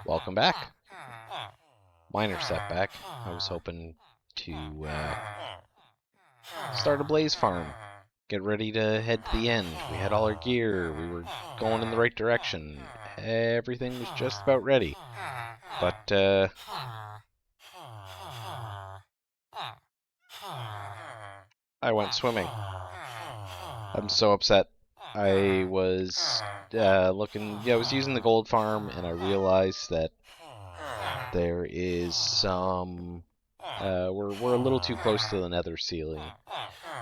Welcome back. Minor setback. I was hoping to start a blaze farm. Get ready to head to the end. We had all our gear. We were going in the right direction. Everything was just about ready. But, I went swimming. I'm so upset. I was I was using the gold farm, and I realized that there is some, we're a little too close to the nether ceiling.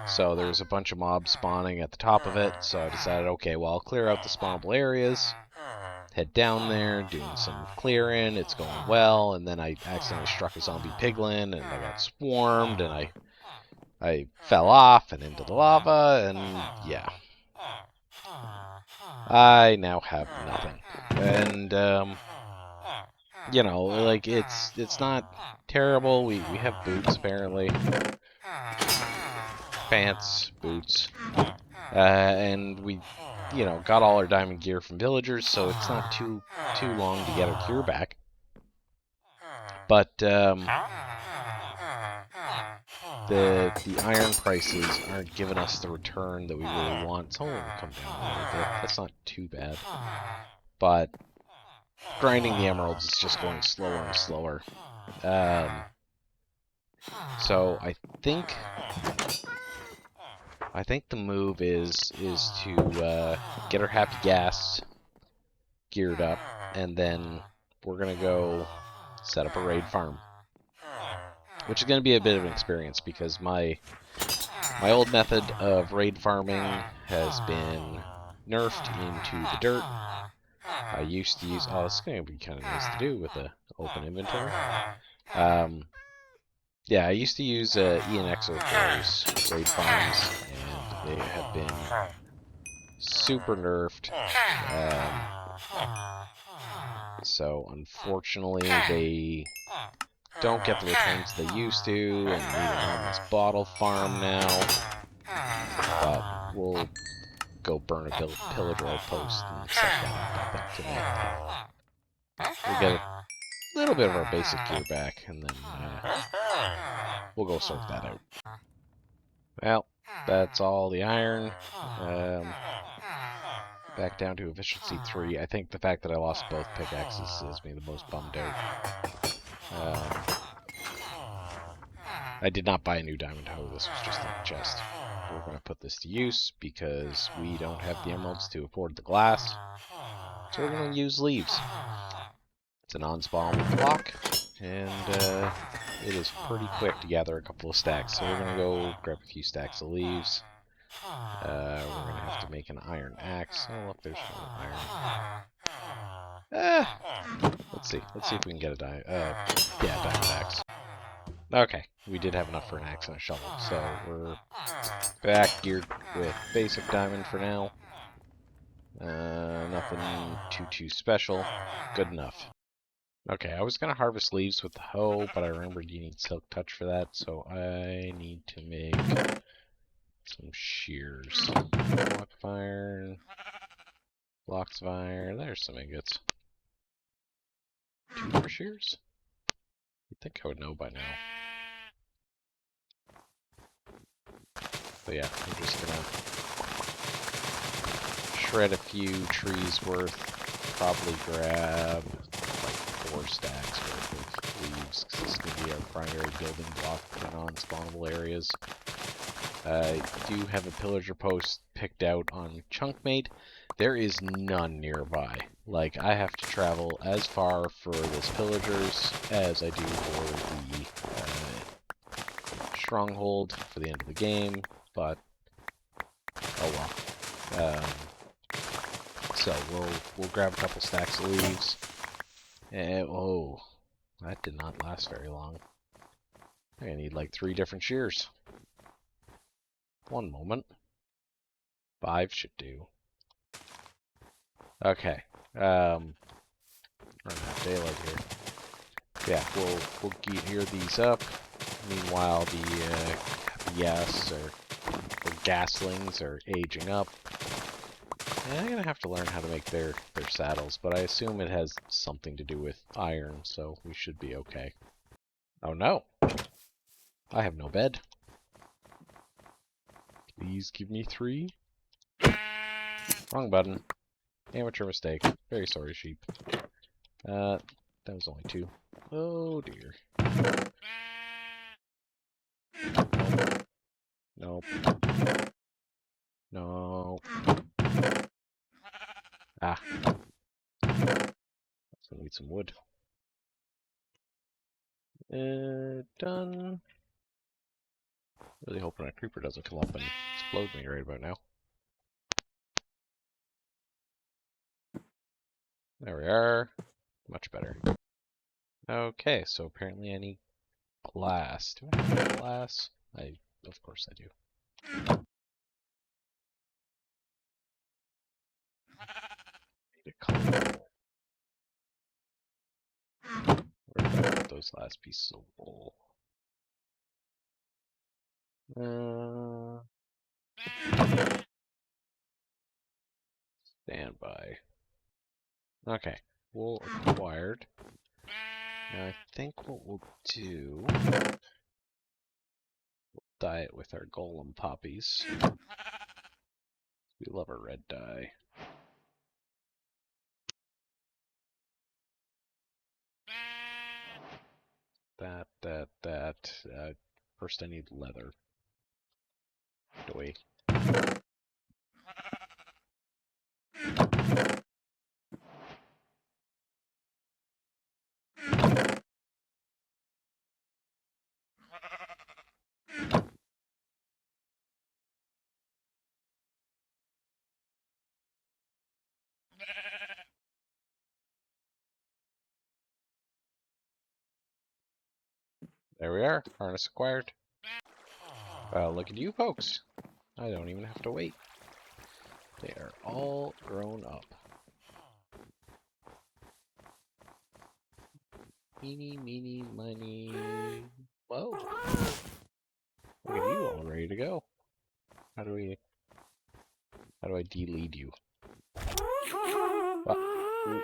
So there's a bunch of mobs spawning at the top of it, so I decided, okay, well, I'll clear out the spawnable areas, head down there, doing some clearing, it's going well, and then I accidentally struck a zombie piglin, and I got swarmed, and I fell off and into the lava, and yeah. I now have nothing. And, you know, like, it's not terrible. We have boots, apparently. Pants, boots. And we, you know, got all our diamond gear from villagers, so it's not too long to get our gear back. But, the iron prices aren't giving us the return that we really want. Someone will come down a little bit. That's not too bad. But grinding the emeralds is just going slower and slower. So I think the move is to get our happy gas geared up, and then we're gonna go set up a raid farm, which is gonna be a bit of an experience because my old method of raid farming has been nerfed into the dirt. I used to use... Oh, it's going to be kind of nice to do with the open inventory. Yeah, I used to use ENXO4's raid farms, and they have been super nerfed. So, unfortunately, they don't get the returns they used to, and need an enormous bottle farm now. But we'll go burn a pillager outpost and set that up tonight. We'll get a little bit of our basic gear back, and then we'll go sort that out. Well, that's all the iron. Back down to efficiency 3. I think the fact that I lost both pickaxes has me the most bummed out. I did not buy a new diamond hoe. This was just in the chest. We're going to put this to use because we don't have the emeralds to afford the glass. So we're going to use leaves. It's a non-spawn block, and it is pretty quick to gather a couple of stacks. So we're going to go grab a few stacks of leaves. We're going to have to make an iron axe. Oh, look, there's no iron. Let's see. Let's see if we can get a diamond axe. Okay, we did have enough for an axe and a shovel, so we're back geared with basic diamond for now. Nothing too special. Good enough. Okay, I was gonna harvest leaves with the hoe, but I remembered you need silk touch for that, so I need to make some shears. Block of iron, blocks of iron. There's some ingots. 2 more shears? You'd think I would know by now. But yeah, I'm just gonna shred a few trees worth. Probably grab like 4 stacks worth of leaves, because this is going to be our primary building block for non-spawnable areas. I do have a pillager post picked out on Chunkmate. There is none nearby. Like, I have to travel as far for this pillagers as I do for the stronghold for the end of the game, but oh well. So we'll grab a couple stacks of leaves. And oh, that did not last very long. I need like 3 different shears. One moment. 5 should do. Okay. Running out of daylight here. Yeah, we'll gear these up. Meanwhile, the gaslings are aging up. Yeah, I'm gonna have to learn how to make their saddles, but I assume it has something to do with iron, so we should be okay. Oh no! I have no bed. Please give me 3. Wrong button. Amateur mistake. Very sorry, sheep. That was only 2. Oh dear. Nope. No. Ah. So we need some wood. Done. Really hoping a creeper doesn't come up and explode me right about now. There we are. Much better. Okay, so apparently I need glass. Do I have glass? Of course I do. Need a color. Where did I put those last pieces of wool? Stand by. Okay, wool acquired. Now I think what we'll do, we'll dye it with our golem poppies. We love our red dye. That. First I need leather. Doy. There we are. Harness acquired. Look at you folks. I don't even have to wait. They are all grown up. Meeny, meeny, miny. Whoa. Look at you all ready to go. How do I de-lead you? Ooh. Can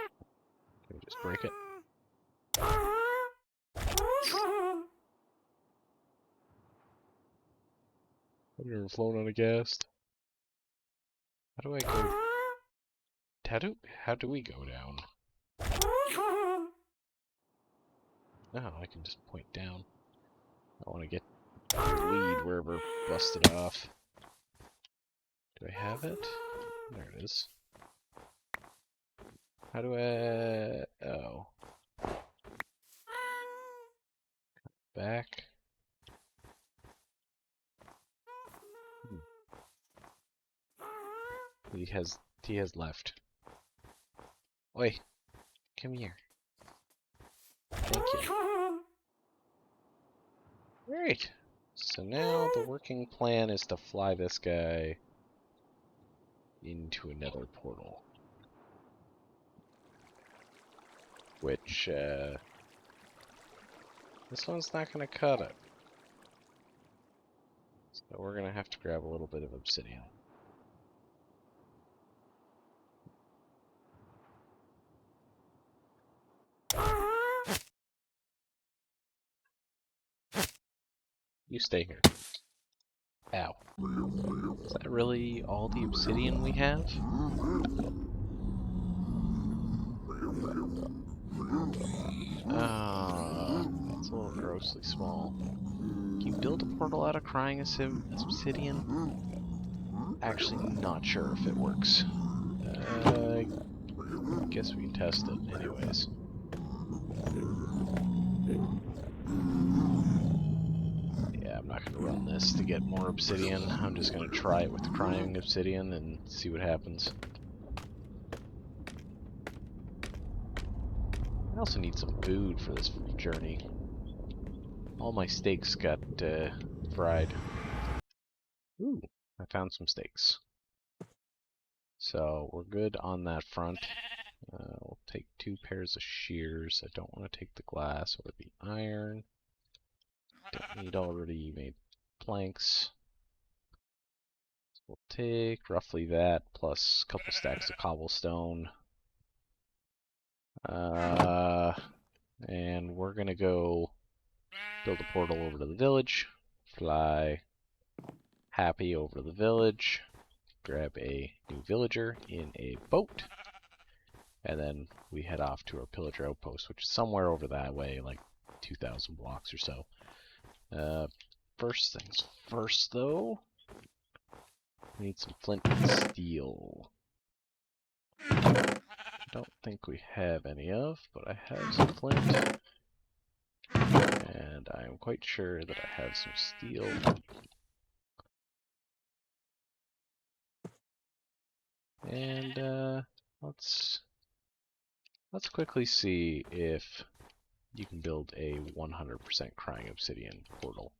we just break it? Have you ever flown on a ghast? How do I go? How do we go down? No, I can just point down. I want to get the lead wherever busted off. Do I have it? There it is. How do I... Oh. Back. He has left. Oi, come here. Thank you. Great. So now the working plan is to fly this guy into another portal. Which, this one's not gonna cut it. So we're gonna have to grab a little bit of obsidian. You stay here. Ow. Is that really all the obsidian we have? That's a little grossly small. Can you build a portal out of crying obsidian? Actually not sure if it works. I guess we can test it anyways. Yeah, I'm not going to run this to get more obsidian. I'm just going to try it with the crying obsidian and see what happens. I also need some food for this journey. All my steaks got fried. Ooh, I found some steaks. So we're good on that front. We'll take 2 pairs of shears. I don't want to take the glass or the iron. Don't need already made planks. We'll take roughly that plus a couple stacks of cobblestone. And we're gonna go build a portal over to the village, fly happy over to the village, grab a new villager in a boat, and then we head off to our pillager outpost, which is somewhere over that way, like 2,000 blocks or so. First things first, though, we need some flint and steel. I don't think we have any of, but I have some flint, and I'm quite sure that I have some steel. And let's quickly see if you can build a 100% crying obsidian portal.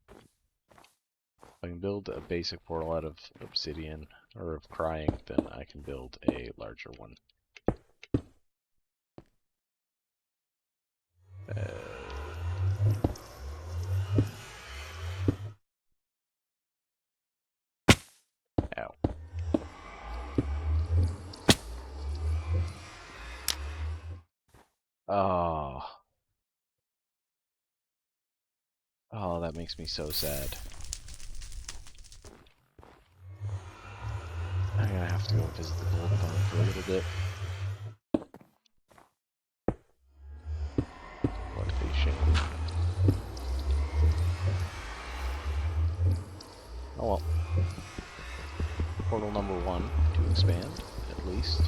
If I can build a basic portal out of obsidian or of crying, then I can build a larger one. Ow. Oh, that makes me so sad. I'm gonna have to go visit the gold farm for a little bit. What a shame. Oh well. Portal number 1 to expand, at least.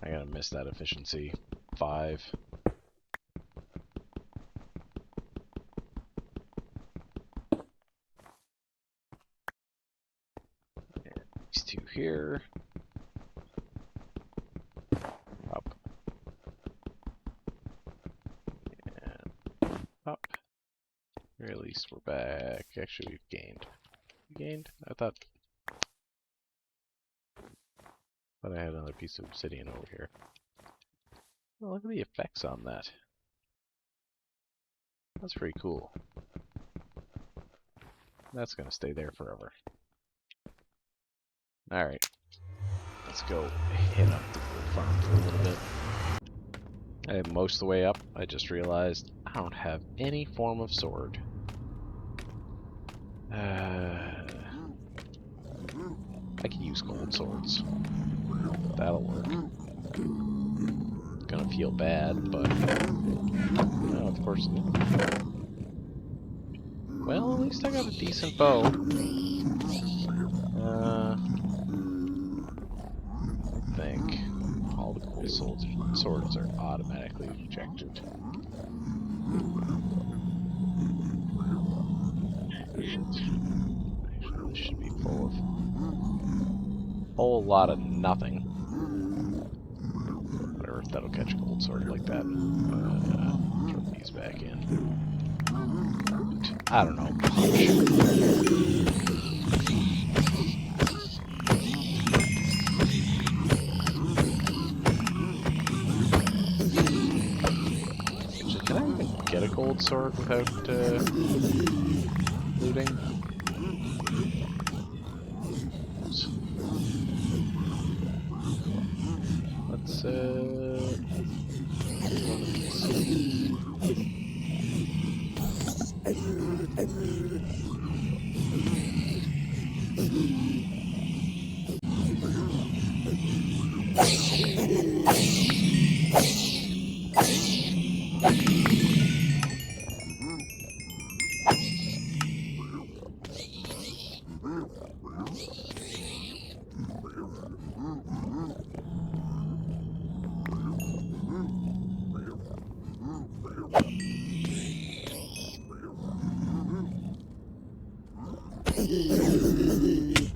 I gotta miss that efficiency. 5. These 2 here. Up. And up. Or at least we're back. Actually, we've gained. Gained? I thought I had another piece of obsidian over here. Oh, look at the effects on that. That's pretty cool. That's gonna stay there forever. Alright. Let's go hit up the gold farm for a little bit. I am most of the way up. I just realized I don't have any form of sword. I can use gold swords. That'll work. Gonna feel bad, but no, of course it is. Well, at least I got a decent bow. I think all the gold swords are automatically rejected. Actually, this should be full of a whole lot of nothing. Whatever, that'll catch a gold sword like that. Throw these back in. I don't know. Can I even get a gold sword without looting? Let's one of these.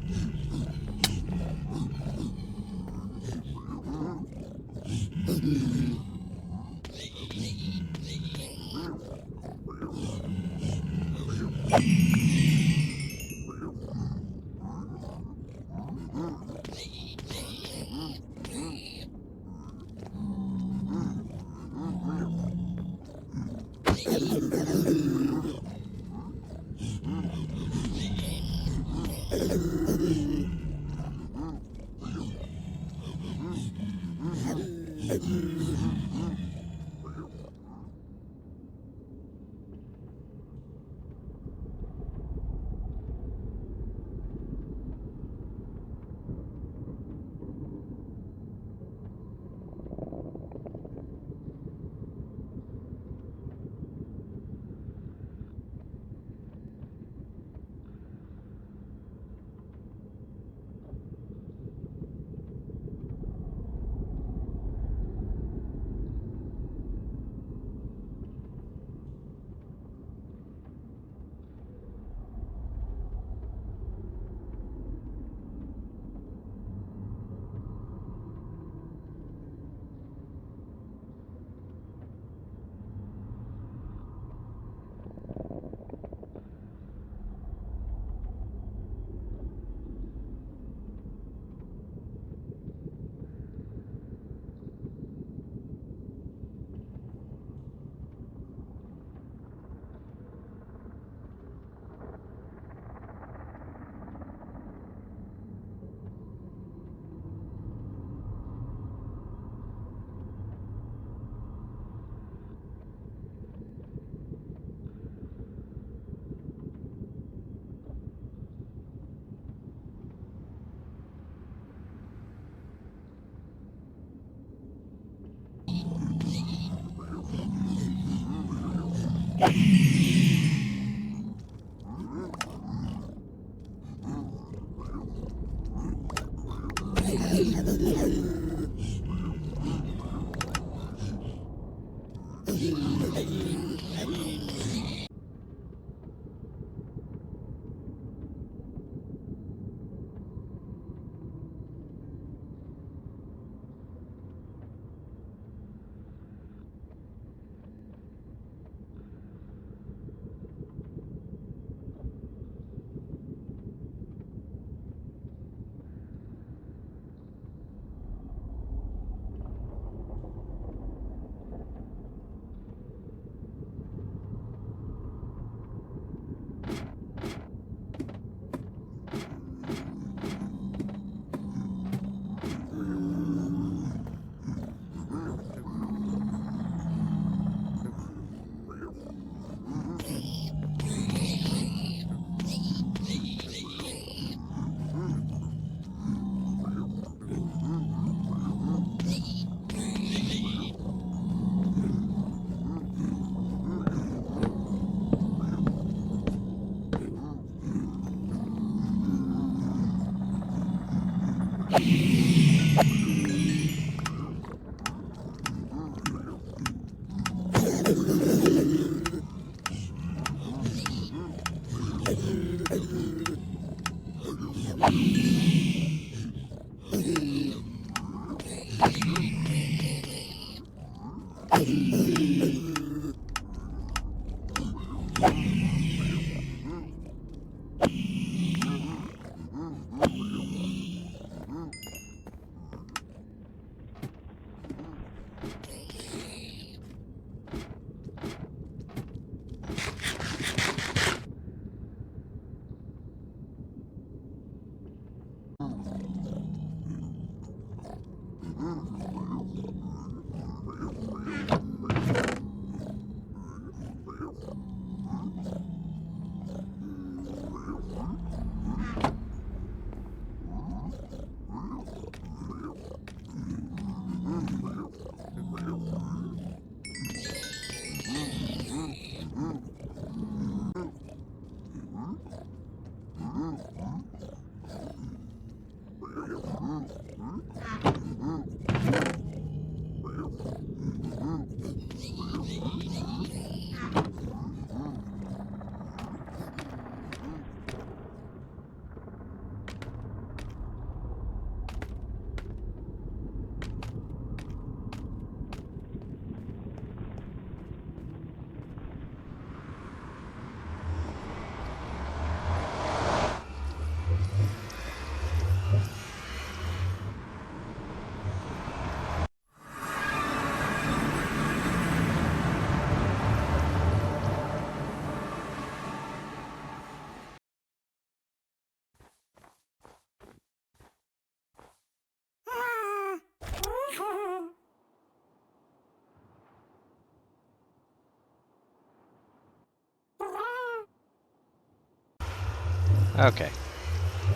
Okay.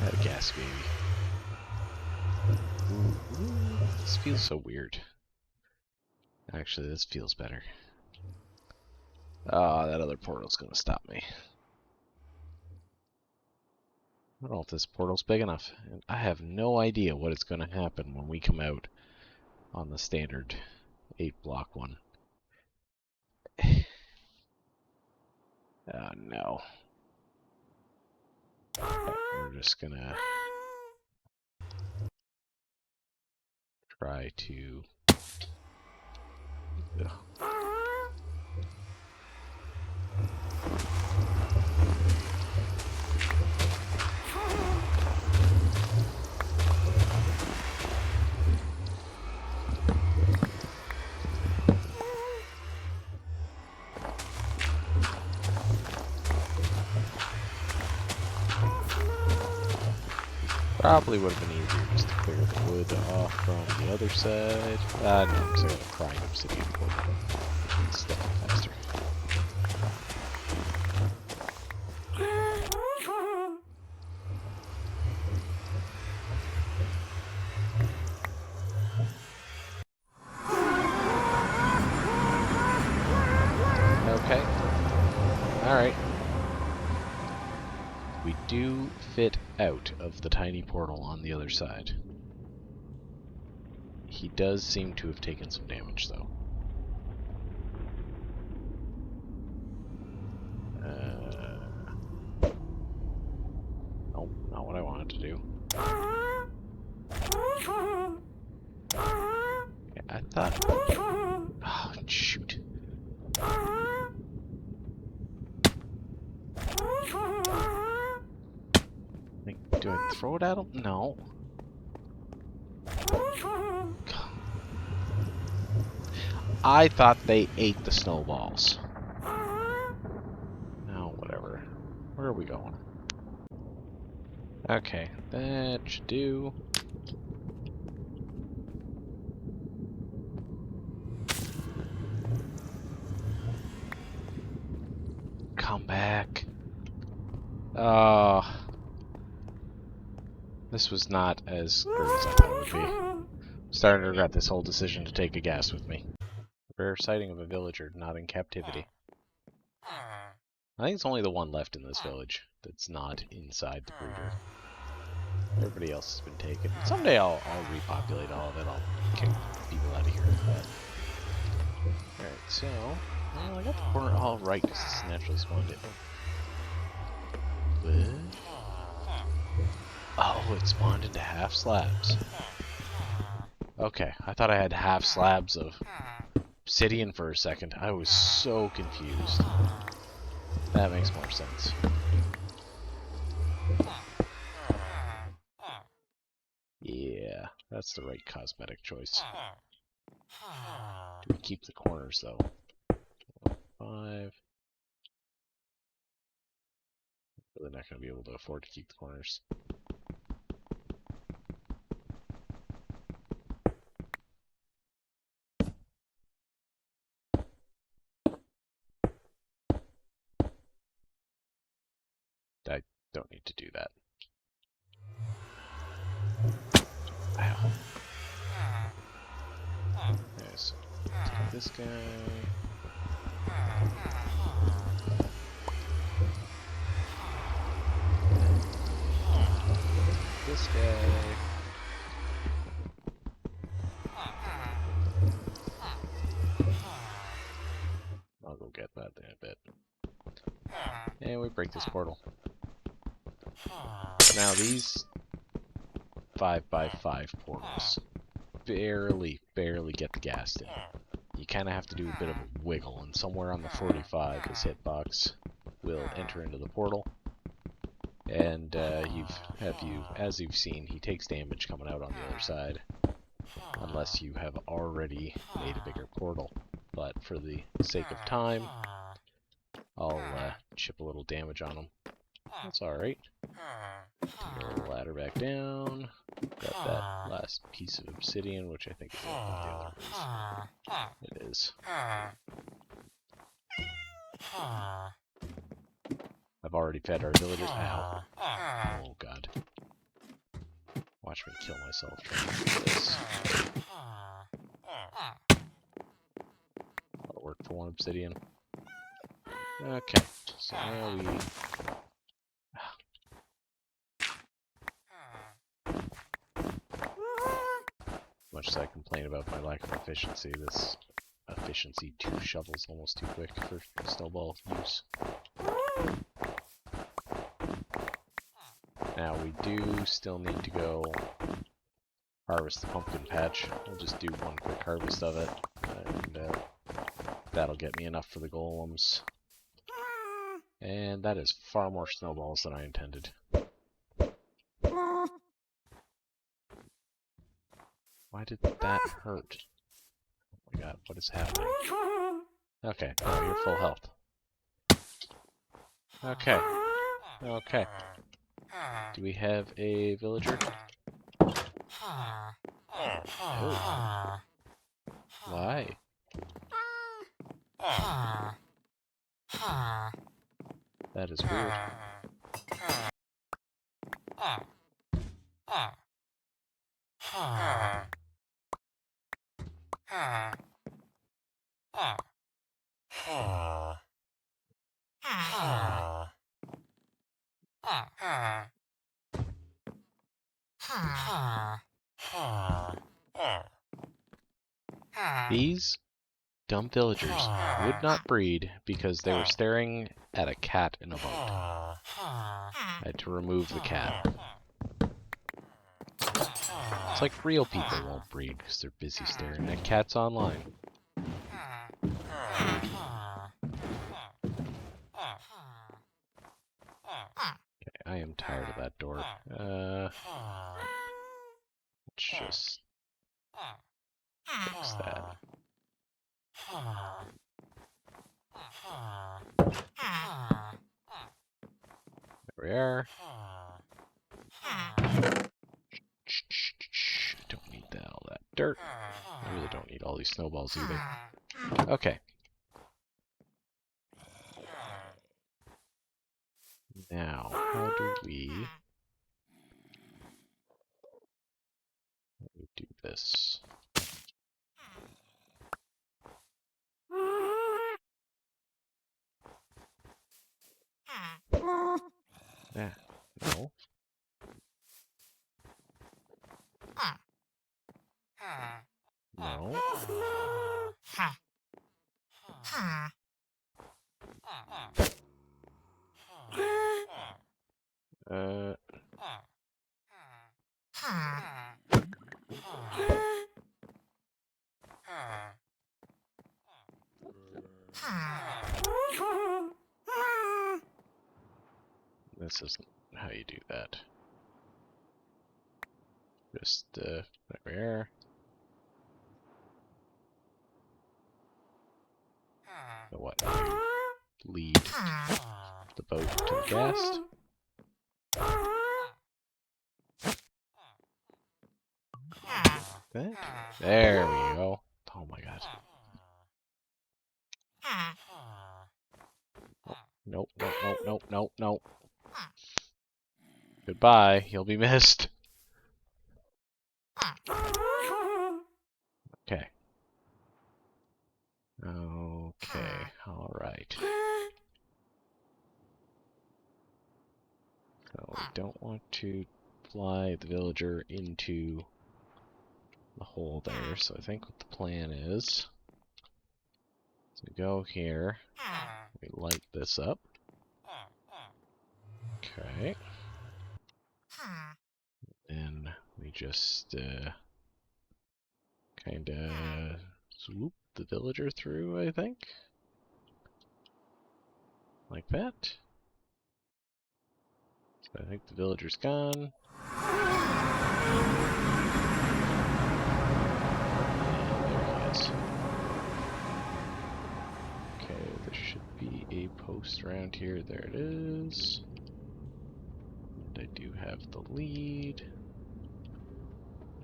Had a gas baby. This feels so weird. Actually, this feels better. Ah, that other portal's gonna stop me. I don't know if this portal's big enough. And I have no idea what is gonna happen when we come out on the standard 8-block one. Oh no. We're just gonna try to... Ugh. Probably would have been easier just to clear the wood off from the other side. No, because I got a prime obsidian portal. It's still faster. Alright. We do fit out of the tiny portal on the other side. He does seem to have taken some damage, though. Nope, not what I wanted to do. Okay, I thought... Oh, shoot. Like, do I throw it at him? No. I thought they ate the snowballs. No, whatever. Where are we going? Okay, that should do. Come back. This was not as good as I thought it would be. I'm starting to regret this whole decision to take a gas with me. Rare sighting of a villager not in captivity. I think it's only the one left in this village that's not inside the breeder. Everybody else has been taken. Someday I'll repopulate all of it. I'll kick people out of here. Alright, so... Well, I got the corner all right because it's naturally spawned in. What? Oh, it spawned into half slabs. Okay, I thought I had half slabs of obsidian for a second. I was so confused. That makes more sense. Yeah, that's the right cosmetic choice. Do we keep the corners, though? 5. Really not going to be able to afford to keep the corners. I don't need to do that. Ow. Okay, so let's get this guy. This guy. I'll go get that in a bit. And we break this portal. Now these 5x5 portals barely get the gas in. You kind of have to do a bit of a wiggle, and somewhere on the 45 his hitbox will enter into the portal. And as you've seen, he takes damage coming out on the other side, unless you have already made a bigger portal. But for the sake of time, I'll chip a little damage on him. That's alright. Take a little ladder back down. Grab that last piece of obsidian, which I think is up in the other rooms. It is. I've already fed our villagers. Ow. Oh god. Watch me kill myself trying to do this. That'll work for one obsidian. Okay, so now we... Much as I complain about my lack of efficiency, this efficiency 2 shovels almost too quick for snowball use. Now we do still need to go harvest the pumpkin patch. We'll just do one quick harvest of it, and that'll get me enough for the golems. And that is far more snowballs than I intended. Why did that hurt? Oh my god, what is happening? Okay, now you're full health. Okay. Okay. Do we have a villager? Oh. Why? That is weird. These dumb villagers would not breed because they were staring at a cat in a boat. I had to remove the cat. It's like real people won't breed because they're busy staring at cats online. Okay, I am tired of that door. Let's just fix that. There we are. Don't need that, all that dirt. I really don't need all these snowballs either. Okay. Now, how do we do this? Yeah, no. No. This isn't how you do that. Just, there we are. So what? Lead the boat to the ghast. Okay. There we go. Oh my god. Oh, nope, nope, nope, nope, nope, nope. Goodbye, you'll be missed. Okay. Okay, alright. So we don't want to fly the villager into the hole there, so I think what the plan is we go here, we light this up. Okay. And we just kinda swoop the villager through, I think. Like that. So I think the villager's gone. Okay, there should be a post around here. There it is. And I do have the lead.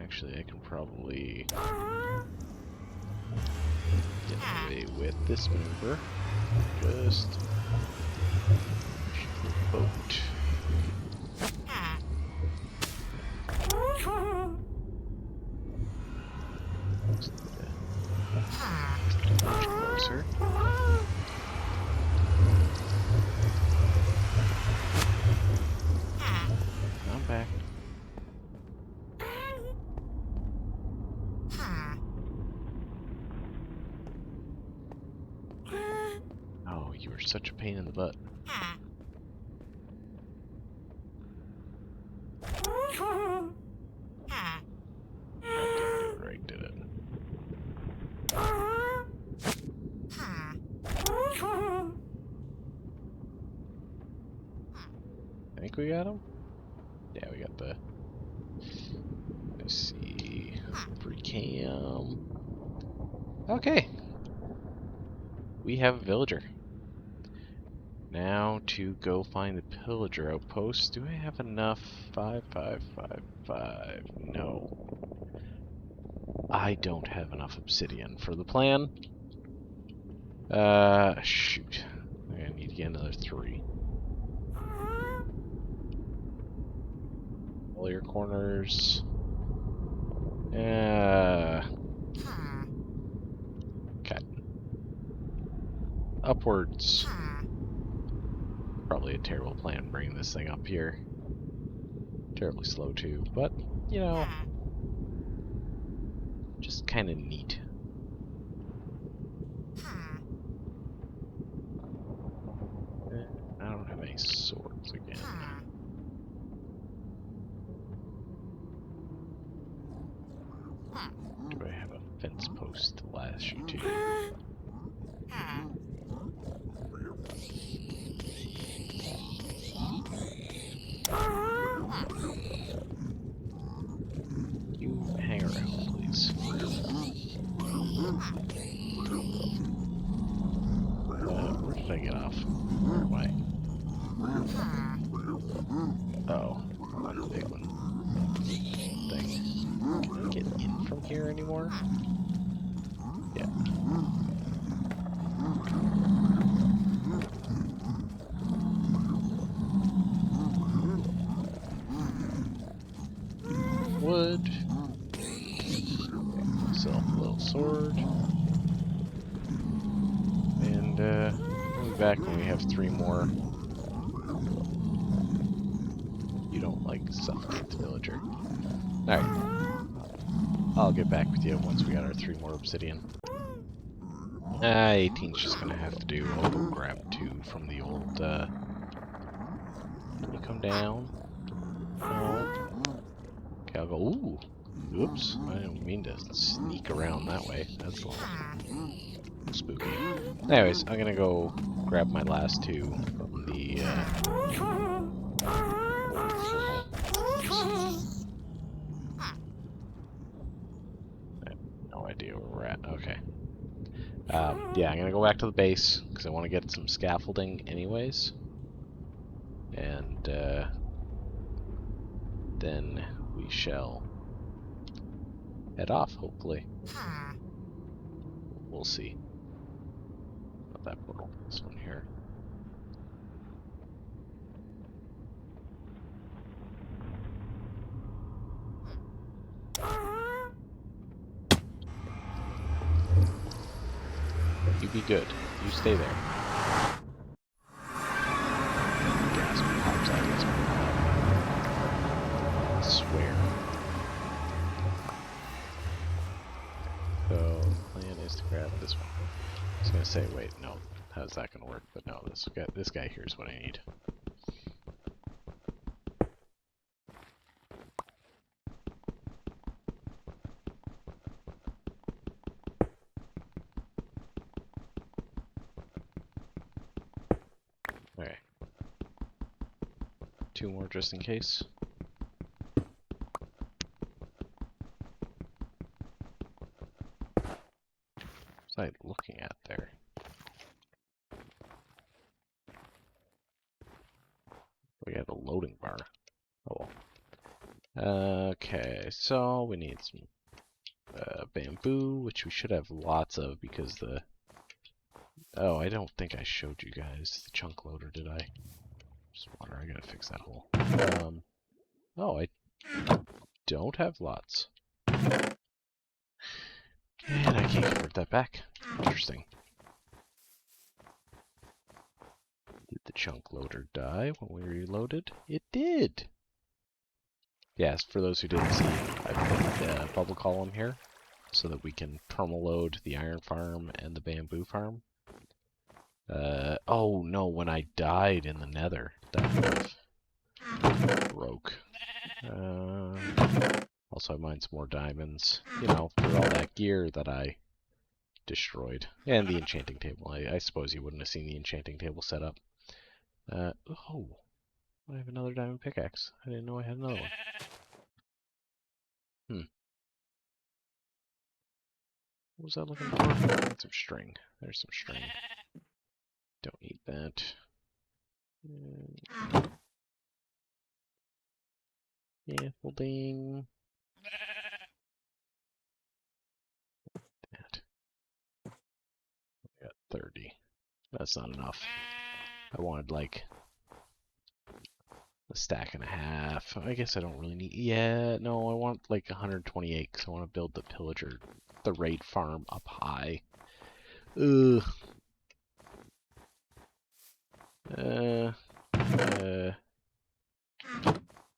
Actually, I can probably get away with this maneuver. Just shoot the boat. Much closer. I'm back. Oh, you were such a pain in the butt. That didn't do it right, did it? I think we got him? Yeah, we got the... Let's see... Pre-cam... Okay! We have a villager. Now to go find the pillager outpost. Do I have enough? 5, 5, 5, 5. No. I don't have enough obsidian for the plan. Shoot. I'm gonna need to get another 3. All your corners. Okay. Upwards. probably a terrible plan bringing this thing up here. Terribly slow too, but, you know, just kind of neat. I don't have any swords again. Do I have a fence post to lash you to? You hang around, please. Where did I get off? Where am I? Oh, I'm the big one. Thing. Can I get in from here anymore? Yeah. Wood. Make myself a little sword. And we'll be back when we have 3 more. You don't like suffocate the villager. Alright. I'll get back with you once we got our 3 more obsidian. 18's just gonna have to do. I'll go grab 2 from the old, Can you come down? No. Okay, I'll go, ooh! Oops, I didn't mean to sneak around that way. That's a little spooky. Anyways, I'm gonna go grab my last 2 from the, I have no idea where we're at. Okay. Yeah, I'm gonna go back to the base, because I want to get some scaffolding anyways. And, then we shall head off, hopefully. We'll see. Not that portal. This one here. You be good. You stay there. Gas pops out of this one. I swear. So, the plan is to grab this one. I was gonna say, wait, no. How's that gonna work? But no, this guy here is what I need. Okay. 2 more just in case. What's I looking at there? We have a loading bar. Oh well. Okay, so we need some bamboo, which we should have lots of because the... Oh, I don't think I showed you guys the chunk loader, did I? Just water, I gotta fix that hole. Oh, I don't have lots. And I can't convert that back. Interesting. Did the chunk loader die when we reloaded? It did! Yes, for those who didn't see, I put a bubble column here so that we can permaload the iron farm and the bamboo farm. Oh no, when I died in the nether, that would have broke. Also, I mined some more diamonds, you know, for all that gear that I destroyed. And the enchanting table. I suppose you wouldn't have seen the enchanting table set up. Oh, I have another diamond pickaxe. I didn't know I had another one. What was I looking for? I need some string. There's some string. Don't need that. Scaffolding. That. I got 30. That's not enough. I wanted like a stack and a half. I guess I don't really need... Yeah, no, I want like 128 because I want to build the pillager, the raid farm up high. Ugh.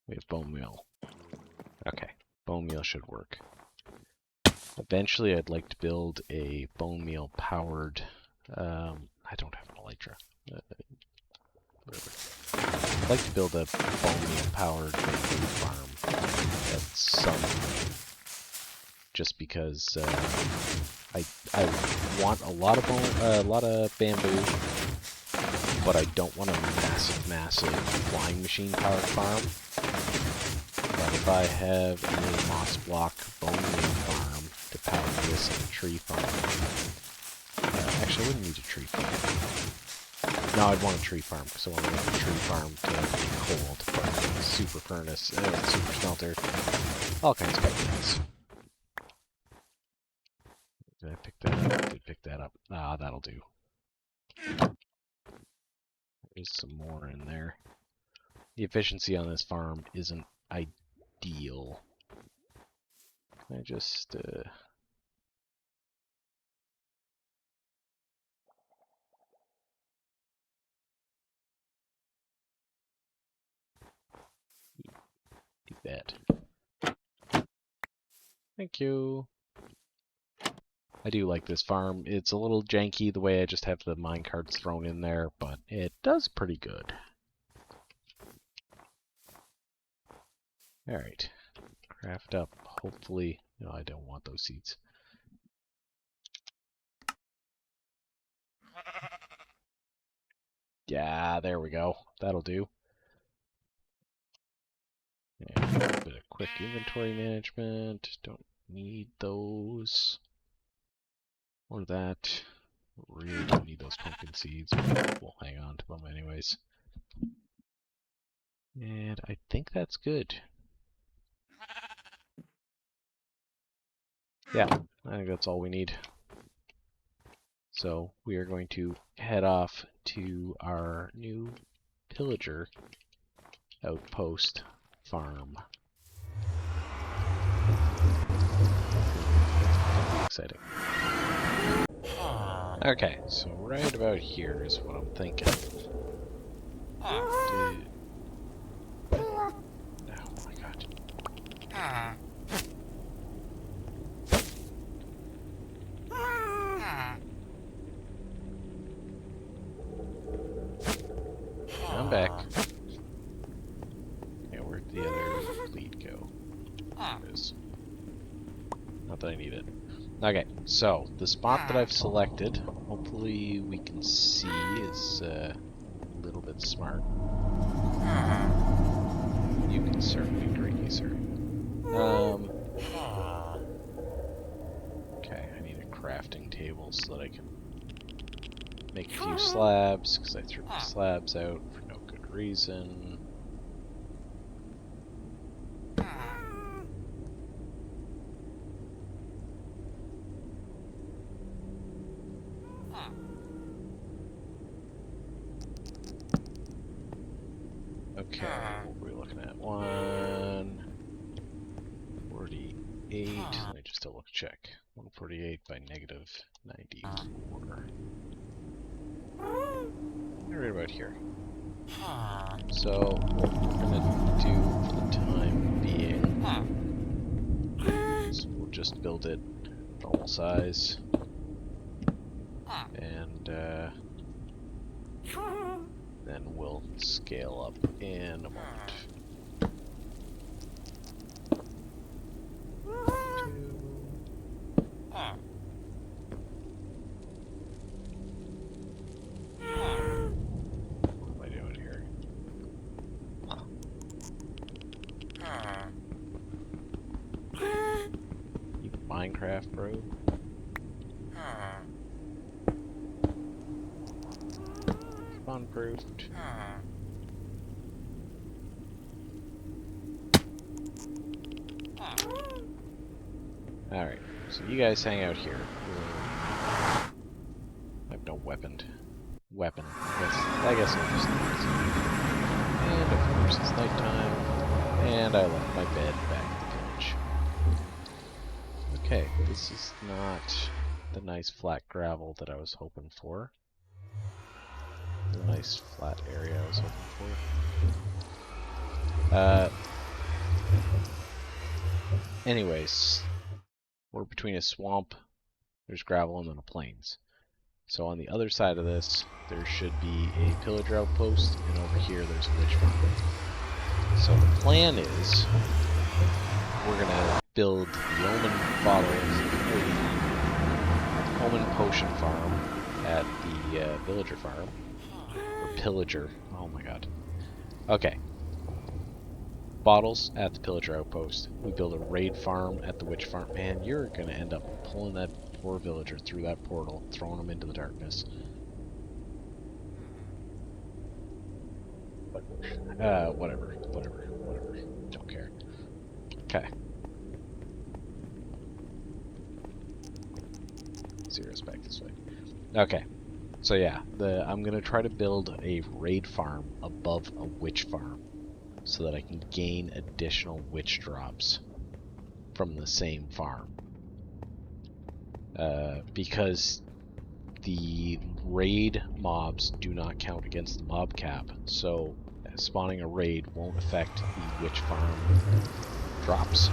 We have bone meal. Okay, bone meal should work. Eventually, I'd like to build a bone meal powered. I don't have an elytra. I'd like to build a bone meal powered bamboo farm at some. Just because I want a lot of bamboo, but I don't want a massive flying machine powered farm. But if I have a moss block bone meal farm to power this and a tree farm, actually I wouldn't need a tree farm. No, I'd want a tree farm because I want to make a tree farm to be cold, but super furnace, super smelter, all kinds of good things. Did I pick that up? I did pick that up. Ah, that'll do. There's some more in there. The efficiency on this farm isn't ideal. Can I just, do that. Thank you. I do like this farm. It's a little janky the way I just have the minecarts thrown in there, but it does pretty good. Alright. Craft up, hopefully. No, I don't want those seeds. Yeah, there we go. That'll do. And a little bit of quick inventory management. Don't need those. Or that. Really don't need those pumpkin seeds, but we'll hang on to them anyways. And I think that's good. Yeah, I think that's all we need. So we are going to head off to our new pillager outpost farm. That'll be exciting. Okay, so right about here is what I'm thinking. Oh my god. I'm back. Yeah, where'd the other lead go? There it is. Not that I need it. Okay, so the spot that I've selected, hopefully we can see, is a little bit smart. You can certainly greatly, sir. Okay, I need a crafting table so that I can make a few slabs, because I threw my slabs out for no good reason. Okay, what were we looking at? 148. Let me just double check. 148 by negative 94. Right about here. So what we're gonna do for the time being is we'll just build it normal size, and then we'll scale up in a moment. What am I doing here? You Minecraft, bro? Spawn-proofed. Alright, so you guys hang out here. I have no weapon. I guess I'll just leave it. And of course it's nighttime. And I left my bed back at the village. Okay, this is not the nice flat gravel that I was hoping for. The nice flat area I was hoping Anyways, we're between a swamp, there's gravel, and then a plains. So on the other side of this, there should be a pillager outpost, and over here there's a witch farm. So the plan is, we're gonna build the omen bottles, or the omen potion farm at the villager farm, or pillager. Oh my god. Okay. Bottles at the pillager outpost. We build a raid farm at the witch farm. Man, you're gonna end up pulling that poor villager through that portal, throwing him into the darkness. Whatever. Don't care. Okay. Zero's back this way. Okay. So yeah, I'm gonna try to build a raid farm above a witch farm, so that I can gain additional witch drops from the same farm. Because the raid mobs do not count against the mob cap, so spawning a raid won't affect the witch farm drops.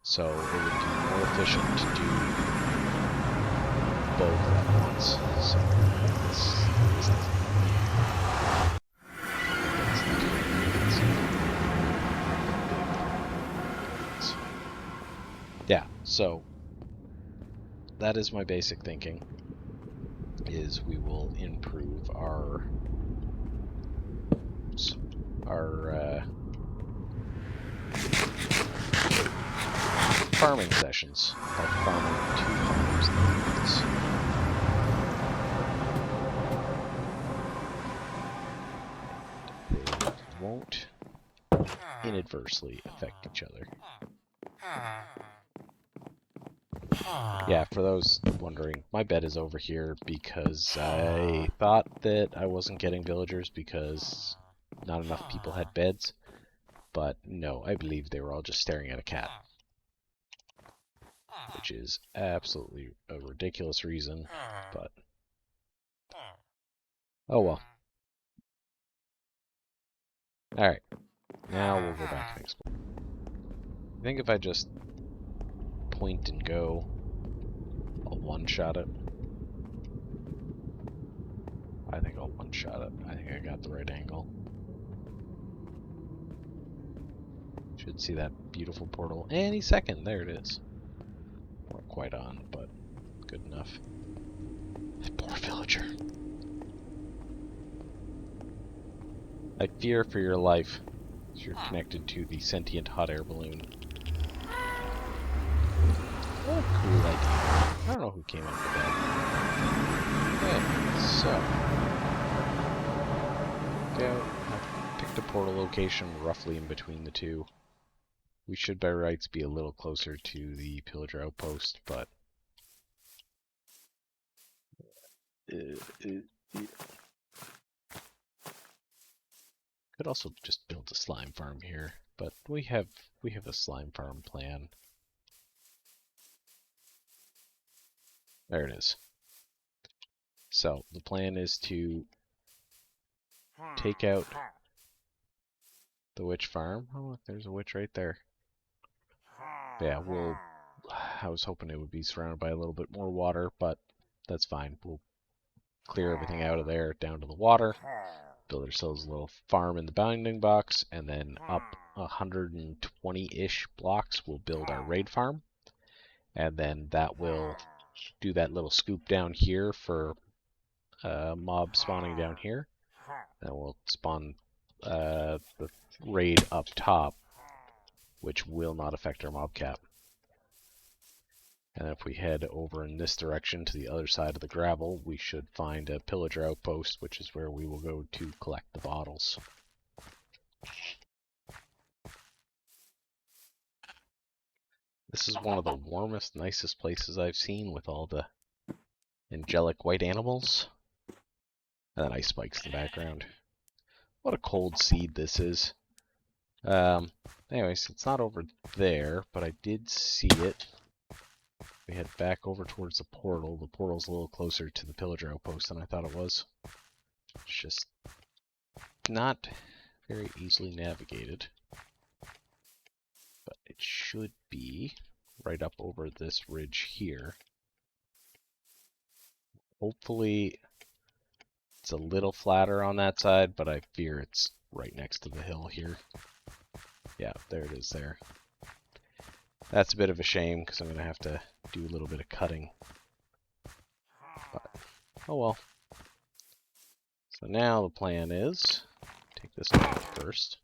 So it would be more efficient to do both at once. So yeah, so that is my basic thinking, is we will improve our farming sessions by farming 2 farms in this. They won't inadvertently affect each other. Yeah, for those wondering, my bed is over here because I thought that I wasn't getting villagers because not enough people had beds, but no, I believe they were all just staring at a cat. Which is absolutely a ridiculous reason, but oh well. Alright, now we'll go back and explore. I think if I just point and go, I'll one-shot it. I think I'll one-shot it. I think I got the right angle. Should see that beautiful portal any second. There it is. We're quite on, but good enough. Poor villager. I fear for your life as you're connected to the sentient hot air balloon. What a cool idea. I don't know who came up with that. Okay, so I picked a portal location roughly in between the two. We should by rights be a little closer to the pillager outpost, but could also just build a slime farm here, but we have a slime farm plan. There it is. So the plan is to take out the witch farm. Oh look, there's a witch right there. But yeah, I was hoping it would be surrounded by a little bit more water, but that's fine. We'll clear everything out of there down to the water, build ourselves a little farm in the bounding box, and then up 120-ish blocks we'll build our raid farm, and then that will do that little scoop down here for mob spawning down here, and we'll spawn the raid up top, which will not affect our mob cap. And if we head over in this direction to the other side of the gravel, we should find a pillager outpost, which is where we will go to collect the bottles. This is one of the warmest, nicest places I've seen, with all the angelic white animals. And then ice spikes in the background. What a cold seed this is. Anyways, it's not over there, but I did see it. We head back over towards the portal. The portal's a little closer to the pillager outpost than I thought it was. It's just not very easily navigated. But it should be right up over this ridge here. Hopefully it's a little flatter on that side, but I fear it's right next to the hill here. Yeah, there it is there. That's a bit of a shame because I'm going to have to do a little bit of cutting. But, oh well. So now the plan is, take this off first.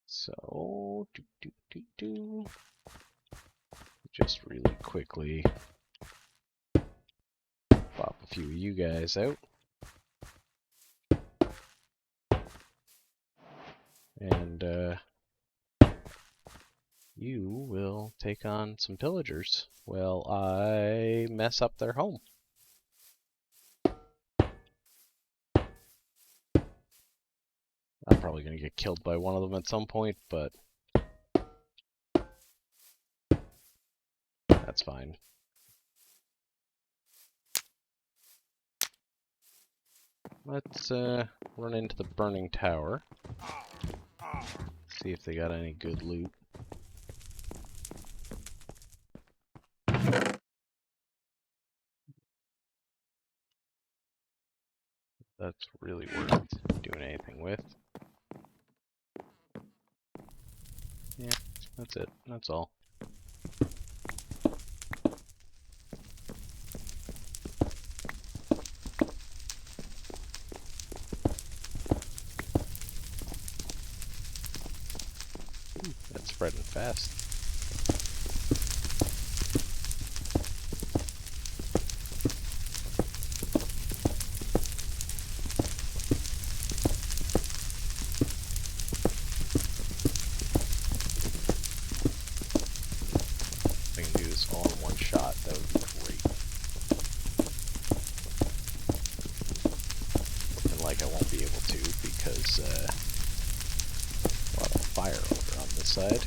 So, just really quickly pop a few of you guys out. And you will take on some pillagers while I mess up their home. I'm probably going to get killed by one of them at some point, but that's fine. Let's run into the burning tower. See if they got any good loot. That's really worth doing anything with. Yeah, that's it. That's all. Ooh, that's spreading fast. If I can do this all in one shot, that would be great. Looking like I won't be able to because a lot of fire over on this side.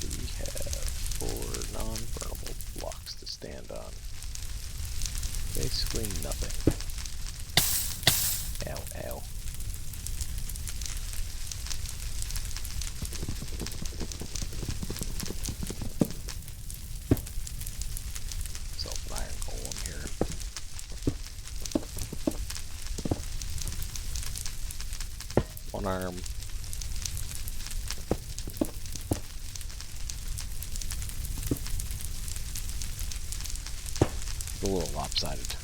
We have 4 non-burnable blocks to stand on. Basically nothing. Ow, ow. Self an iron golem here. One arm. A little lopsided.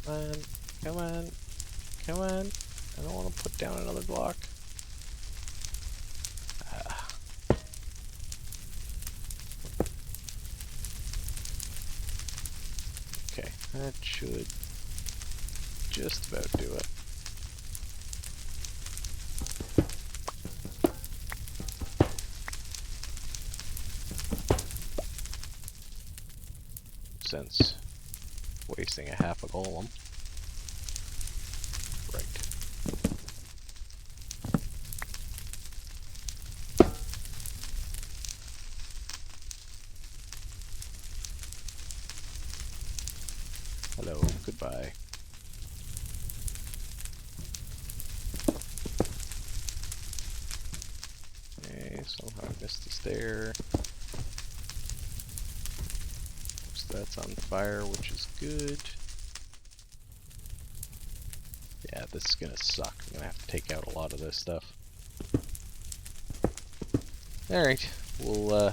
Come on, come on, come on. I don't want to put down another block. Okay, that should just about do it. Since wasting a half a golem. Right. Hello, goodbye. Okay, somehow I missed the stair. That's on fire, which is good. Yeah, this is gonna suck. I'm gonna have to take out a lot of this stuff. Alright, we'll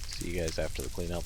see you guys after the cleanup.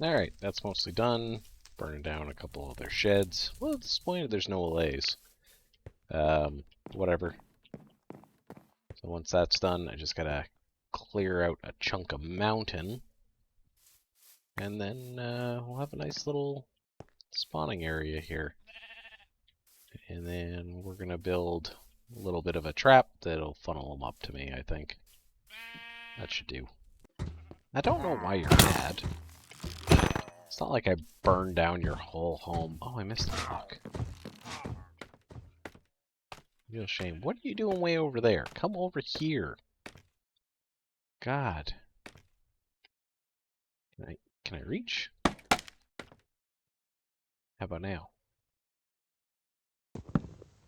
Alright, that's mostly done. Burning down a couple of their sheds. Well, disappointed there's no allays. Whatever. So once that's done, I just gotta clear out a chunk of mountain. And then we'll have a nice little spawning area here. And then we're gonna build a little bit of a trap that'll funnel them up to me, I think. That should do. I don't know why you're mad. It's not like I burned down your whole home. Oh, I missed a block. Real shame. What are you doing way over there? Come over here. God. Can I reach? How about now?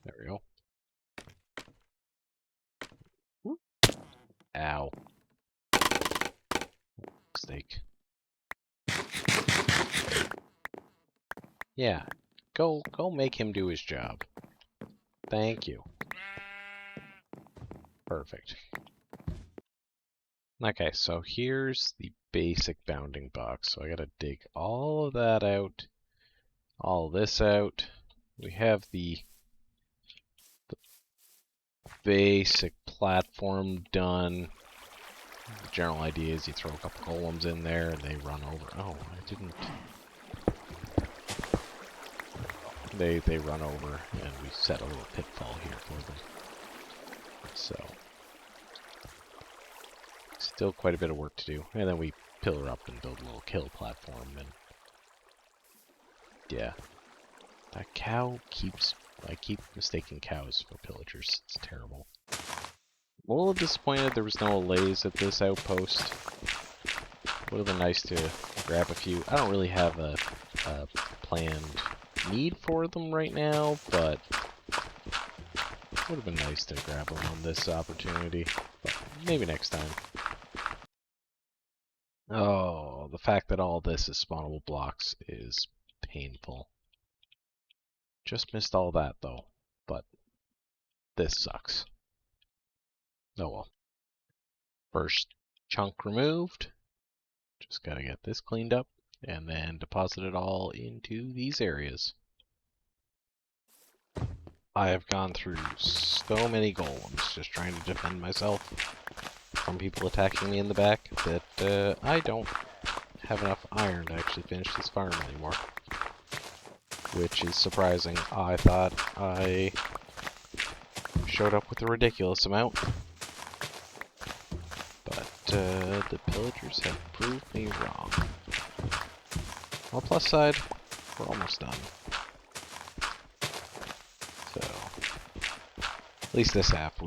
There we go. Whoop. Ow. Mistake. Yeah. Go make him do his job. Thank you. Perfect. Okay, so here's the basic bounding box. So I gotta dig all of that out, all this out. We have the basic platform done. The general idea is you throw a couple golems in there and they run over. Oh, I didn't. They run over and we set a little pitfall here for them. So still quite a bit of work to do. And then we pillar up and build a little kill platform and yeah. That cow I keep mistaking cows for pillagers. It's terrible. I'm a little disappointed there was no allays at this outpost. Would have been nice to grab a few. I don't really have a planned need for them right now, but would have been nice to grab them on this opportunity. But maybe next time. Oh, the fact that all this is spawnable blocks is painful. Just missed all that though, but This sucks. Oh well. First chunk removed. Just gotta get this cleaned up and then deposit it all into these areas. I have gone through so many golems just trying to defend myself from people attacking me in the back that I don't have enough iron to actually finish this farm anymore. Which is surprising. I thought I showed up with a ridiculous amount. But the pillagers have proved me wrong. On the plus side, we're almost done. So, at least this half.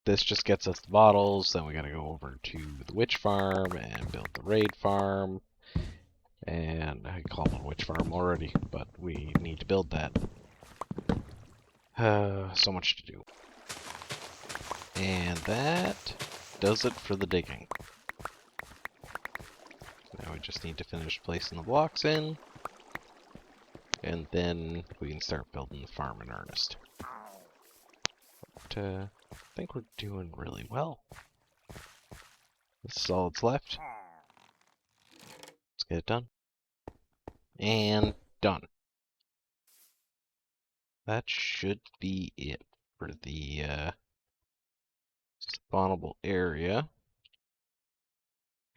This just gets us the bottles, then we gotta go over to the witch farm and build the raid farm. And I call it a witch farm already, but we need to build that. So much to do. And that does it for the digging. Now we just need to finish placing the blocks in, and then we can start building the farm in earnest. But I think we're doing really well. This is all that's left. Let's get it done. And done. That should be it for the spawnable area.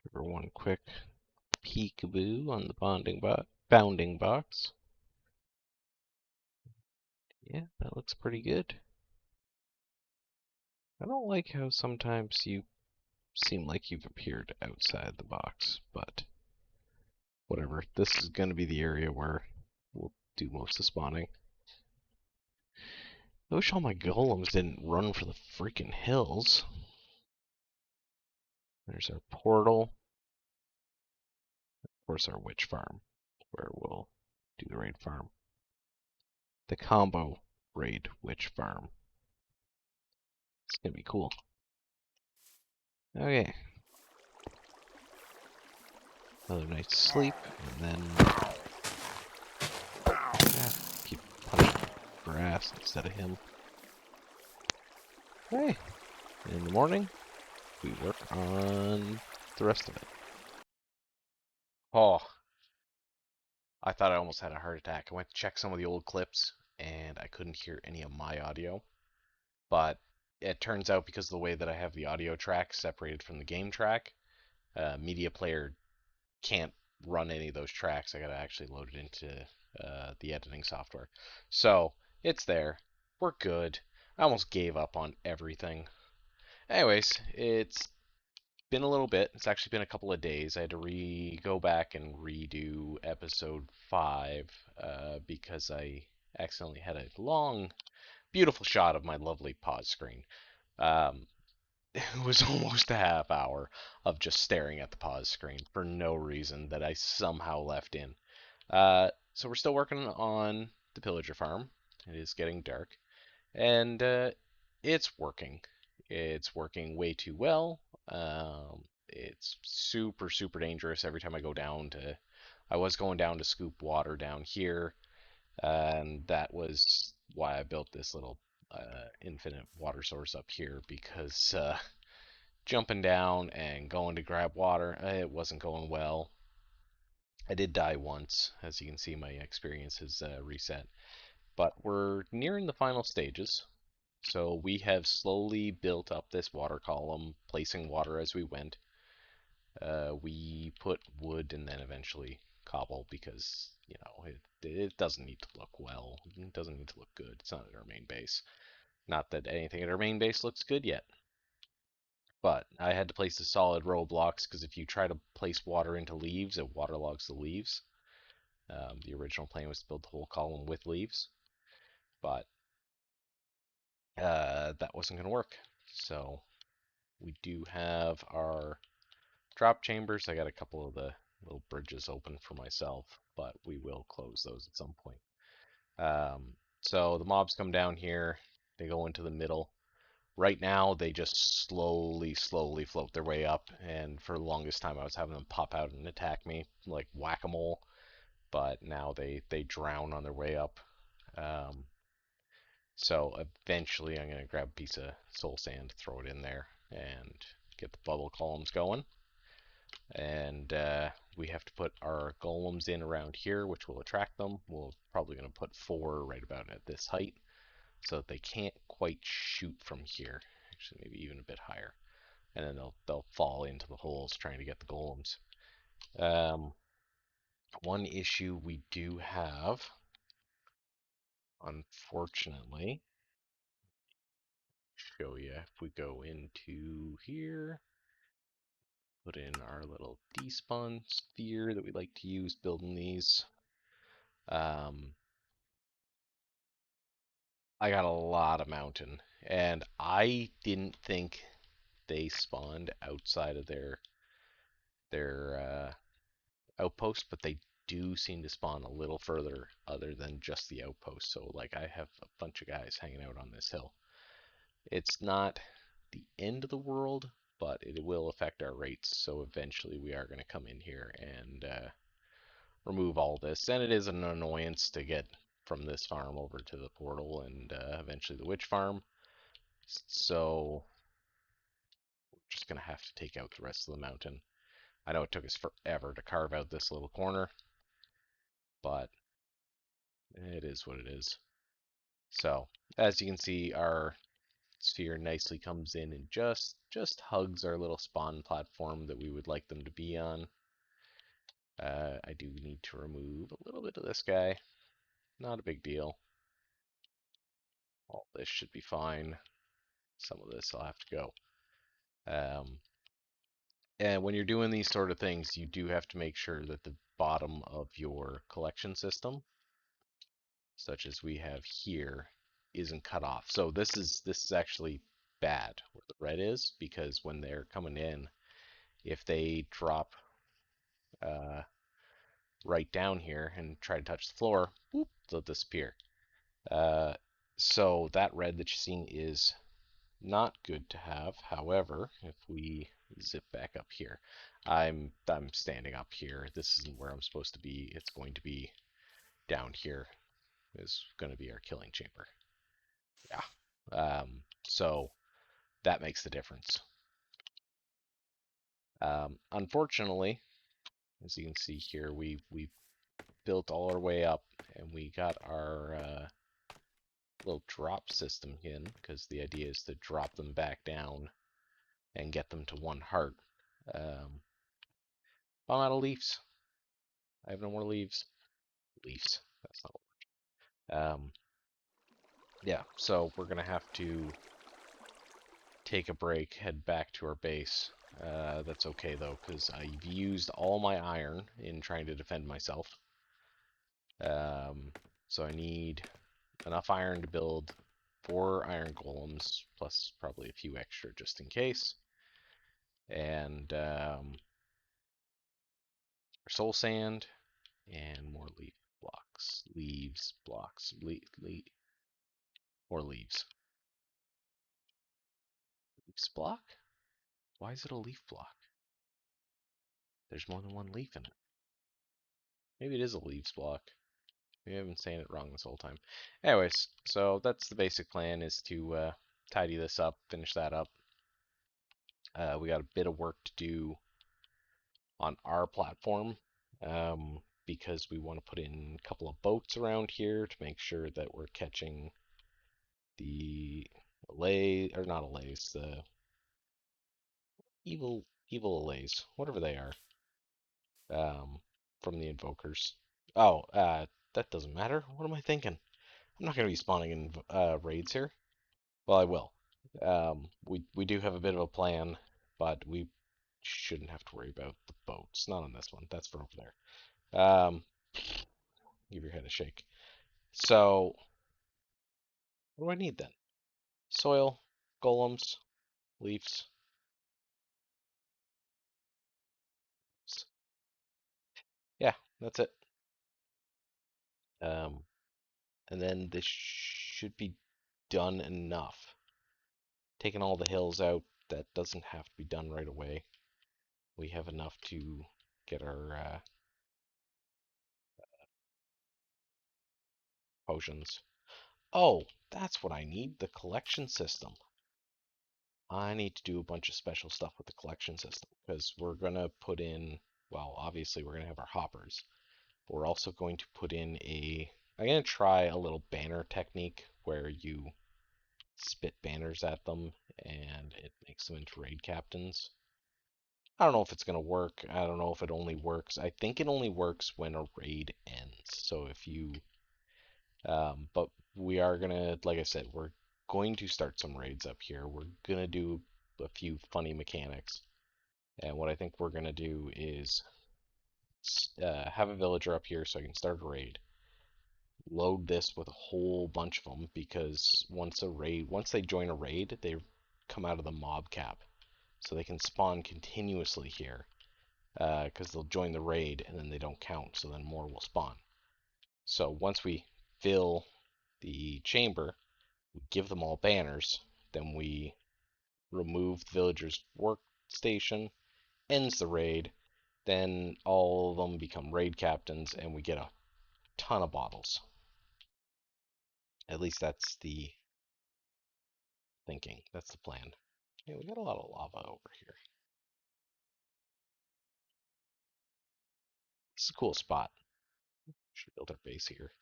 Give her one quick peekaboo on the bounding box. Yeah, that looks pretty good. I don't like how sometimes you seem like you've appeared outside the box, but whatever. This is going to be the area where we'll do most of the spawning. I wish all my golems didn't run for the freaking hills. There's our portal. Of course, our witch farm, where we'll do the raid farm. The combo raid witch farm. It's going to be cool. Okay. Another night's sleep, and then keep punching grass instead of him. Okay. In the morning, we work on the rest of it. Oh, I thought I almost had a heart attack. I went to check some of the old clips, and I couldn't hear any of my audio. But it turns out because of the way that I have the audio track separated from the game track, Media Player can't run any of those tracks. I gotta actually load it into the editing software. So, it's there. We're good. I almost gave up on everything. Anyways, it's been a little bit. It's actually been a couple of days. I had to go back and redo episode 5 because I accidentally had a long, beautiful shot of my lovely pause screen. Um, it was almost a half hour of just staring at the pause screen for no reason that I somehow left in. So we're still working on the pillager farm. It is getting dark, and it's working. It's working way too well. It's super, super dangerous every time I go down to. I was going down to scoop water down here, and that was why I built this little infinite water source up here because jumping down and going to grab water, it wasn't going well. I did die once, as you can see, my experience has reset. But we're nearing the final stages. So we have slowly built up this water column, placing water as we went. We put wood and then eventually cobble because, it doesn't need to look well. It doesn't need to look good. It's not at our main base. Not that anything at our main base looks good yet. But I had to place a solid row of blocks because if you try to place water into leaves, it waterlogs the leaves. The original plan was to build the whole column with leaves, but that wasn't going to work. So we do have our drop chambers. I got a couple of the little bridges open for myself, but we will close those at some point. So the mobs come down here. They go into the middle. Right now, they just slowly, slowly float their way up, and for the longest time I was having them pop out and attack me like whack-a-mole, but now they drown on their way up. Um, So eventually I'm going to grab a piece of soul sand, throw it in there, and get the bubble columns going. And we have to put our golems in around here, which will attract them. We're probably going to put 4 right about at this height, so that they can't quite shoot from here. Actually, maybe even a bit higher. And then they'll fall into the holes trying to get the golems. One issue we do have, unfortunately, show you if we go into here, put in our little despawn sphere that we like to use building these. I got a lot of mountain, and I didn't think they spawned outside of their outpost, but they do seem to spawn a little further other than just the outpost. So like I have a bunch of guys hanging out on this hill. It's not the end of the world, but it will affect our rates. So eventually we are going to come in here and remove all this. And it is an annoyance to get from this farm over to the portal and eventually the witch farm. So we're just going to have to take out the rest of the mountain. I know it took us forever to carve out this little corner, but it is what it is. So as you can see, our sphere nicely comes in and just hugs our little spawn platform that we would like them to be on. I do need to remove a little bit of this guy. Not a big deal. All this should be fine. Some of this I'll have to go. And when you're doing these sort of things, you do have to make sure that the bottom of your collection system, such as we have here, isn't cut off. So this is actually bad where the red is, because when they're coming in, if they drop uh, right down here and try to touch the floor, whoop, they'll disappear. Uh, so that red that you're seeing is not good to have. However, if we zip back up here, I'm standing up here. This isn't where I'm supposed to be. It's going to be down here. Is going to be our killing chamber. Yeah. So that makes the difference. Unfortunately, as you can see here, we built all our way up, and we got our little drop system in, because the idea is to drop them back down and get them to 1 heart. I'm out of leaves. I have no more leaves. Leaves. That's not what. Yeah, so we're gonna have to take a break, head back to our base. That's okay though, because I've used all my iron in trying to defend myself. So I need enough iron to build 4 iron golems, plus probably a few extra just in case. And soul sand and more leaf blocks. Leaves, blocks, more leaves. Leaves block? Why is it a leaf block? There's more than 1 leaf in it. Maybe it is a leaves block. Maybe I've been saying it wrong this whole time. Anyways, so that's the basic plan, is to tidy this up, finish that up. We got a bit of work to do on our platform, because we want to put in a couple of boats around here to make sure that we're catching the or not allays, the evil allays, whatever they are, um, from the invokers. Oh, that doesn't matter. What am I thinking? I'm not going to be spawning in raids here. Well, I will. We do have a bit of a plan, but we shouldn't have to worry about the boats. Not on this one. That's for over there. Give your head a shake. So, what do I need then? Soil, golems, leaves. Yeah, that's it. Um, and then this should be done enough. Taking all the hills out, that doesn't have to be done right away. We have enough to get our potions. Oh, That's what I need, the collection system. I need to do a bunch of special stuff with the collection system because we're gonna put in, well, obviously we're gonna have our hoppers. But we're also going to put in I'm gonna try a little banner technique where you spit banners at them and it makes them into raid captains. I don't know if it's gonna work. I don't know if it only works. I think it only works when a raid ends. So if you, but we are gonna, like I said, we're going to start some raids up here. We're gonna do a few funny mechanics. And what I think we're gonna do is have a villager up here so I can start a raid. Load this with a whole bunch of them because once they join a raid, they come out of the mob cap, so they can spawn continuously here. Because they'll join the raid and then they don't count, so then more will spawn. So once we fill the chamber, we give them all banners, then we remove the villager's workstation, ends the raid, then all of them become raid captains, and we get a ton of bottles. At least that's the thinking. That's the plan. Yeah, we got a lot of lava over here. This is a cool spot. Should build our base here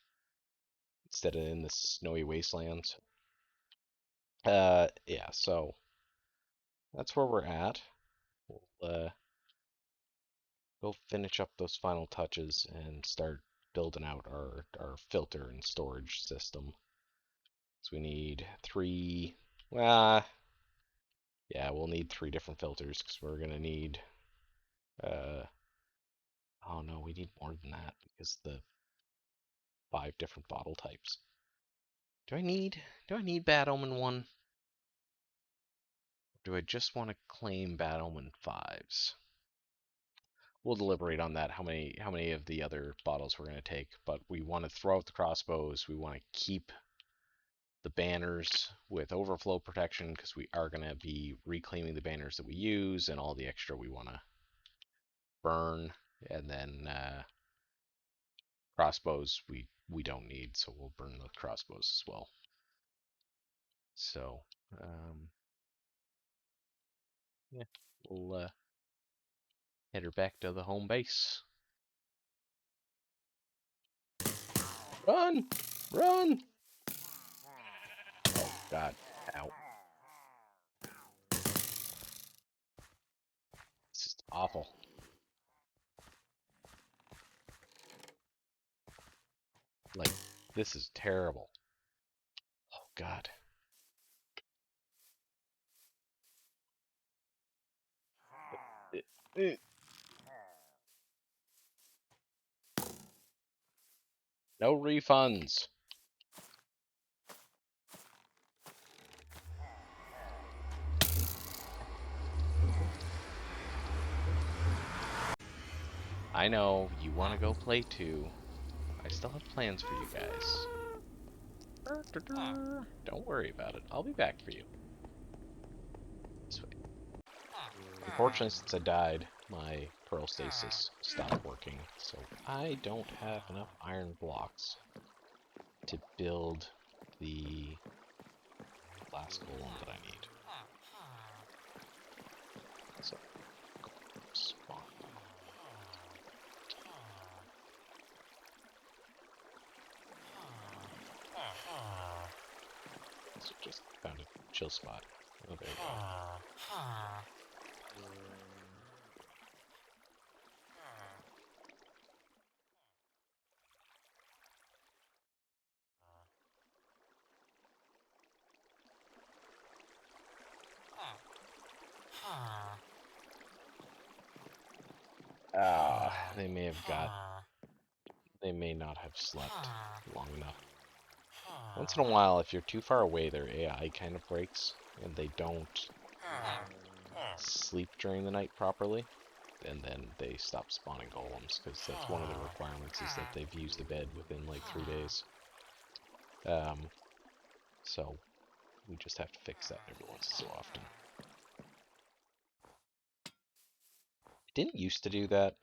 instead of in the snowy wastelands. Yeah, so that's where we're at. We'll go finish up those final touches and start building out our filter and storage system. So we need three, well, yeah, we'll need three different filters because we're gonna need, oh no, we need more than that because the 5 different bottle types. Do I need Bad Omen 1? Or do I just want to claim Bad Omen 5s? We'll deliberate on that, how many of the other bottles we're going to take, but we want to throw out the crossbows. We want to keep the banners with overflow protection because we are going to be reclaiming the banners that we use, and all the extra we want to burn. And then crossbows we don't need, so we'll burn the crossbows as well. So yeah, we'll head her back to the home base. Run! Run! Oh god. Ow. This is awful. Like, this is terrible. Oh god. No refunds. I know, you want to go play too. I still have plans for you guys. Don't worry about it. I'll be back for you. This way. Unfortunately, since I died, my pearl stasis stopped working, so I don't have enough iron blocks to build the last golem that I need. So, spawn. So just found a chill spot. Oh, there you go. They may have got. They may not have slept long enough. Once in a while, if you're too far away, their AI kind of breaks, and they don't sleep during the night properly, and then they stop spawning golems, because that's one of the requirements is that they've used the bed within like 3 days. So we just have to fix that every once so often. It didn't used to do that.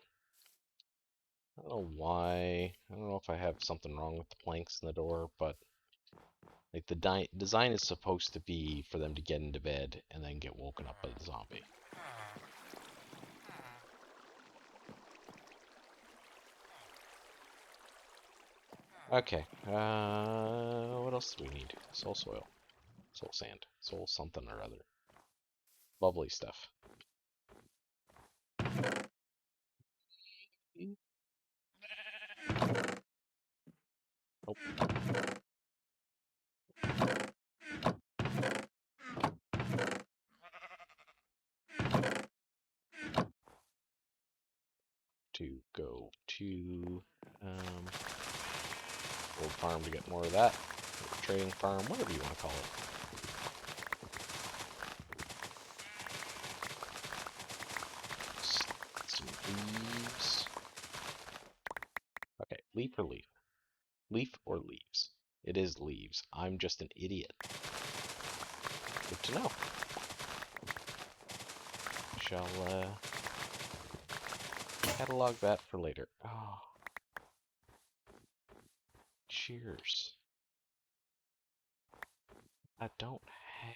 I don't know why. I don't know if I have something wrong with the planks in the door, but Like the design is supposed to be for them to get into bed and then get woken up by the zombie. Okay, what else do we need? Soul soil, soul sand, soul something or other. Lovely stuff. Oh. To go to old farm to get more of that. Or trading farm, whatever you want to call it. Some leaves. Okay, leaf or leaf? Leaf or leaves? It is leaves. I'm just an idiot. Good to know. I shall catalog that for later. Oh. Cheers. I don't have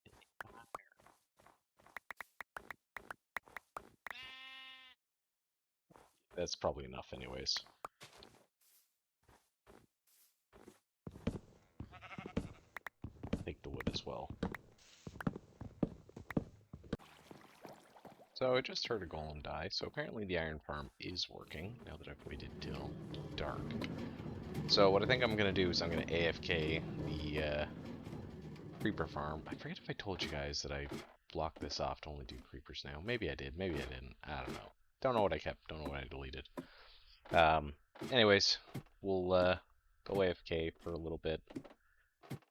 any fire. That's probably enough anyways. Take the wood as well. So I just heard a golem die, so apparently the iron farm is working now that I've waited till dark. So what I think I'm going to do is I'm going to AFK the creeper farm. I forget if I told you guys that I blocked this off to only do creepers now. Maybe I did, maybe I didn't. I don't know. Don't know what I kept, don't know what I deleted. Anyways, we'll go AFK for a little bit.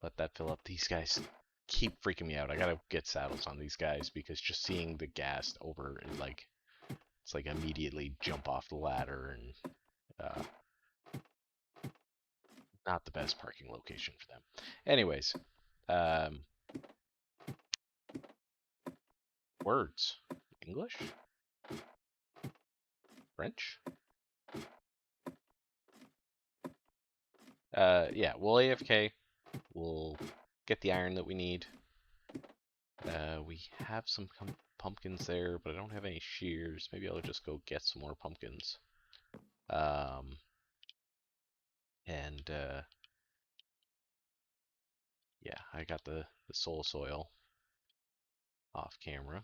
Let that fill up. These guys keep freaking me out. I gotta get saddles on these guys because just seeing the ghast over, it's like immediately jump off the ladder and not the best parking location for them. Anyways, words. English? French? Yeah, we'll AFK. We'll get the iron that we need. We have some pumpkins there, but I don't have any shears. Maybe I'll just go get some more pumpkins. Yeah, I got the soul soil off camera.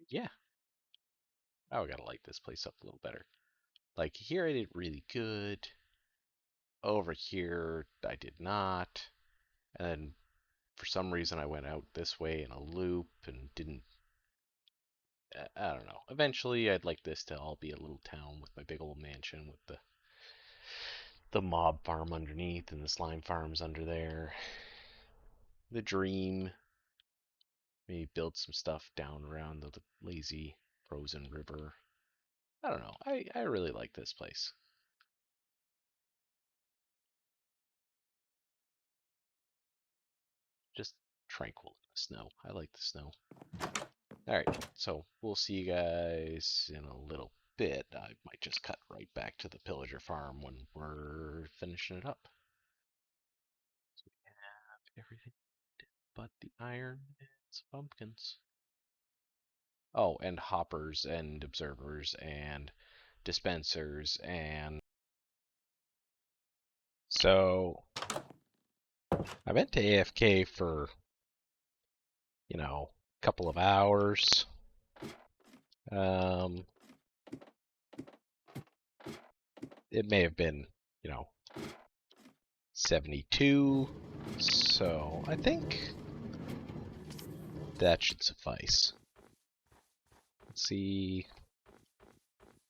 Yeah. Oh, I gotta light this place up a little better. Like here I did really good. Over here I did not. And then for some reason I went out this way in a loop and didn't. I don't know. Eventually I'd like this to all be a little town with my big old mansion with the mob farm underneath and the slime farms under there. The dream. Maybe build some stuff down around the lazy frozen river. I don't know. I really like this place. Just tranquil in the snow. I like the snow. Alright, so we'll see you guys in a little bit. I might just cut right back to the pillager farm when we're finishing it up. So we have everything but the iron and some pumpkins. Oh, and hoppers and observers and dispensers and... So I went to AFK for, a couple of hours. It may have been, 72. So I think that should suffice. Let's see.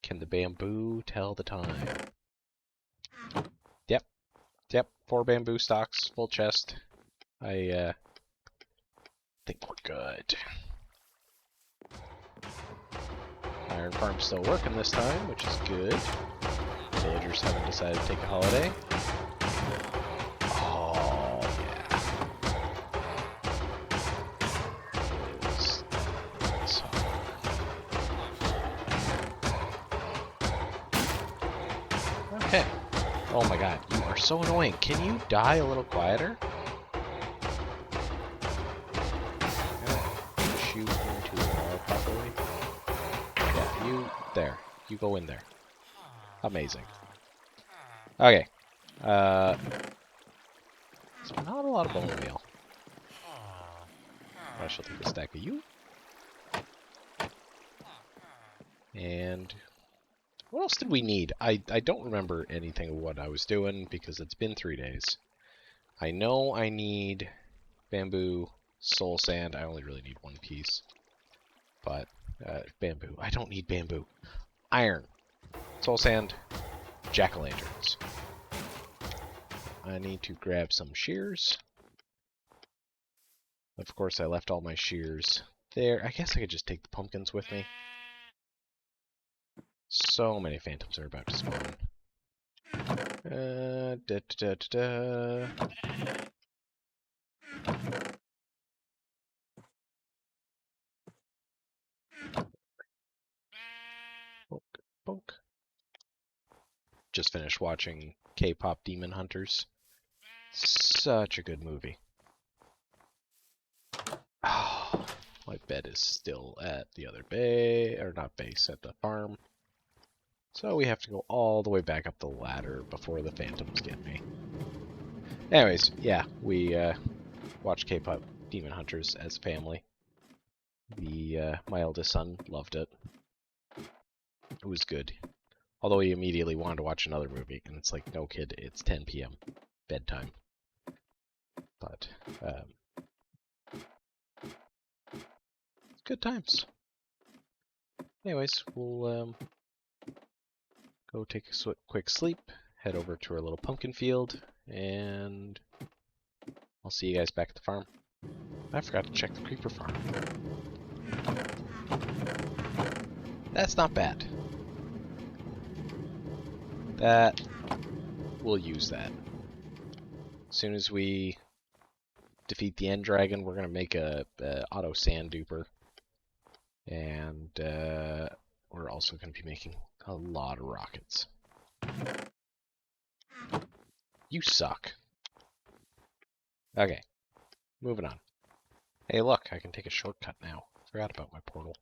Can the bamboo tell the time? Yep. 4 bamboo stalks, full chest. I think we're good. Iron farm's still working this time, which is good. Villagers haven't decided to take a holiday. Oh, yeah. It is so hard. Oh my god, you are so annoying. Can you die a little quieter? Shoot into the wall properly. Yeah, you... There. You go in there. Amazing. Okay. There's not a lot of bone meal. I shall take a stack of you. And... What else did we need? I don't remember anything of what I was doing because it's been 3 days. I know I need bamboo, soul sand. I only really need 1 piece. But, bamboo. I don't need bamboo. Iron. Soul sand. Jack-o'-lanterns. I need to grab some shears. Of course, I left all my shears there. I guess I could just take the pumpkins with me. So many phantoms are about to spawn. Da, da, da, da, da. Poke, poke. Just finished watching K-pop Demon Hunters. Such a good movie. Oh, my bed is still at the other bay, or not base, at the farm. So we have to go all the way back up the ladder before the phantoms get me. Anyways, yeah, we watched K-pop Demon Hunters as a family. My eldest son loved it. It was good. Although he immediately wanted to watch another movie, and it's like, no kid, it's 10 p.m. bedtime. But, good times. Anyways, we'll go take a quick sleep, head over to our little pumpkin field, and I'll see you guys back at the farm. I forgot to check the creeper farm. That's not bad. We'll use that. As soon as we defeat the end dragon, we're gonna make a auto sand duper, and we're also gonna be making a lot of rockets. You suck. Okay, moving on. Hey, look, I can take a shortcut now. Forgot about my portal.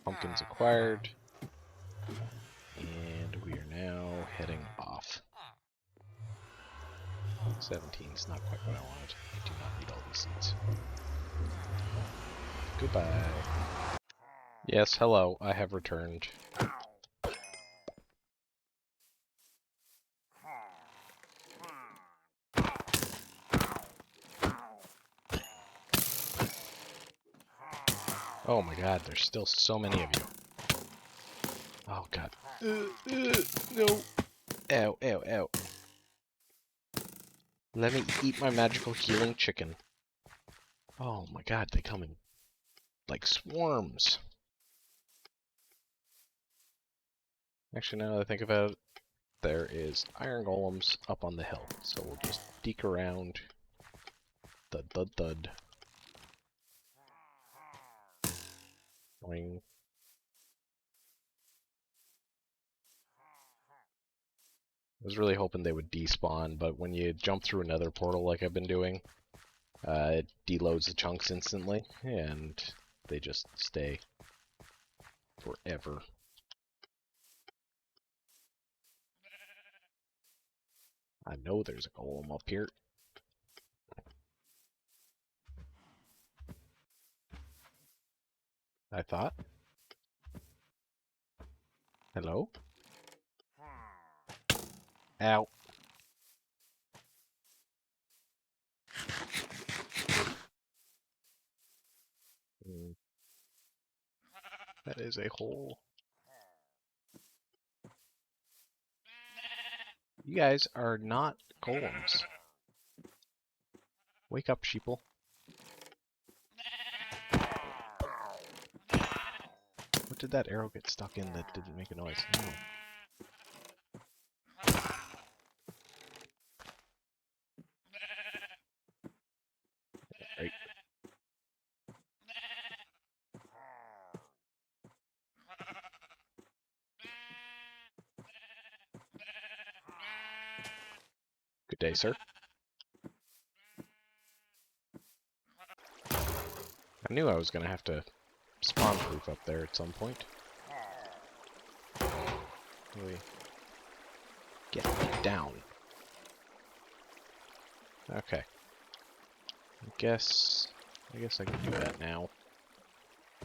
Pumpkins acquired. And we are now heading off. 17 is not quite what I wanted. I do not need all these seeds. Goodbye. Yes, hello, I have returned. Oh my god, there's still so many of you. Oh god. No. Ow, ow, ow. Let me eat my magical healing chicken. Oh my god, they come in like swarms. Actually, now that I think about it, there is iron golems up on the hill. So we'll just deke around. Thud, thud, thud. Boing. I was really hoping they would despawn, but when you jump through another portal like I've been doing, it deloads the chunks instantly, and they just stay forever. I know there's a golem up here. I thought. Hello? Ow. That is a hole. You guys are not golems. Wake up, sheeple. What did that arrow get stuck in that didn't make a noise? No. Right. day, sir. I knew I was going to have to spawn-proof up there at some point. Really get down. Okay. I guess I can do that now.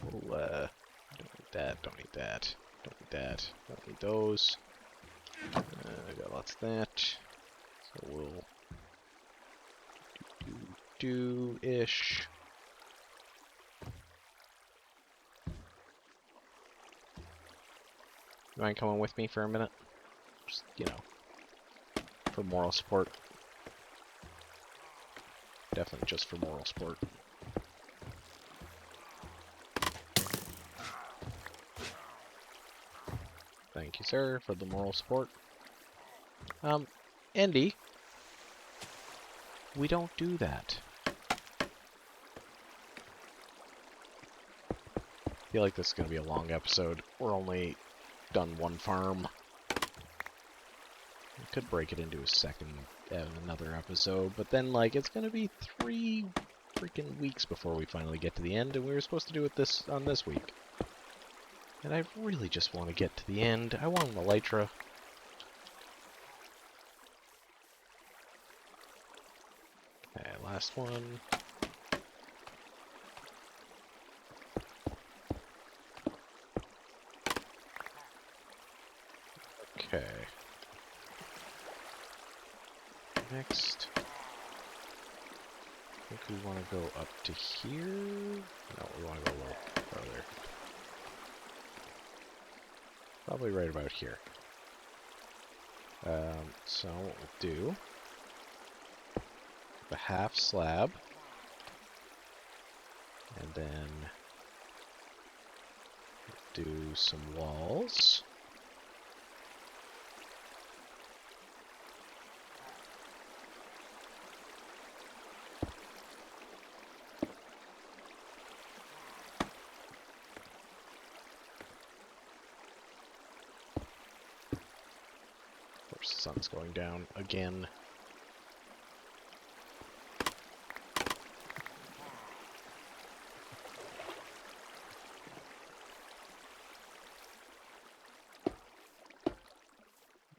We'll, don't need that, don't need that, don't need that, don't need those. I got lots of that. So we'll do-ish. You mind coming with me for a minute? Just, you know, for moral support. Definitely just for moral support. Thank you, sir, for the moral support. Andy, we don't do that. I feel like this is going to be a long episode. We're only done one farm. I could break it into a second and another episode, but then, like, it's going to be 3 freaking weeks before we finally get to the end, and we were supposed to do it on this week. And I really just want to get to the end. I want an elytra. Okay, last one. Okay. Next. I think we want to go up to here. No, we want to go a little further. Probably right about here. So what we'll do, the half slab, and then do some walls. Of course, the sun's going down again.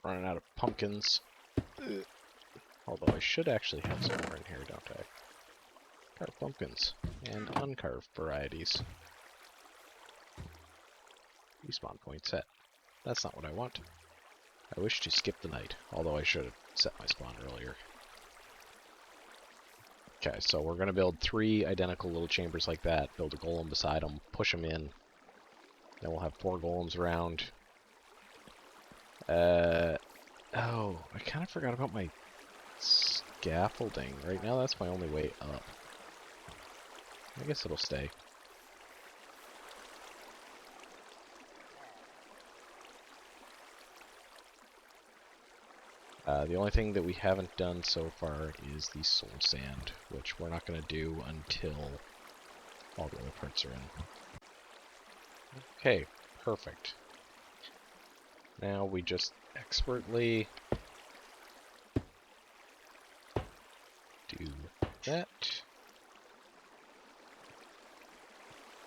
Running out of pumpkins. Although I should actually have some more in here, don't I? Carved pumpkins and uncarved varieties. Respawn point set. That's not what I want. I wish to skip the night, although I should have set my spawn earlier. Okay, so we're going to build 3 identical little chambers like that, build a golem beside them, push them in. Then we'll have 4 golems around. Oh, I kind of forgot about my scaffolding. Right now that's my only way up. I guess it'll stay. The only thing that we haven't done so far is the soul sand, which we're not going to do until all the other parts are in. Okay, perfect. Now we just expertly do that.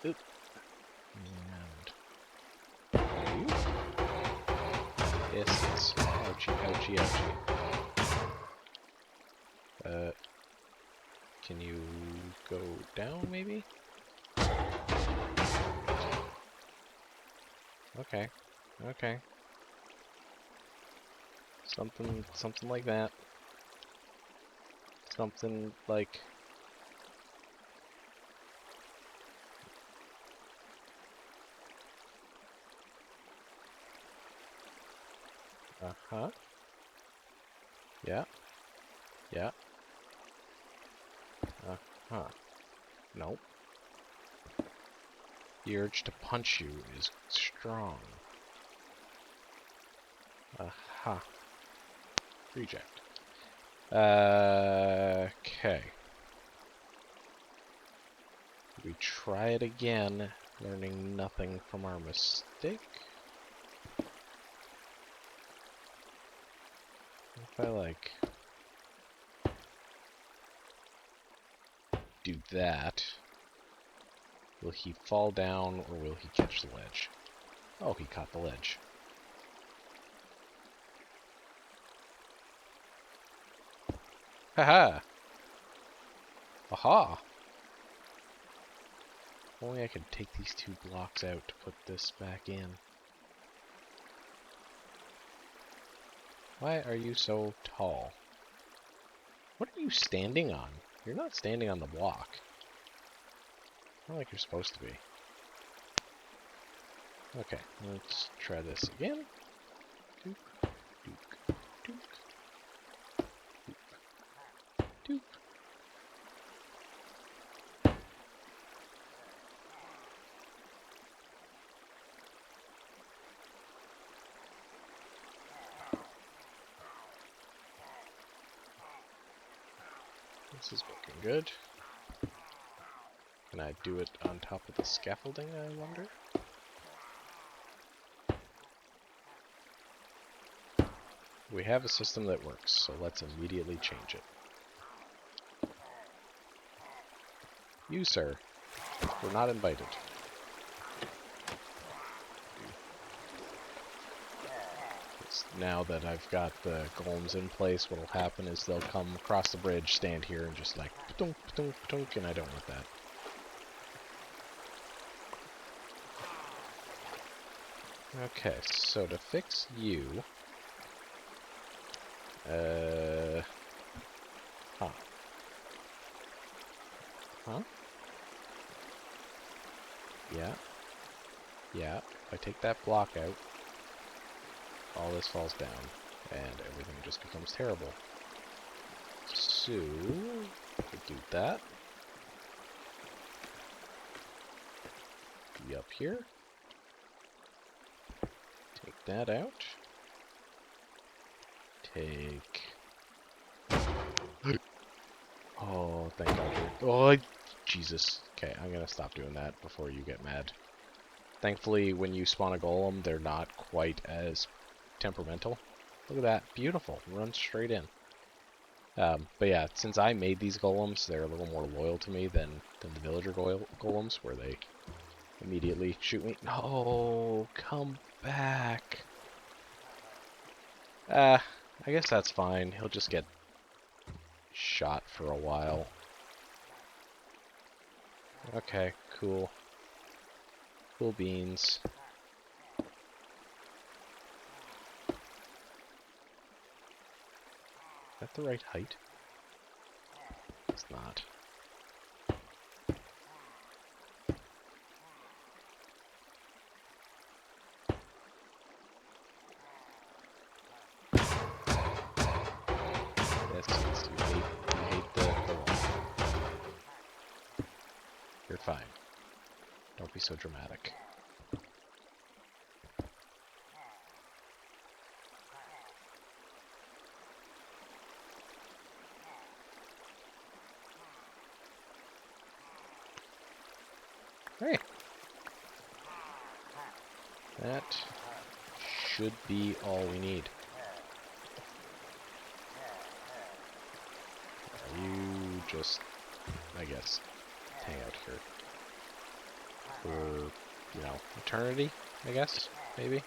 Oop. And yes, ouchie, ouchie, ouchie. Can you go down, maybe? Okay, okay. Something like that. Something like... Uh-huh. Yeah. Yeah. Uh-huh. Nope. The urge to punch you is strong. Aha. Reject. Okay. We try it again, learning nothing from our mistake. If I like do that, will he fall down or will he catch the ledge? Oh, he caught the ledge. Haha! Aha! Only I could take these 2 blocks out to put this back in. Why are you so tall? What are you standing on? You're not standing on the block. Not like you're supposed to be. Okay, let's try this again. Doop, doop, doop, doop, doop. This is looking good. Can I do it on top of the scaffolding, I wonder? We have a system that works, so let's immediately change it. You, sir, were not invited. Now that I've got the golems in place, what'll happen is they'll come across the bridge, stand here, and just like pa-tunk, pa-tunk, pa-tunk, and I don't want that. Okay, so to fix you, huh? Yeah, yeah. If I take that block out, all this falls down, and everything just becomes terrible. So, do that. Be up here. Take that out. Take... Oh, thank God. Oh, Jesus. Okay, I'm gonna stop doing that before you get mad. Thankfully, when you spawn a golem, they're not quite as temperamental. Look at that. Beautiful. Runs straight in. But yeah, since I made these golems, they're a little more loyal to me than the villager golems, where they immediately shoot me. No, come back. I guess that's fine. He'll just get shot for a while. Okay, cool. Cool beans. Is that the right height? It's not. Yes, you hate the wall. You're fine. Don't be so dramatic. Hey! That should be all we need. You just, I guess, hang out here for, you know, eternity, I guess, maybe?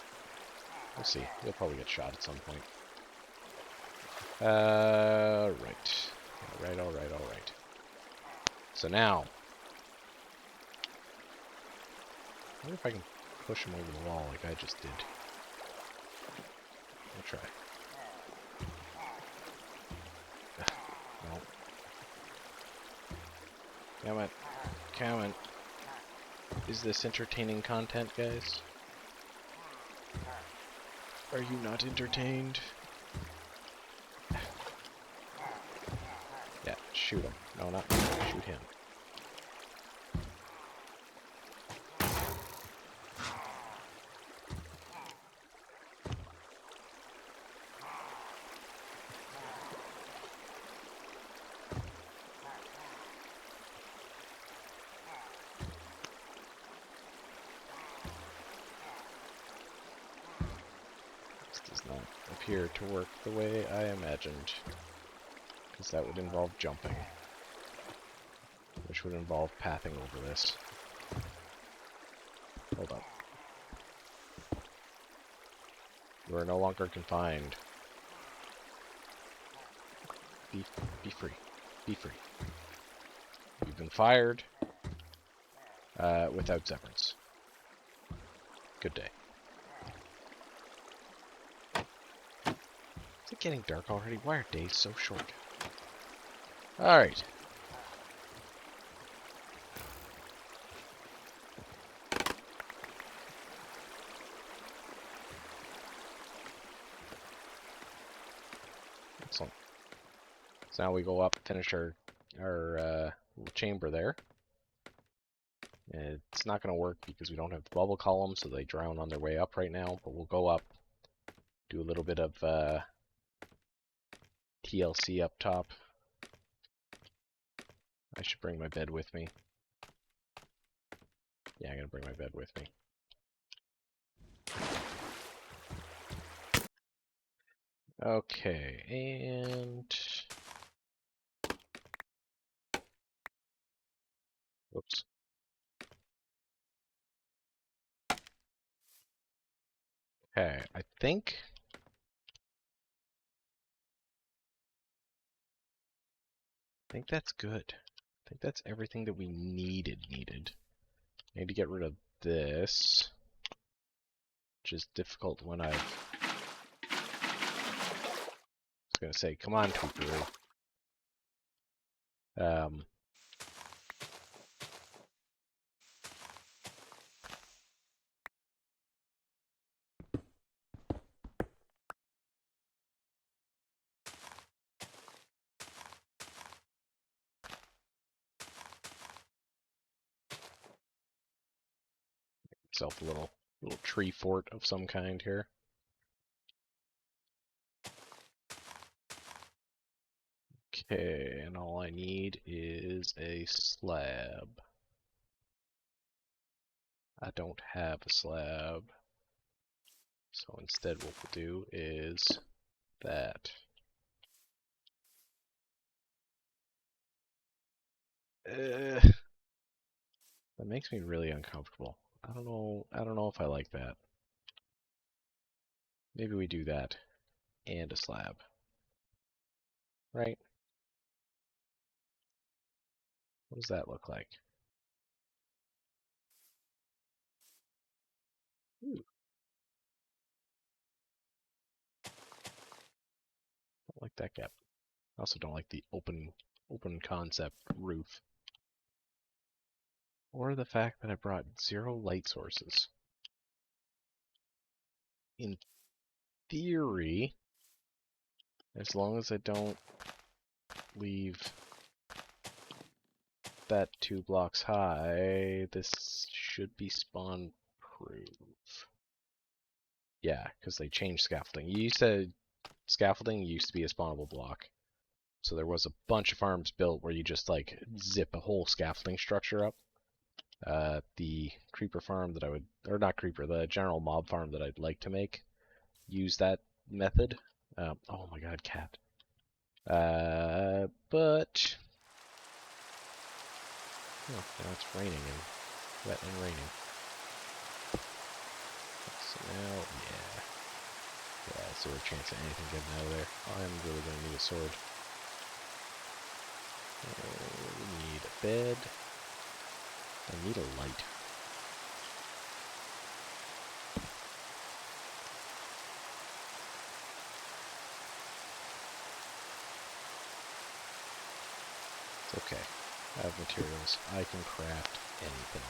We'll see. You'll probably get shot at some point. Right. Alright. So now, I wonder if I can push him over the wall like I just did. I'll try. No. Come on. Is this entertaining content, guys? Are you not entertained? Yeah, shoot him. No, not me. Shoot him. Appear to work the way I imagined, because that would involve jumping, which would involve pathing over this. Hold up. You are no longer confined. Be free. Be free. You've been fired without severance. Good day. Is it getting dark already? Why are days so short? Alright. Excellent. So now we go up, finish our little chamber there. It's not going to work because we don't have the bubble column, so they drown on their way up right now. But we'll go up, do a little bit of TLC up top. I should bring my bed with me. Yeah, I'm going to bring my bed with me. Okay, and... Whoops. Okay, I think that's good. I think that's everything that we needed. I need to get rid of this, which is difficult when I was gonna say, come on, Tweakeroo. Myself a little tree fort of some kind here. Okay, and all I need is a slab. I don't have a slab. So instead what we'll do is that. That makes me really uncomfortable. I don't know if I like that. Maybe we do that and a slab. Right? What does that look like? Ooh. Don't like that gap. I also don't like the open concept roof. Or the fact that I brought 0 light sources. In theory, as long as I don't leave that 2 blocks high, this should be spawn proof. Yeah, because they changed scaffolding. You said scaffolding used to be a spawnable block. So there was a bunch of farms built where you just like zip a whole scaffolding structure up. The creeper farm that I would, or not creeper, the general mob farm that I'd like to make, use that method. Oh my god, cat. But oh, now it's raining and wet and raining. So now, yeah, is there a chance of anything getting out of there? I'm really gonna need a sword. We need a bed. I need a light. It's okay. I have materials. I can craft anything.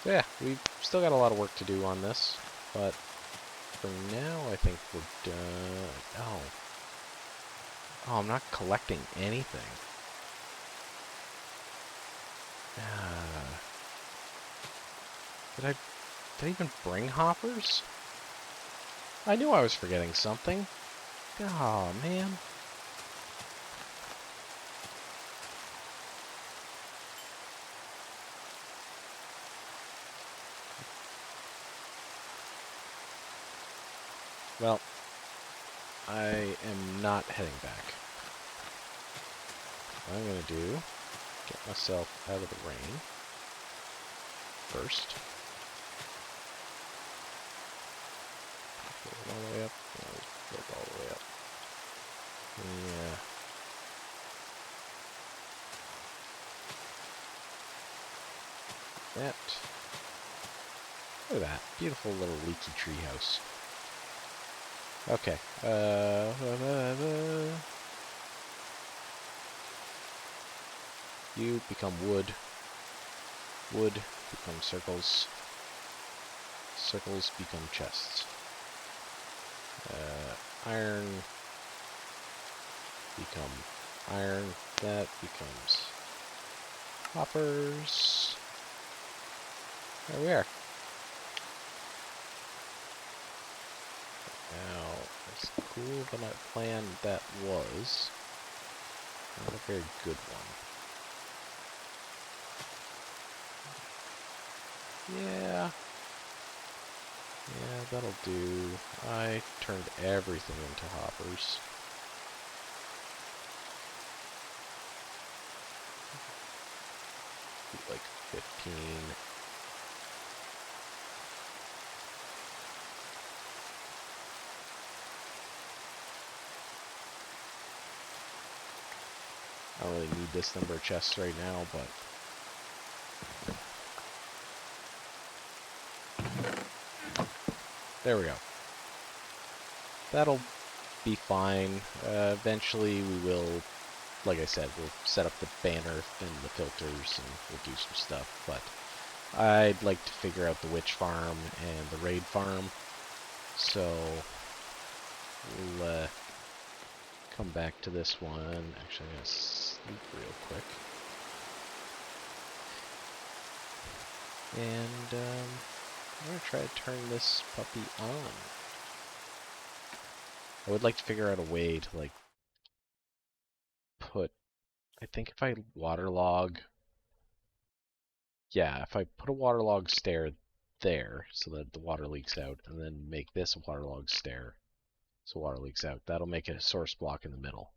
Yeah, we've still got a lot of work to do on this, but for now I think we're done. Oh, I'm not collecting anything. Did I even bring hoppers? I knew I was forgetting something. Oh, man. Well, I am not heading back. What I'm going to do, get myself out of the rain first. Build all the way up. No, build all the way up. Yeah. That. Look at that. Beautiful little leaky tree house. Okay. You become wood. Wood become circles. Circles become chests. Iron become iron. That becomes hoppers. There we are. Now, as cool of a plan that was, not a very good one. Yeah. Yeah, that'll do. I turned everything into hoppers. Like 15. I don't really need this number of chests right now, but there we go. That'll be fine. Eventually we will, like I said, we'll set up the banner and the filters and we'll do some stuff, but I'd like to figure out the witch farm and the raid farm, so we'll come back to this one. Actually, I'm going to sleep real quick. And I'm going to try to turn this puppy on. I would like to figure out a way to, like, put... I think if I waterlog... Yeah, if I put a waterlog stair there so that the water leaks out, and then make this a waterlog stair so water leaks out, that'll make it a source block in the middle.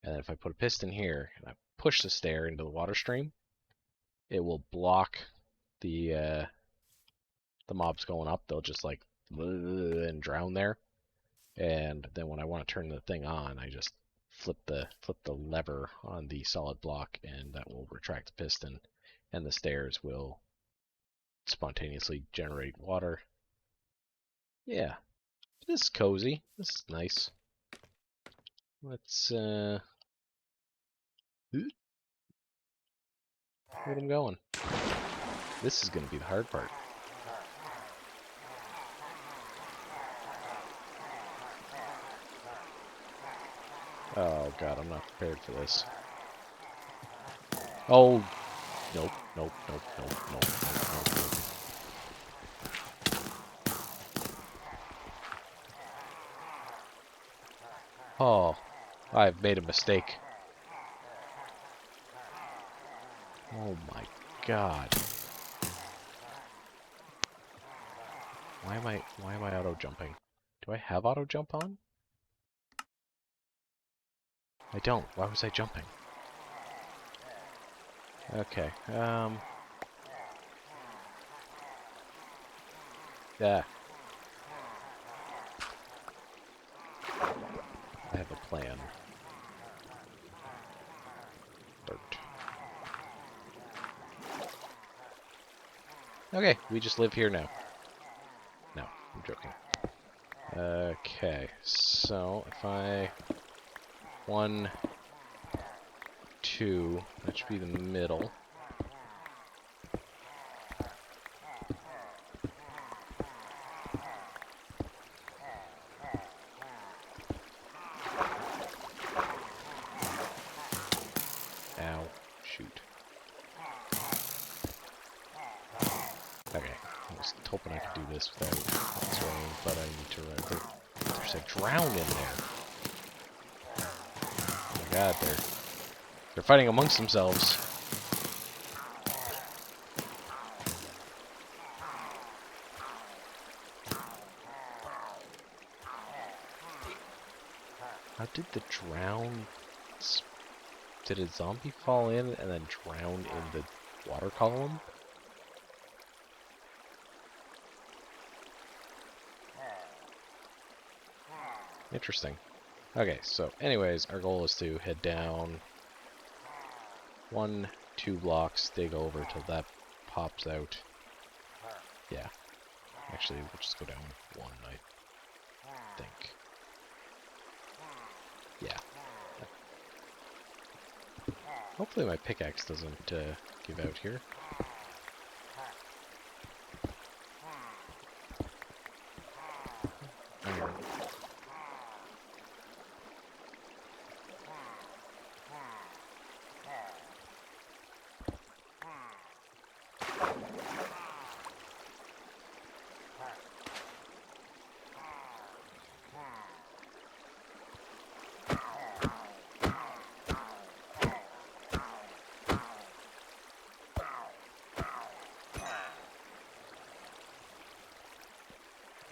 And then if I put a piston here, and I push the stair into the water stream, it will block the mobs going up. They'll just, like, and drown there. And then when I want to turn the thing on, I just flip the lever on the solid block, and that will retract the piston, and the stairs will spontaneously generate water. Yeah, this is cozy. This is nice. Let's where'd I'm going. This is going to be the hard part. Oh god, I'm not prepared for this. Oh, nope, nope, nope, nope, nope, nope, nope, nope. Oh, I've made a mistake. Oh my god. Why am I auto jumping? Do I have auto jump on? I don't. Why was I jumping? Okay. Yeah. I have a plan. Dirt. Okay, we just live here now. No, I'm joking. Okay, so if I... 1, 2, that should be the middle. Ow. Shoot. Okay, I was hoping I could do this without throwing, but I need to remember. There's a drown in there. Oh my god, they're fighting amongst themselves. did the drown... Did a zombie fall in and then drown in the water column? Interesting. Okay, so anyways, our goal is to head down 1, 2 blocks, dig over till that pops out. Yeah. Actually, we'll just go down 1, I think. Yeah. Hopefully my pickaxe doesn't give out here. Iron.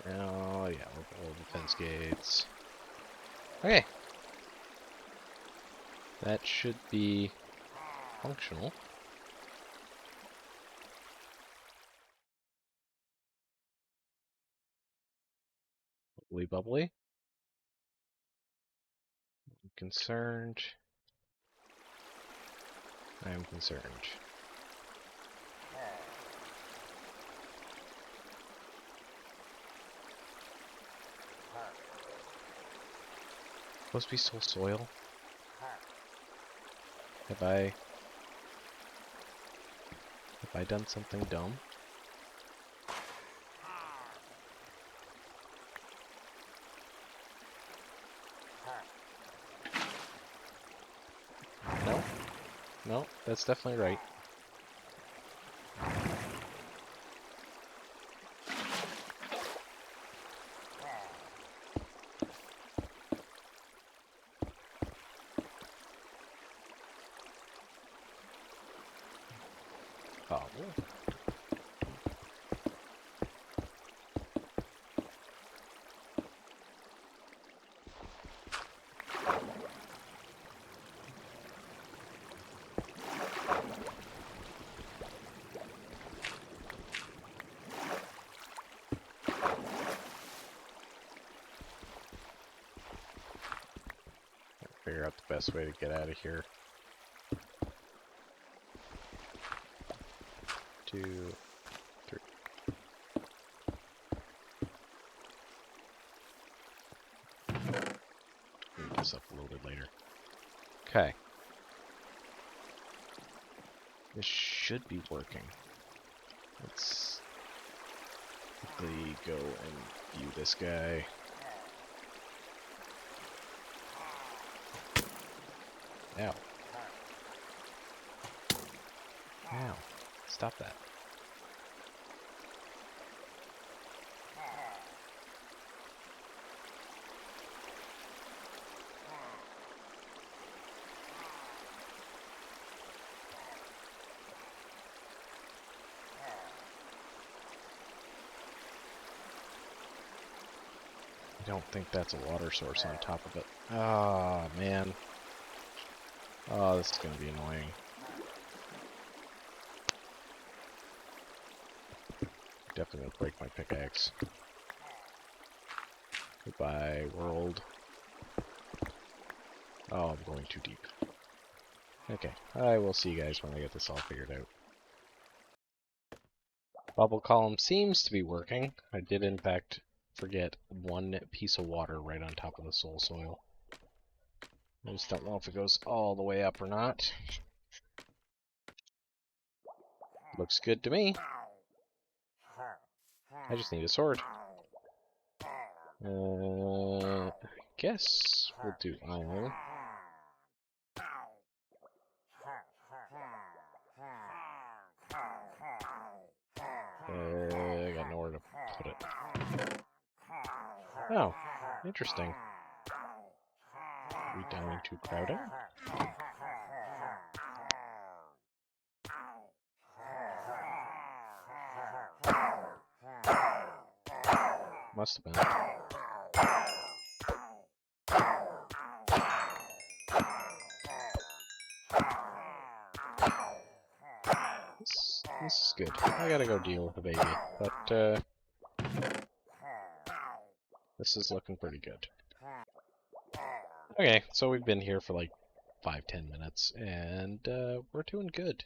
Oh, yeah, we'll build defense gates. Okay. That should be functional. Bubbly bubbly. I'm concerned. I am concerned. Supposed to be soul soil? Have I done something dumb? No? No, that's definitely right. Oh. Figure out the best way to get out of here. 2, 3. Get this uploaded later. Okay. This should be working. Let's quickly go and view this guy. Ow. Ow. Stop that. I don't think that's a water source on top of it. Ah, man. Oh, this is gonna be annoying. Definitely gonna break my pickaxe. Goodbye, world. Oh, I'm going too deep. Okay, I will see you guys when I get this all figured out. Bubble column seems to be working. I did, in fact, forget 1 piece of water right on top of the soul soil. I just don't know if it goes all the way up or not. Looks good to me. I just need a sword. I guess we'll do iron. I got nowhere to put it. Oh, interesting. Are we dying too crowded? Must have been. This is good. I gotta go deal with the baby, but this is looking pretty good. Okay, so we've been here for like 5-10 minutes, and we're doing good.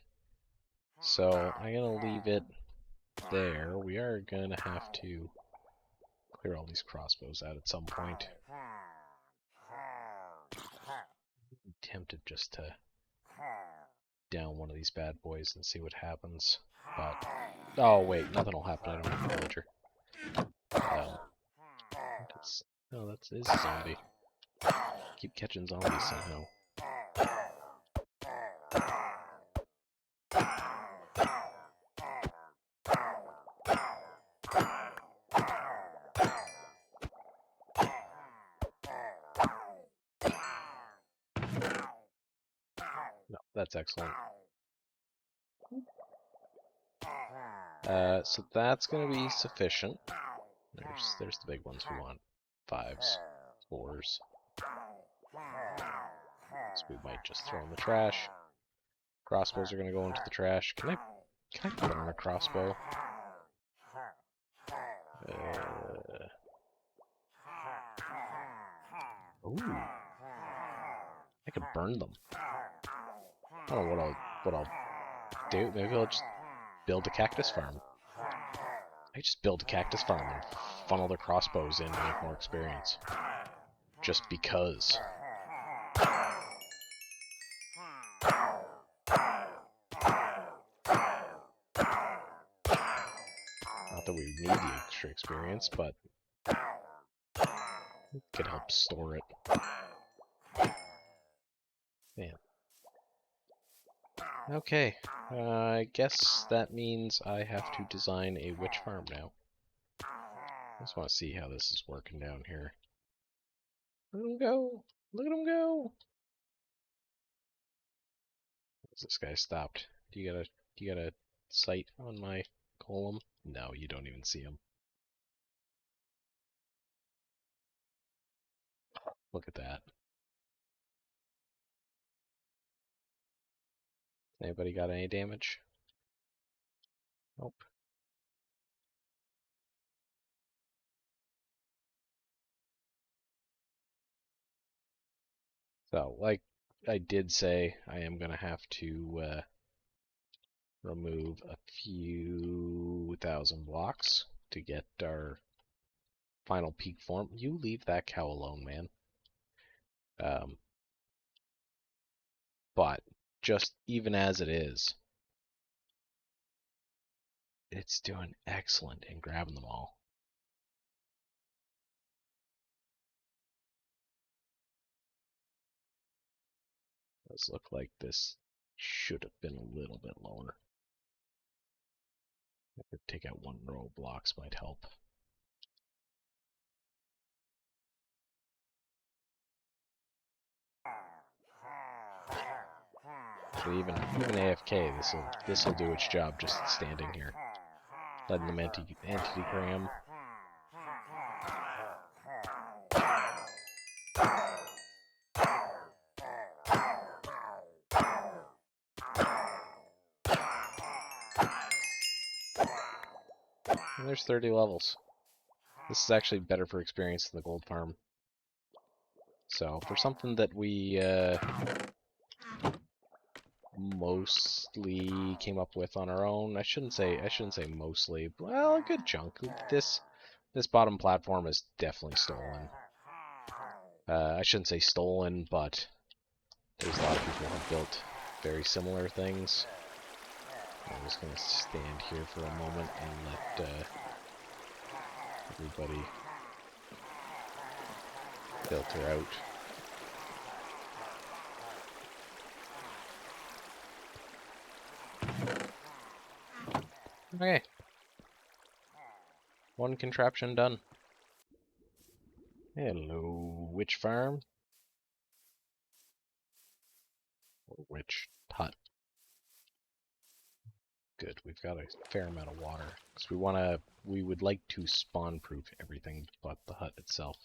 So I'm gonna leave it there. We are gonna have to clear all these crossbows out at some point. I'm tempted just to down one of these bad boys and see what happens. But oh wait, nothing will happen. I don't have a villager. No, that's a zombie. Keep catching zombies somehow. No, that's excellent. So that's going to be sufficient. There's the big ones we want. 5s, 4s. So we might just throw in the trash. Crossbows are going to go into the trash. Can I put on a crossbow? Ooh. I could burn them. I don't know what I'll do. Maybe I'll just build a cactus farm. I just build a cactus farm and funnel the crossbows in to make more experience. Just because. Not that we need the extra experience, but it could help store it. Man. Okay, I guess that means I have to design a witch farm now. I just want to see how this is working down here. Look at him go! Look at him go! This guy stopped. Do you got a sight on my column? No, you don't even see him. Look at that. Anybody got any damage? Nope. So, like I did say, I am going to have to remove a few thousand blocks to get our final peak form. You leave that cow alone, man. But just even as it is, it's doing excellent in grabbing them all. Does look like this should have been a little bit lower. I could take out one row of blocks might help. So even AFK, this'll do its job just standing here, letting them anti-degram. And there's 30 levels. This is actually better for experience than the gold farm. So for something that we mostly came up with on our own, I shouldn't say mostly. Well, a good chunk. This bottom platform is definitely stolen. I shouldn't say stolen, but there's a lot of people who built very similar things. I'm just going to stand here for a moment and let everybody filter out. Okay. One contraption done. Hello, witch farm. Or witch hut. Good, we've got a fair amount of water. Because we would like to spawn-proof everything but the hut itself.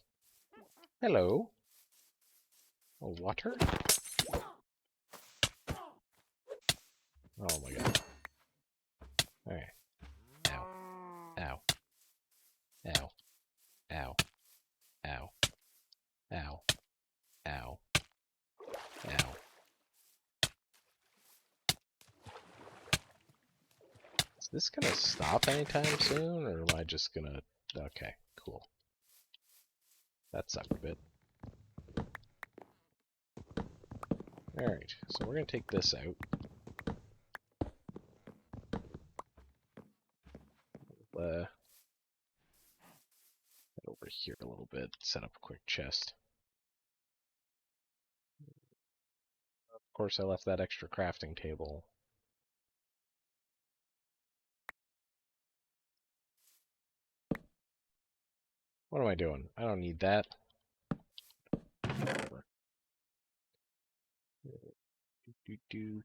Hello. Oh, water? Oh my god. this gonna stop anytime soon, or am I just gonna... Okay, cool. That sucked a bit. Alright, so we're gonna take this out. Head over here a little bit, set up a quick chest. Of course, I left that extra crafting table. What am I doing? I don't need that. Whatever. Do.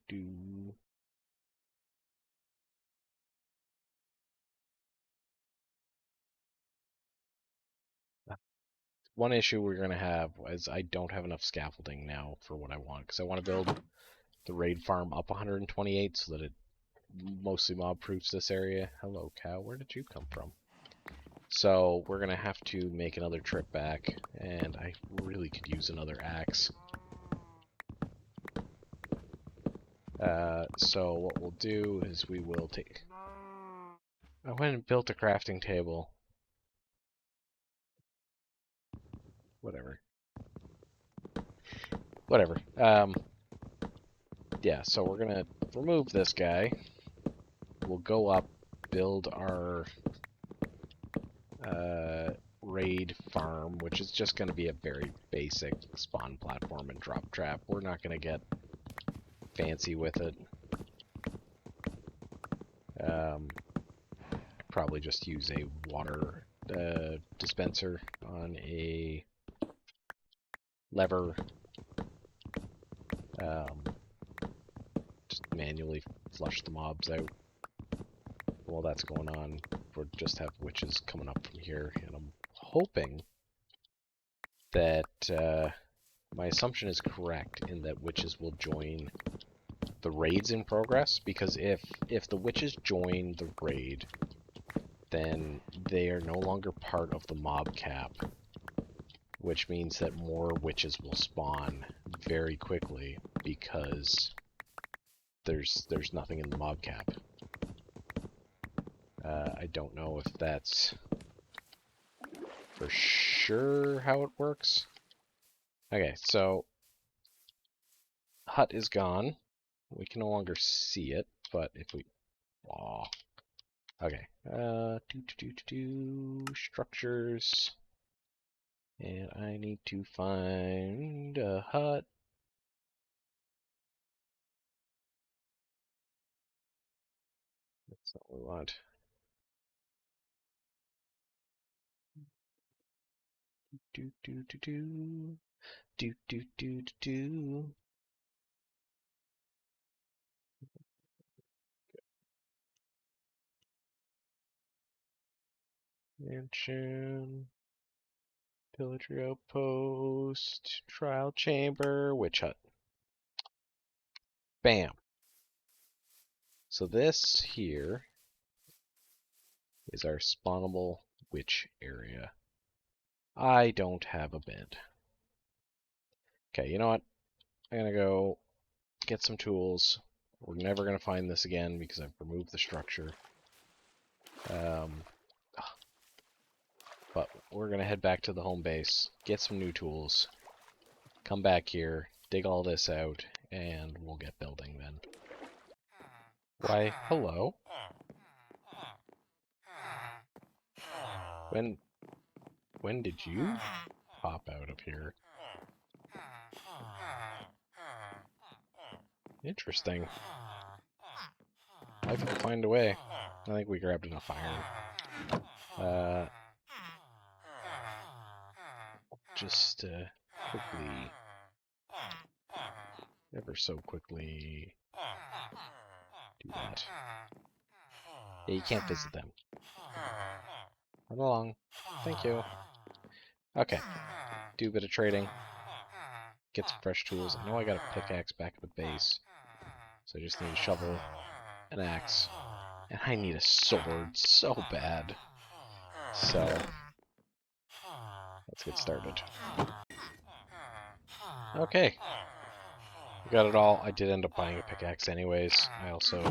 One issue we're going to have is I don't have enough scaffolding now for what I want, because I want to build the raid farm up 128 so that it mostly mob-proofs this area. Hello, cow. Where did you come from? So we're going to have to make another trip back, and I really could use another axe. So what we'll do is we will take... I went and built a crafting table. Whatever. Yeah, so we're gonna remove this guy. We'll go up, build our raid farm, which is just gonna be a very basic spawn platform and drop trap. We're not gonna get fancy with it. Probably just use a water dispenser on a lever. Just manually flush the mobs out. While that's going on, we'll just have witches coming up from here, and I'm hoping that my assumption is correct in that witches will join the raids in progress, because if the witches join the raid, then they are no longer part of the mob cap, which means that more witches will spawn very quickly because there's nothing in the mob cap. I don't know if that's for sure how it works. Okay, so hut is gone. We can no longer see it, but if we... Aw. Okay. Structures. And I need to find a hut. That's not what we want. Do. Mansion. Military outpost. Trial chamber. Witch hut. Bam. So this here is our spawnable witch area. I don't have a bed. Okay, you know what? I'm gonna go get some tools. We're never gonna find this again because I've removed the structure. But we're gonna head back to the home base, get some new tools, come back here, dig all this out, and we'll get building then. Why, hello. When did you pop out of here? Interesting. Life will find a way. I think we grabbed enough iron. Just quickly, ever so quickly, do that. Yeah, you can't visit them. Run along. Thank you. Okay. Do a bit of trading. Get some fresh tools. I know I got a pickaxe back at the base. So I just need a shovel, an axe, and I need a sword so bad. So, let's get started. Okay. We got it all. I did end up buying a pickaxe anyways. I also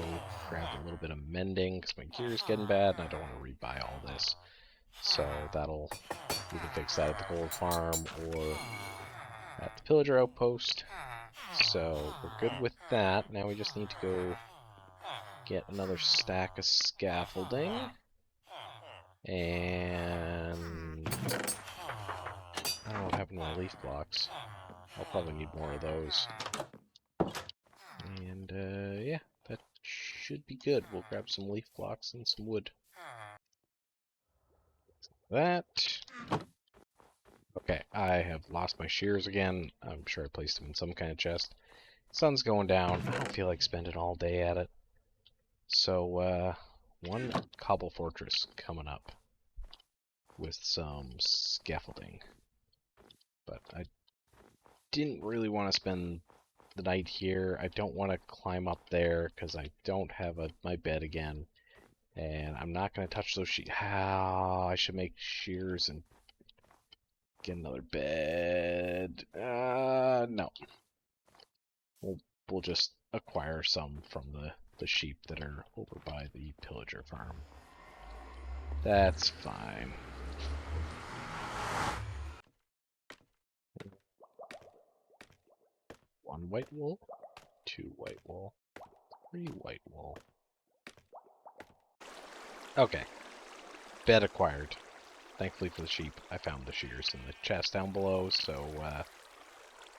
grabbed a little bit of mending because my gear's getting bad and I don't want to rebuy all this. So that'll either fix that at the gold farm or at the pillager outpost. So we're good with that. Now we just need to go get another stack of scaffolding. And I don't know what happened to my leaf blocks. I'll probably need more of those. And yeah, that should be good. We'll grab some leaf blocks and some wood. That. Okay, I have lost my shears again. I'm sure I placed them in some kind of chest. Sun's going down. I don't feel like spending all day at it. So, one cobble fortress coming up with some scaffolding. But I didn't really want to spend the night here. I don't want to climb up there because I don't have my bed again. And I'm not going to touch those sheets. How I should make shears and get another bed. No. We'll just acquire some from the sheep that are over by the pillager farm. That's fine. One white wool, 2 white wool, 3 white wool. Okay. Bed acquired. Thankfully for the sheep, I found the shears in the chest down below, so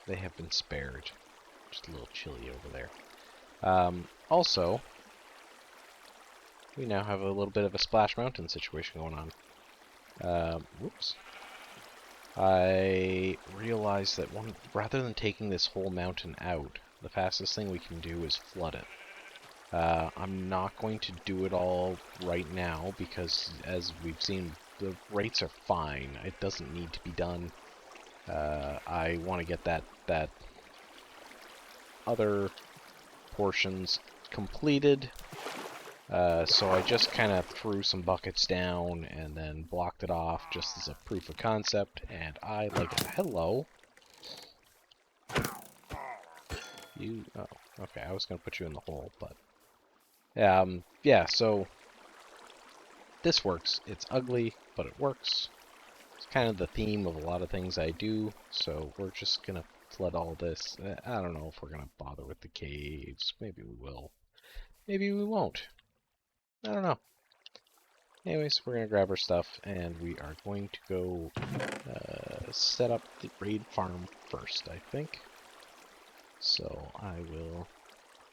they have been spared. Just a little chilly over there. Also, we now have a little bit of a Splash Mountain situation going on. Whoops. I realized that rather than taking this whole mountain out, the fastest thing we can do is flood it. I'm not going to do it all right now because, as we've seen, the rates are fine. It doesn't need to be done. I want to get that other portions completed. So I just kind of threw some buckets down and then blocked it off just as a proof of concept, and I like it. Hello. You, oh, okay, I was going to put you in the hole, but... yeah, so... This works. It's ugly, but it works. It's kind of the theme of a lot of things I do, so we're just going to flood all this. I don't know if we're going to bother with the caves. Maybe we will. Maybe we won't. I don't know. Anyways, we're going to grab our stuff, and we are going to go set up the raid farm first, I think. So I will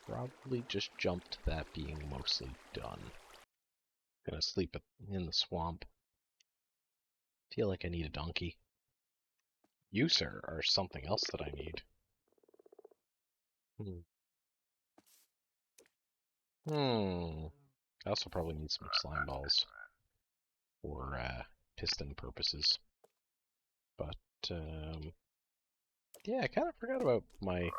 probably just jump to that being mostly done. Gonna sleep in the swamp. Feel like I need a donkey. You, sir, are something else that I need. I also probably need some slime balls for piston purposes. But, yeah, I kind of forgot about my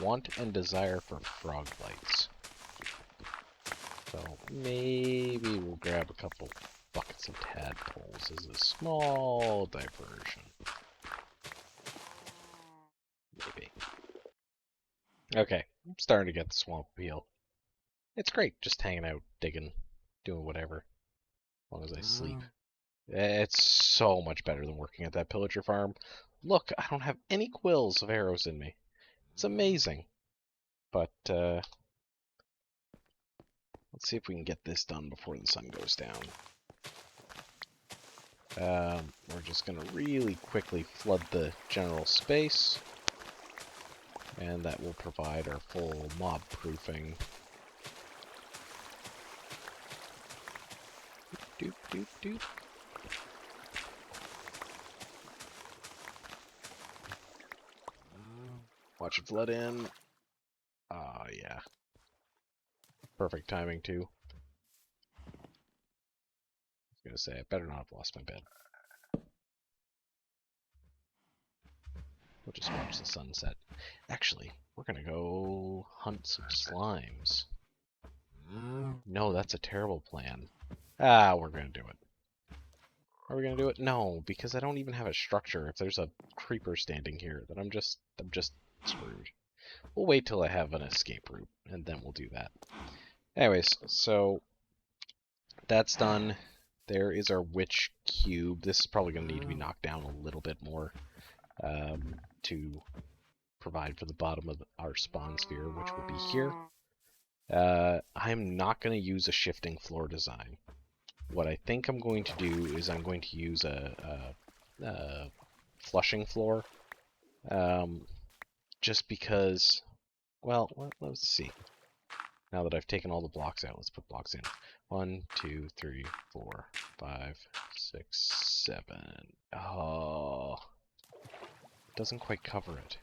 want and desire for frog lights. So maybe we'll grab a couple buckets of tadpoles as a small diversion. Maybe. Okay, I'm starting to get the swamp appeal. It's great, just hanging out, digging, doing whatever, as long as I sleep. It's so much better than working at that pillager farm. Look, I don't have any quills of arrows in me. It's amazing. But, let's see if we can get this done before the sun goes down. We're just going to really quickly flood the general space. And that will provide our full mob proofing. Doop, doop, doop. Watch it flood in. Ah, yeah. Perfect timing, too. I was gonna say, I better not have lost my bed. We'll just watch the sunset. Actually, we're gonna go hunt some slimes. No, that's a terrible plan. Ah, we're gonna do it. Are we gonna do it? No, because I don't even have a structure. If there's a creeper standing here, then I'm just screwed. we'll wait till I have an escape route, and then we'll do that. Anyways, so that's done. There is our witch cube. This is probably going to need to be knocked down a little bit more to provide for the bottom of our spawn sphere, which will be here. I'm not going to use a shifting floor design. What I think I'm going to do is I'm going to use a flushing floor, just because, well, let's see. Now that I've taken all the blocks out, let's put blocks in. 1, 2, 3, 4, 5, 6, 7. Oh, it doesn't quite cover it.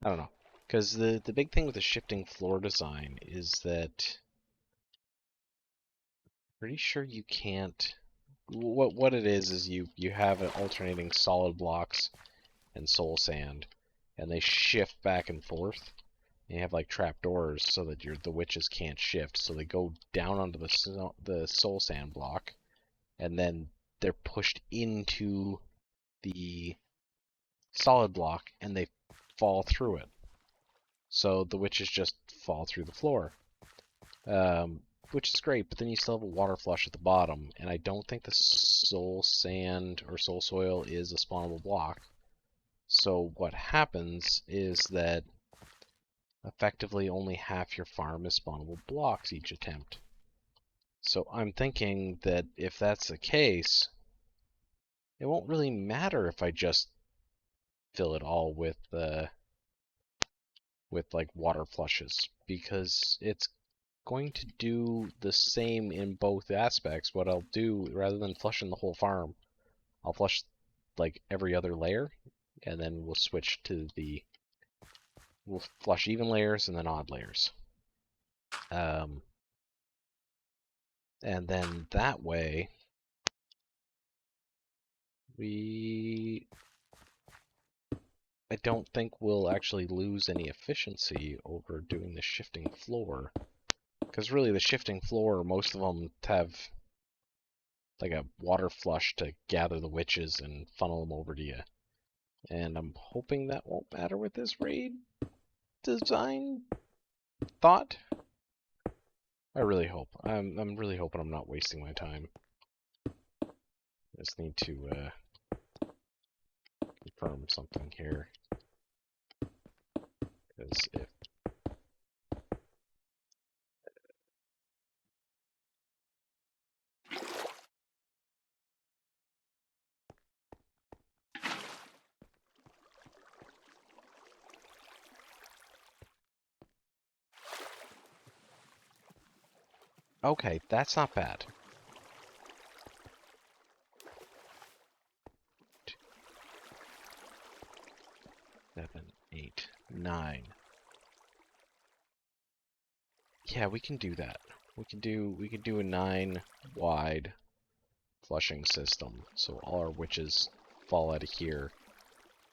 I don't know. Because the big thing with the shifting floor design is that pretty sure you can't. What it is you have an alternating solid blocks and soul sand, and they shift back and forth. And you have like trapdoors so that the witches can't shift, so they go down onto the soul sand block, and then they're pushed into the solid block, and they fall through it. So the witches just fall through the floor. Which is great, but then you still have a water flush at the bottom, and I don't think the soul sand or soul soil is a spawnable block. So what happens is that effectively only half your farm is spawnable blocks each attempt. So I'm thinking that if that's the case, it won't really matter if I just fill it all with like water flushes, because it's going to do the same in both aspects. What I'll do, rather than flushing the whole farm, I'll flush like every other layer, and then we'll switch to we'll flush even layers and then odd layers. And then that way, I don't think we'll actually lose any efficiency over doing the shifting floor. Because really, the shifting floor, most of them have like a water flush to gather the witches and funnel them over to you. And I'm hoping that won't matter with this raid design thought. I really hope. I'm really hoping I'm not wasting my time. I just need to confirm something here. Because if okay, that's not bad. 7, 8, 9. Yeah, we can do that. We can do a 9 wide flushing system. So all our witches fall out of here,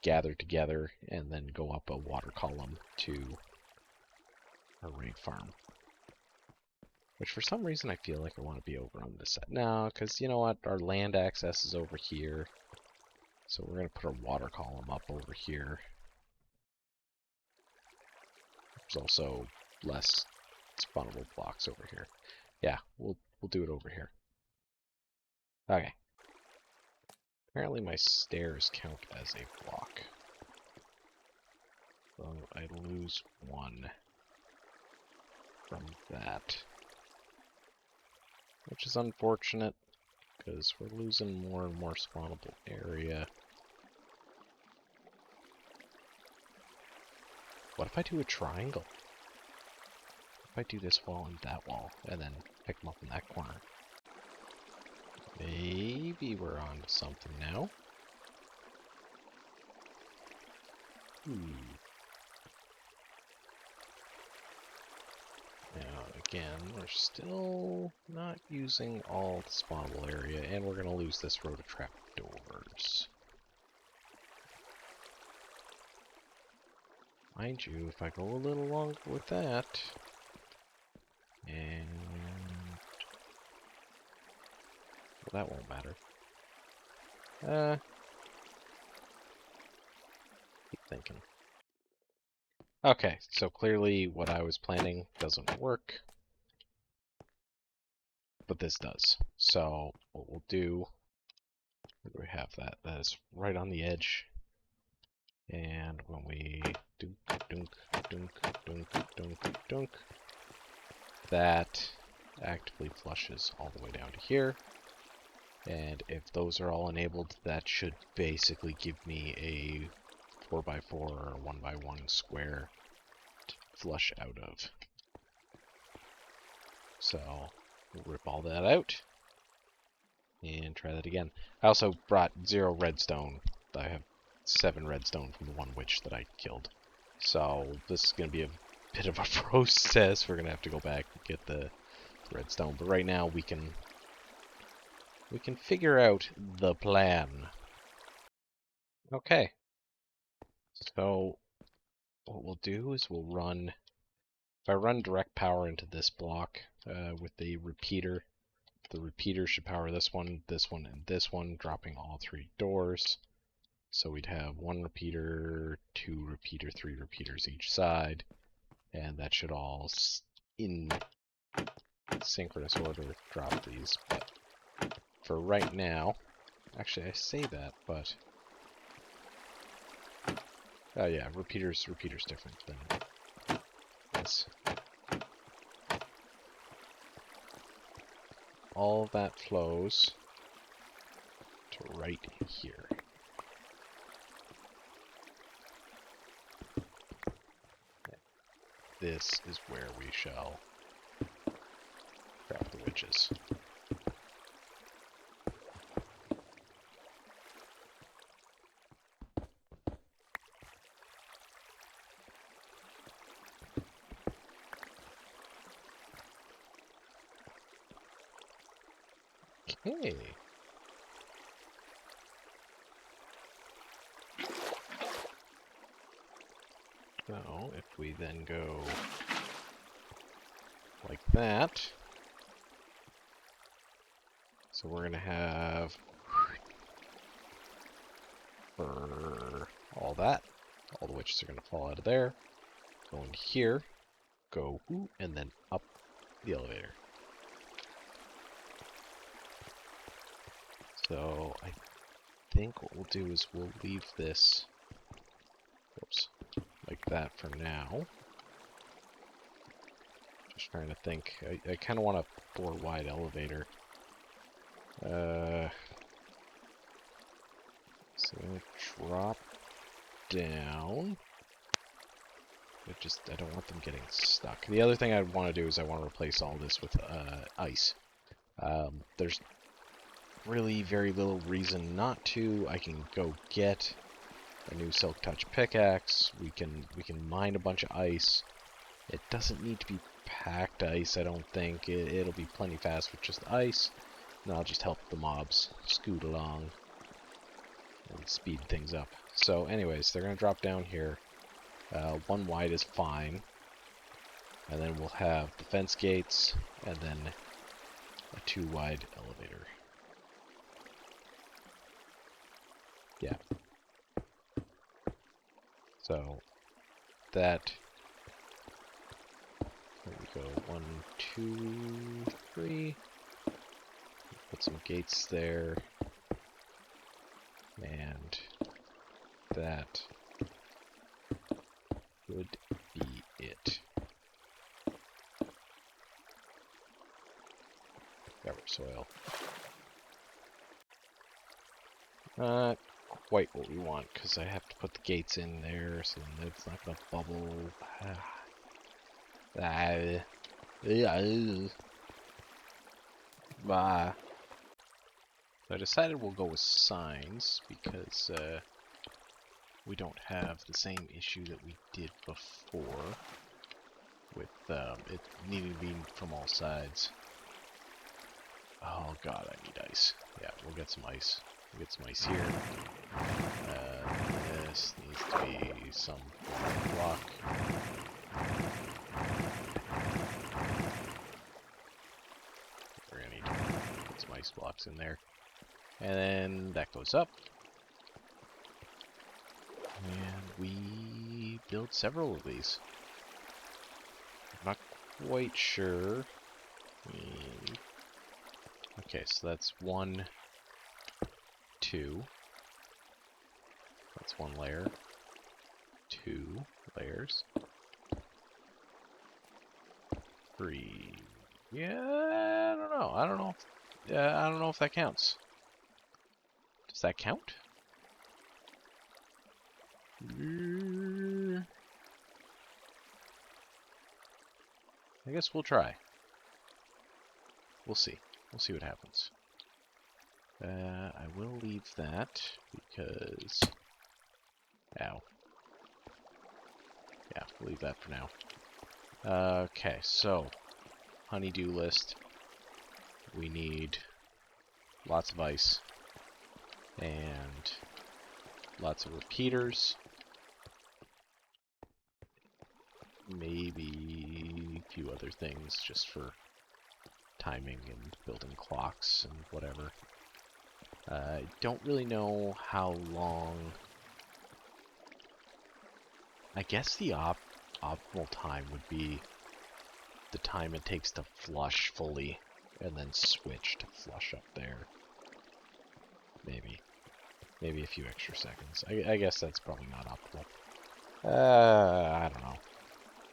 gather together, and then go up a water column to our raid farm. Which for some reason I feel like I want to be over on this side. No, because you know what? Our land access is over here. So we're going to put our water column up over here. There's also less spawnable blocks over here. Yeah, we'll do it over here. Okay. Apparently my stairs count as a block. So I lose 1 from that. Which is unfortunate, because we're losing more and more spawnable area. What if I do a triangle? If I do this wall and that wall, and then pick them up in that corner? Maybe we're on to something now. Now, again, we're still not using all the spawnable area, and we're going to lose this row to trapdoors. Mind you, if I go a little longer with that, and well, that won't matter. thinking. Okay, so clearly what I was planning doesn't work, but this does. So what we'll do, where do we have that? That is right on the edge. And when we dunk, dunk, dunk, dunk, dunk, dunk, that actively flushes all the way down to here. And if those are all enabled, that should basically give me a 4x4 or 1x1 square to flush out of. So we'll rip all that out and try that again. I also brought 0 redstone. I have 7 redstone from the one witch that I killed. So this is going to be a bit of a process. We're going to have to go back and get the redstone. But right now we can figure out the plan. Okay. So what we'll do is we'll run, if I run direct power into this block with the repeater should power this one, and this one, dropping all 3 doors. So we'd have 1 repeater, 2 repeater, 3 repeaters each side, and that should all, in synchronous order, drop these. But for right now, actually I say that, but oh yeah, repeater's different than this. All that flows to right here. This is where we shall craft the witches. Okay. So, if we then go like that, so we're going to have for all that, all the witches are going to fall out of there, go in here, go, and then up the elevator. So, I think what we'll do is we'll leave this, whoops, like that for now. Just trying to think. I kind of want a 4-wide elevator. So I'm going to drop down. I don't want them getting stuck. The other thing I want to do is I want to replace all this with ice. There's really very little reason not to. I can go get a new Silk Touch pickaxe. We can mine a bunch of ice. It doesn't need to be packed ice, I don't think. It'll be plenty fast with just ice. And I'll just help the mobs scoot along and speed things up. So anyways, they're going to drop down here. 1 wide is fine. And then we'll have defense gates and then a 2-wide elevator. Yeah. So that, there we go, 1, 2, 3. Put some gates there. And that would be it. Cover soil. Not quite what we want, because I have to put the gates in there, so then it's not going to bubble. So I decided we'll go with signs, because we don't have the same issue that we did before, with it needing to be from all sides. Oh god, I need ice. Yeah, we'll get some ice. We'll get some ice here. This needs to be some block. We're gonna need to put some ice blocks in there. And then that goes up. And we build several of these. I'm not quite sure. Okay, so that's 1, 2. That's 1 layer. 2 layers. 3. Yeah, I don't know. I don't know. I don't know if that counts. Does that count? I guess we'll try. We'll see. We'll see what happens. I will leave that because... Ow. Yeah, we'll leave that for now. Okay, so honeydew list. We need lots of ice and lots of repeaters. Maybe a few other things just for timing and building clocks and whatever. I don't really know how long. I guess the optimal time would be the time it takes to flush fully and then switch to flush up there. Maybe a few extra seconds. I guess that's probably not optimal. I don't know.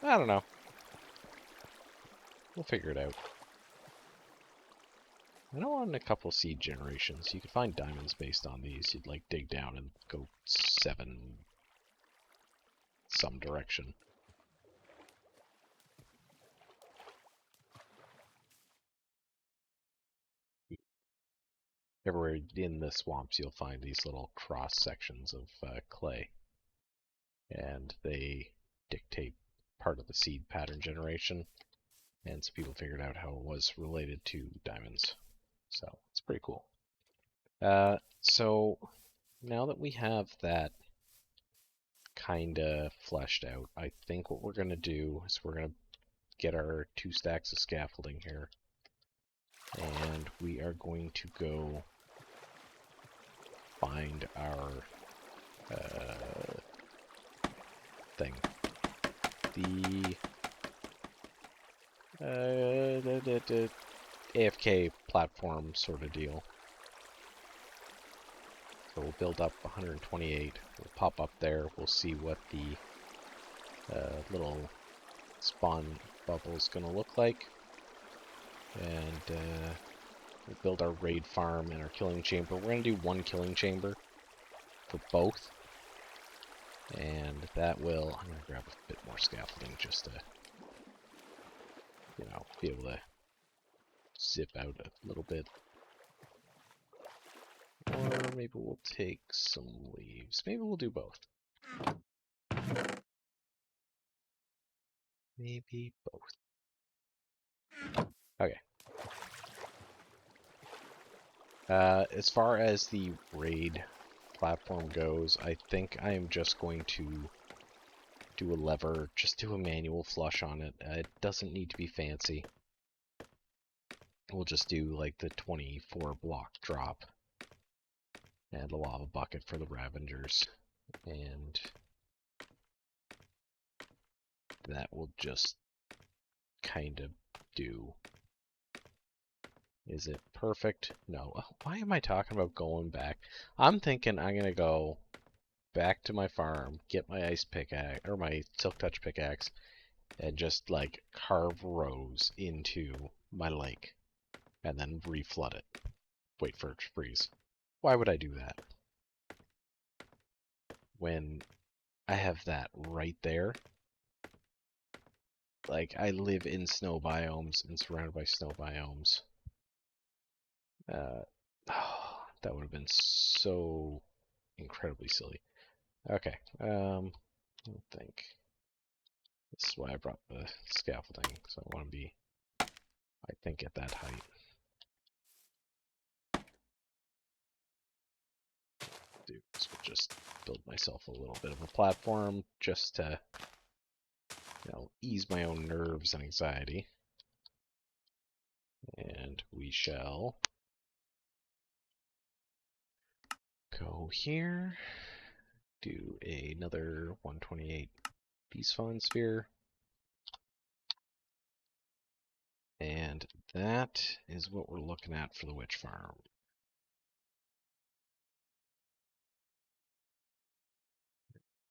I don't know. We'll figure it out. I know on a couple seed generations, you could find diamonds based on these. You'd like dig down and go 7 some direction. Everywhere in the swamps, you'll find these little cross sections of clay, and they dictate part of the seed pattern generation. And so people figured out how it was related to diamonds. So it's pretty cool. So now that we have that kind of fleshed out, I think what we're going to do is we're going to get our 2 stacks of scaffolding here. And we are going to go find our thing. The AFK platform sort of deal. So we'll build up 128. We'll pop up there. We'll see what the little spawn bubble is going to look like. And we'll build our raid farm and our killing chamber. We're going to do 1 killing chamber for both. And that will... I'm going to grab a bit more scaffolding just to, you know, be able to zip out a little bit. Or maybe we'll take some leaves. Maybe we'll do both. Maybe both. Okay. As far as the raid platform goes, I think I am just going to do a lever, just do a manual flush on it. It doesn't need to be fancy. We'll just do like the 24 block drop and a lava bucket for the Ravengers, and that will just kind of do. Is it perfect? No. Why am I talking about going back? I'm thinking I'm gonna go back to my farm, get my ice pickaxe or my silk touch pickaxe, and just like carve rows into my lake, and then reflood it. Wait for it to freeze. Why would I do that when I have that right there? Like, I live in snow biomes and surrounded by snow biomes. That would have been so incredibly silly. Okay, I think this is why I brought the scaffolding, so I want to be, I think, at that height. Dude, this will just build myself a little bit of a platform just to, you know, ease my own nerves and anxiety. And we shall go here. do another 128 Peace Fund Sphere. And that is what we're looking at for the witch farm.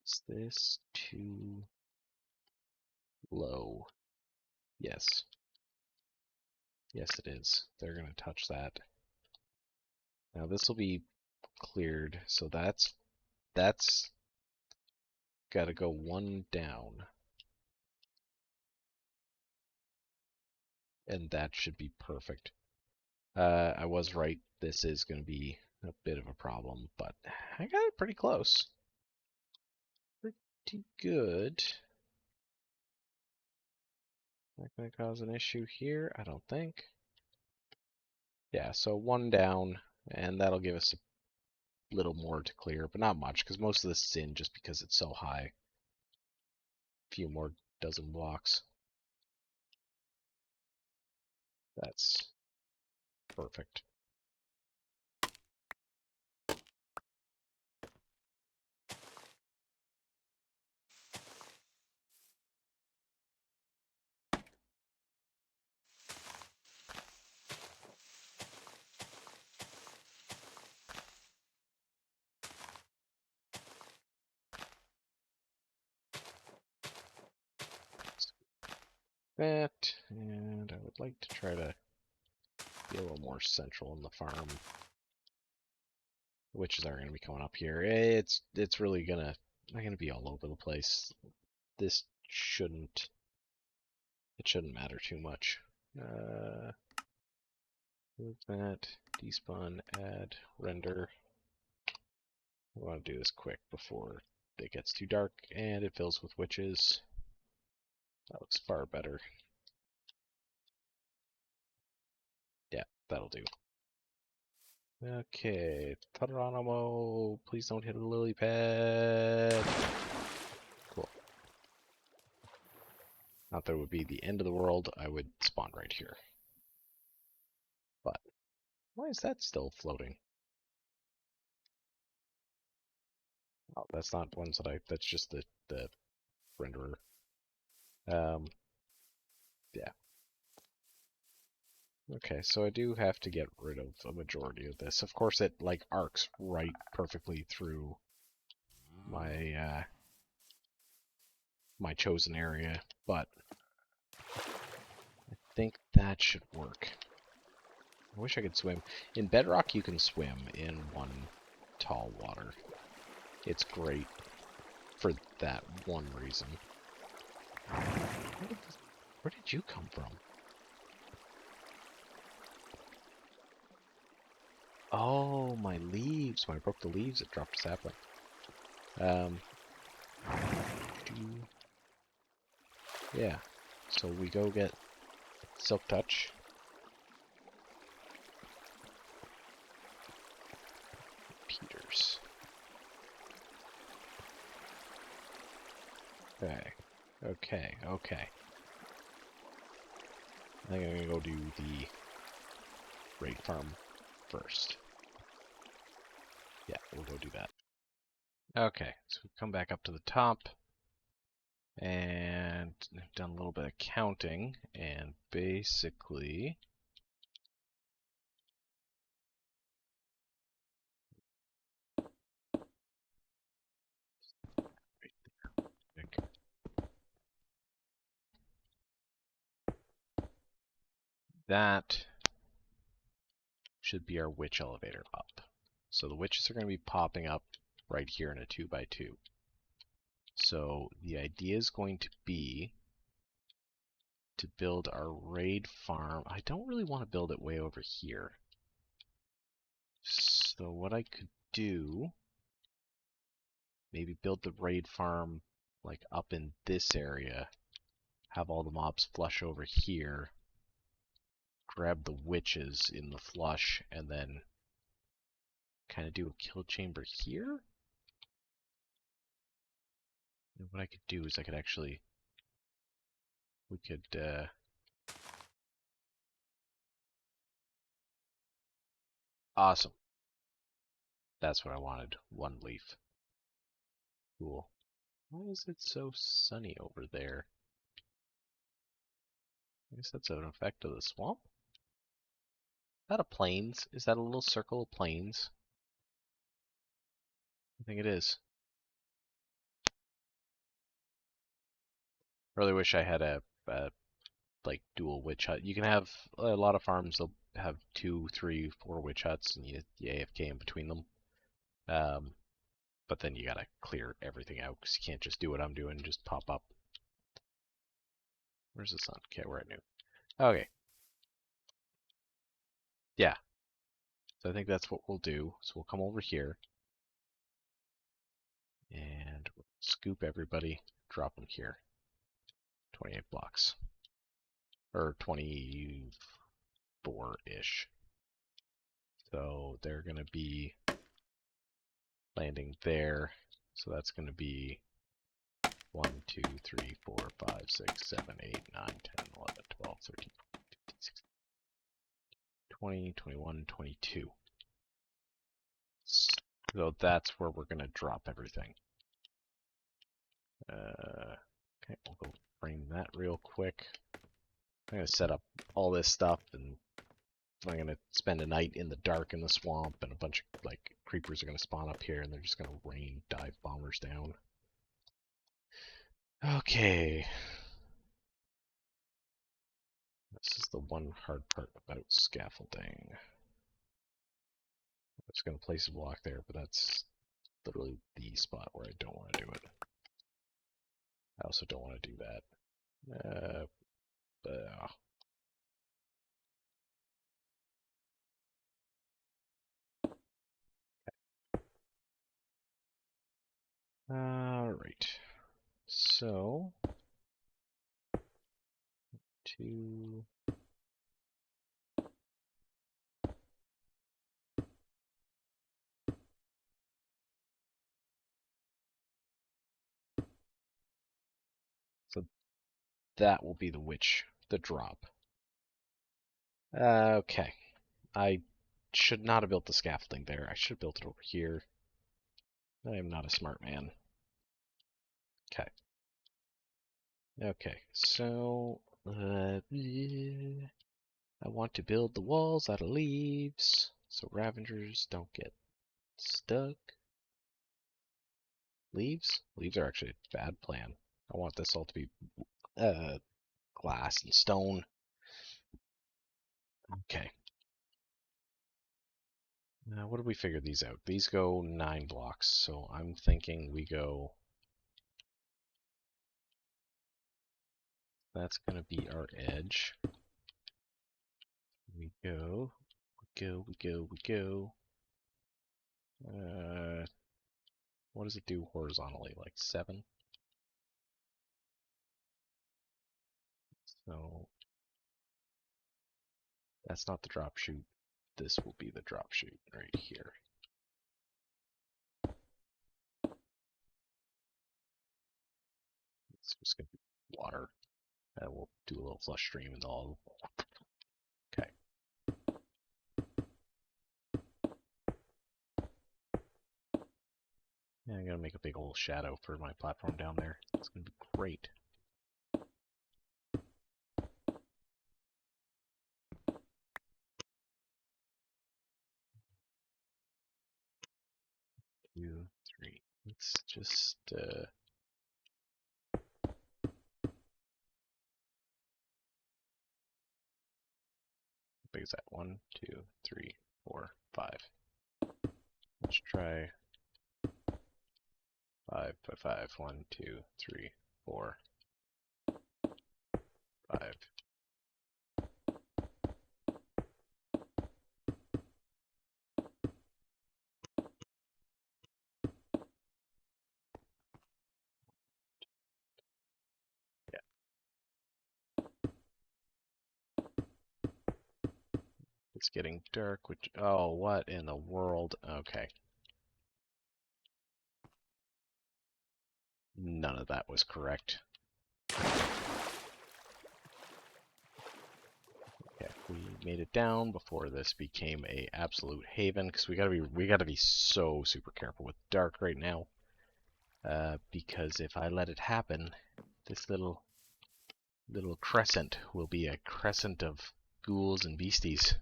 Is this too low? Yes. Yes, it is. They're going to touch that. Now this will be cleared, so that's got to go one down. And that should be perfect. I was right. This is going to be a bit of a problem, but I got it pretty close. Pretty good. Not going to cause an issue here, I don't think. Yeah, so one down, and that'll give us a little more to clear, but not much, because most of this is in just because it's so high. A few more dozen blocks. That's perfect. That, and I would like to try to be a little more central in the farm. Witches are going to be coming up here. It's really not gonna be all over the place. This shouldn't matter too much. Move that, despawn, add, render. I want to do this quick before it gets too dark and it fills with witches. That looks far better. Yeah, that'll do. Okay, Geronimo, please don't hit a lily pad. Cool. Not that it would be the end of the world, I would spawn right here. But, why is that still floating? Oh, that's not ones that that's just the renderer. Yeah. Okay, so I do have to get rid of a majority of this. Of course, it like arcs right perfectly through my my chosen area, but I think that should work. I wish I could swim. In Bedrock, you can swim in one tall water. It's great for that one reason. Where did you come from? Oh, my leaves. When I broke the leaves, it dropped a sapling. Yeah. So we go get Silk Touch. Peters. Okay. Okay. Okay. I think I'm gonna go do the raid farm first. Yeah, we'll go do that. Okay, so we come back up to the top and I've done a little bit of counting and basically that should be our witch elevator up. So the witches are going to be popping up right here in a 2x2. So the idea is going to be to build our raid farm. I don't really want to build it way over here. So what I could do, maybe build the raid farm like up in this area, have all the mobs flush over here, grab the witches in the flush, and then kind of do a kill chamber here. And what I could do is I could actually, we could, awesome. That's what I wanted, one leaf. Cool. Why is it so sunny over there? I guess that's an effect of the swamp? Is that a plains? Is that a little circle of plains? I think it is. Really wish I had a like dual witch hut. You can have a lot of farms. They'll have 2, 3, 4 witch huts, and you AFK in between them. But then you gotta clear everything out because you can't just do what I'm doing and just pop up. Where's the sun? Okay, we're at noon. Okay. Yeah. So I think that's what we'll do. So we'll come over here and scoop everybody, drop them here. 28 blocks. Or 24-ish. So they're going to be landing there. So that's going to be 1, 2, 3, 4, 5, 6, 7, 8, 9, 10, 11, 12, 13, 14, 15, 16, 20, 21, 22. So that's where we're going to drop everything. Okay, we'll go frame that real quick. I'm going to set up all this stuff, and I'm going to spend a night in the dark in the swamp, and a bunch of like creepers are going to spawn up here, and they're just going to rain dive bombers down. Okay. This is the one hard part about scaffolding. I'm just going to place a block there, but that's literally the spot where I don't want to do it. I also don't want to do that. Alright. So, 2... So that will be the drop. Okay. I should not have built the scaffolding there. I should have built it over here. I am not a smart man. Okay. Okay, so I want to build the walls out of leaves so Ravengers don't get stuck. Leaves? Leaves are actually a bad plan. I want this all to be glass and stone. Okay. Now, what did we figure these out? These go 9 blocks, so I'm thinking we go... That's going to be our edge. We go, we go. What does it do horizontally? Like 7? So that's not the drop chute. This will be the drop chute right here. It's just going to be water. We'll do a little flush stream and all. Okay. Yeah, I'm going to make a big old shadow for my platform down there. It's going to be great. Two, three. Let's just how big is that? 1, 2, 3, 4, 5. Let's try 5 by 5. 1, 2, 3, 4, 5. Yeah. It's getting dark, which, oh, what in the world? Okay. None of that was correct. Okay, we made it down before this became a absolute haven, because we gotta be so super careful with dark right now. because if I let it happen, this little crescent will be a crescent of ghouls and beasties.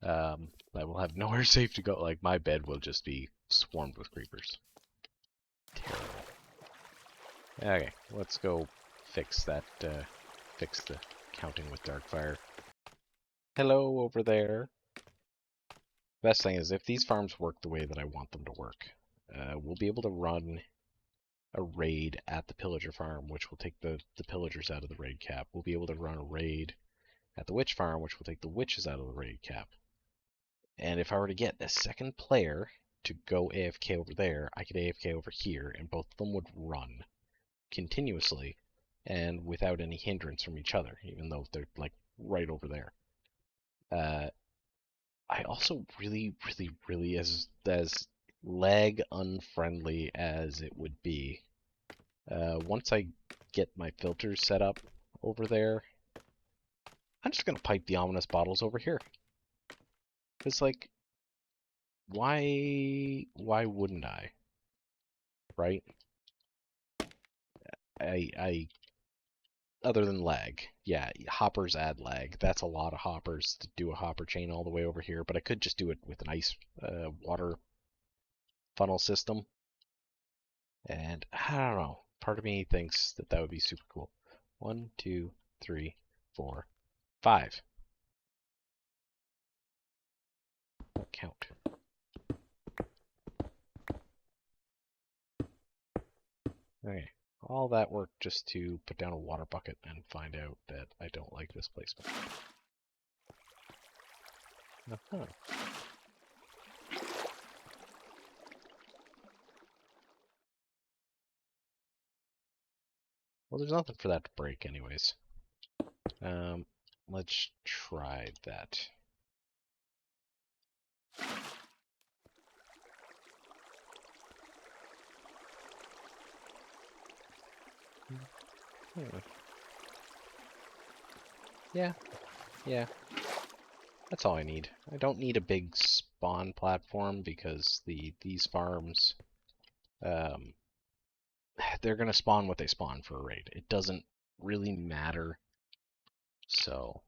I will have nowhere safe to go. Like, my bed will just be swarmed with creepers. Terrible. Okay, let's go fix that, fix the counting with Darkfire. Hello over there. Best thing is, if these farms work the way that I want them to work, we'll be able to run a raid at the pillager farm, which will take the pillagers out of the raid cap. We'll be able to run a raid at the witch farm, which will take the witches out of the raid cap. And if I were to get a second player to go AFK over there, I could AFK over here, and both of them would run continuously and without any hindrance from each other, even though they're like right over there. I also really, as lag unfriendly as it would be, once I get my filters set up over there, I'm just gonna pipe the ominous bottles over here. It's like, why wouldn't I? Right? I other than lag, yeah, hoppers add lag. That's a lot of hoppers to do a hopper chain all the way over here, but I could just do it with an ice water funnel system. And I don't know. Part of me thinks that that would be super cool. 1, 2, 3, 4, 5. Don't count. Okay. All that work just to put down a water bucket and find out that I don't like this placement. Uh-huh. Well, there's nothing for that to break anyways. Let's try that. Yeah, yeah. That's all I need. I don't need a big spawn platform because these farms, they're gonna spawn what they spawn for a raid. It doesn't really matter. So,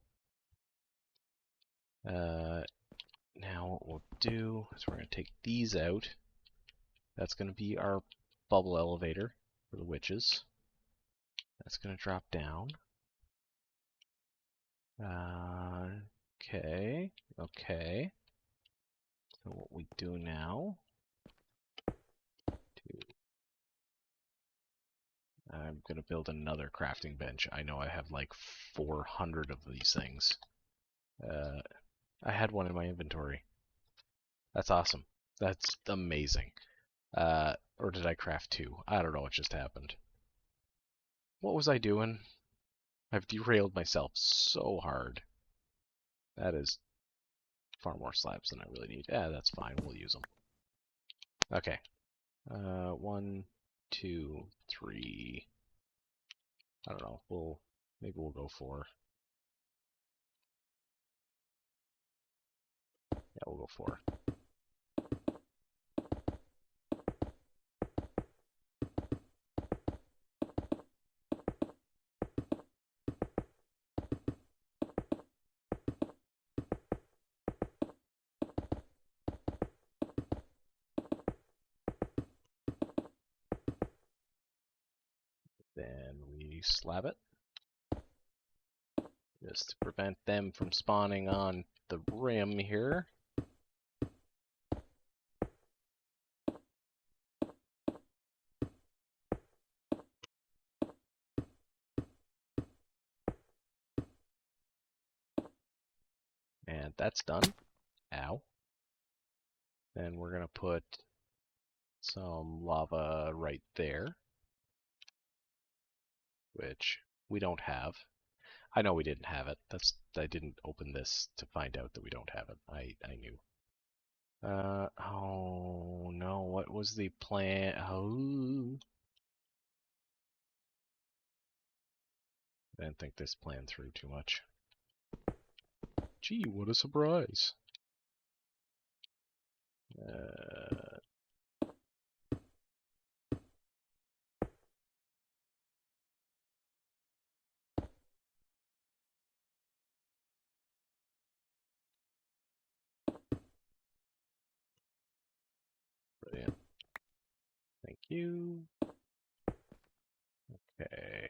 now what we'll do is we're gonna take these out. That's gonna be our bubble elevator for the witches. That's gonna drop down. Okay, okay. So what we do now, I'm gonna build another crafting bench. I know I have like 400 of these things. I had one in my inventory. That's awesome. That's amazing. Or did I craft two? I don't know what just happened. What was I doing? I've derailed myself so hard. That is far more slabs than I really need. Yeah, that's fine. We'll use them. Okay. 1, 2, 3. I don't know. Maybe we'll go 4. Yeah, we'll go 4. Then we slab it. Just to prevent them from spawning on the rim here. And that's done. Ow. Then we're going to put some lava right there, which we don't have. I know we didn't have it. I didn't open this to find out that we don't have it. I knew. Oh no, what was the plan? Oh. I didn't think this plan through too much. Gee, what a surprise. you. Okay.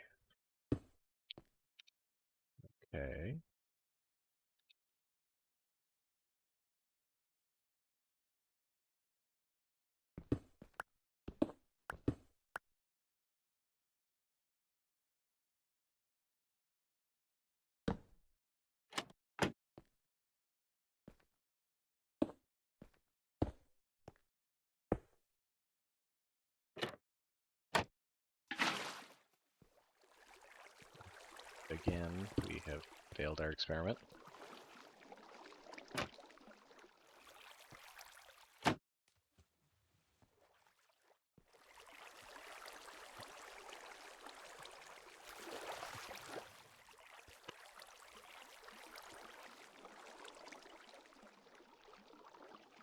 Okay. Again, we have failed our experiment.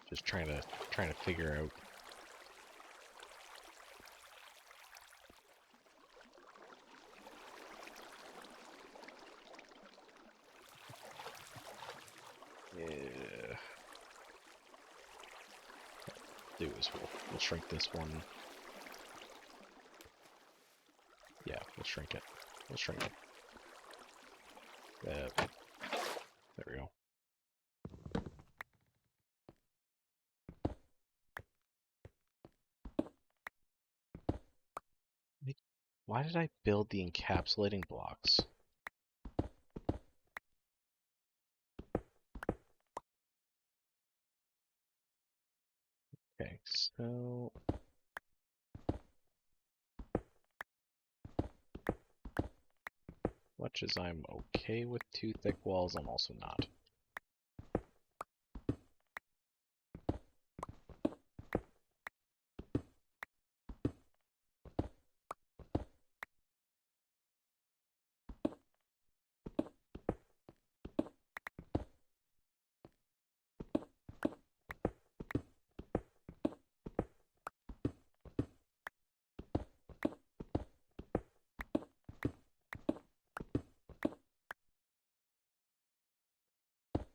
Just trying to figure out. Yeah. Do is we'll shrink this one. Yeah, we'll shrink it. We'll shrink it. There we go. Why did I build the encapsulating blocks? Okay, so much as I'm okay with two thick walls, I'm also not.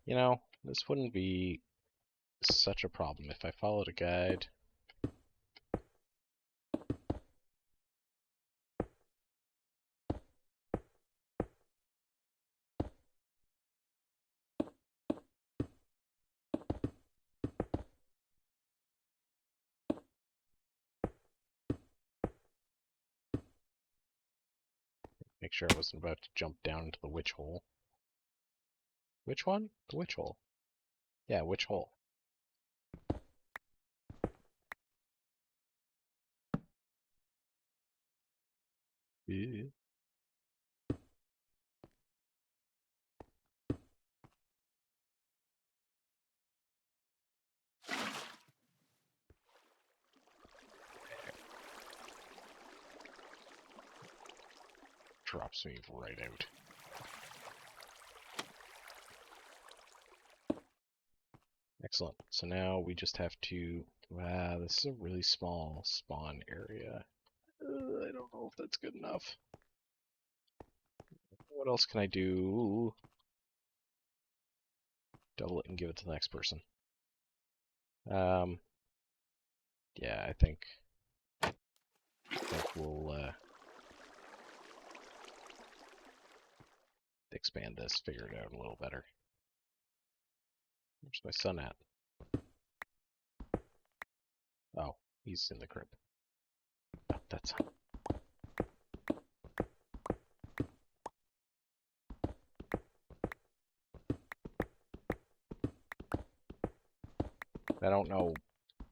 You know, this wouldn't be such a problem if I followed a guide. Make sure I wasn't about to jump down into the witch hole. Which one? The witch hole. Yeah, witch hole. Yeah. Drops me right out. Excellent. So now we just have to... this is a really small spawn area. I don't know if that's good enough. What else can I do? Double it and give it to the next person. Yeah, I think we'll expand this, figure it out a little better. Where's my son at? Oh, he's in the crib. Oh, that's... I don't know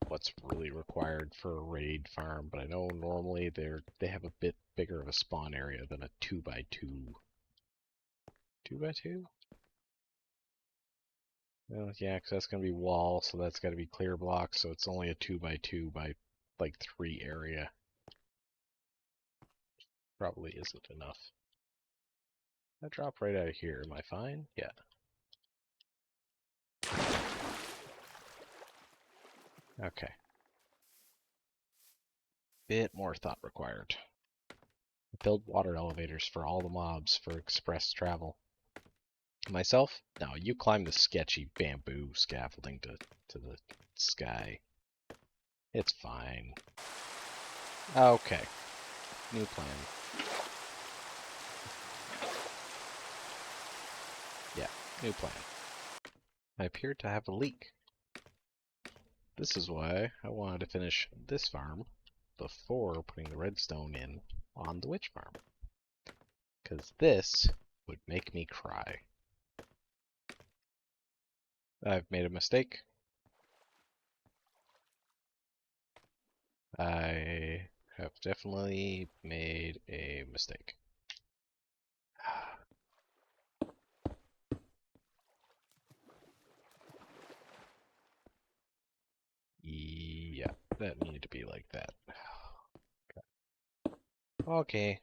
what's really required for a raid farm, but I know normally they have a bit bigger of a spawn area than a 2x2. 2x2? Well, yeah, because that's going to be wall, so that's got to be clear block, so it's only a 2x2 by like 3 area. Probably isn't enough. I drop right out of here. Am I fine? Yeah. Okay. Bit more thought required. Build water elevators for all the mobs for express travel. Myself? No, you climb the sketchy bamboo scaffolding to the sky. It's fine. Okay. New plan. Yeah, new plan. I appear to have a leak. This is why I wanted to finish this farm before putting the redstone in on the witch farm. Because this would make me cry. I've made a mistake. I have definitely made a mistake. Yeah, that needed to be like that. Okay.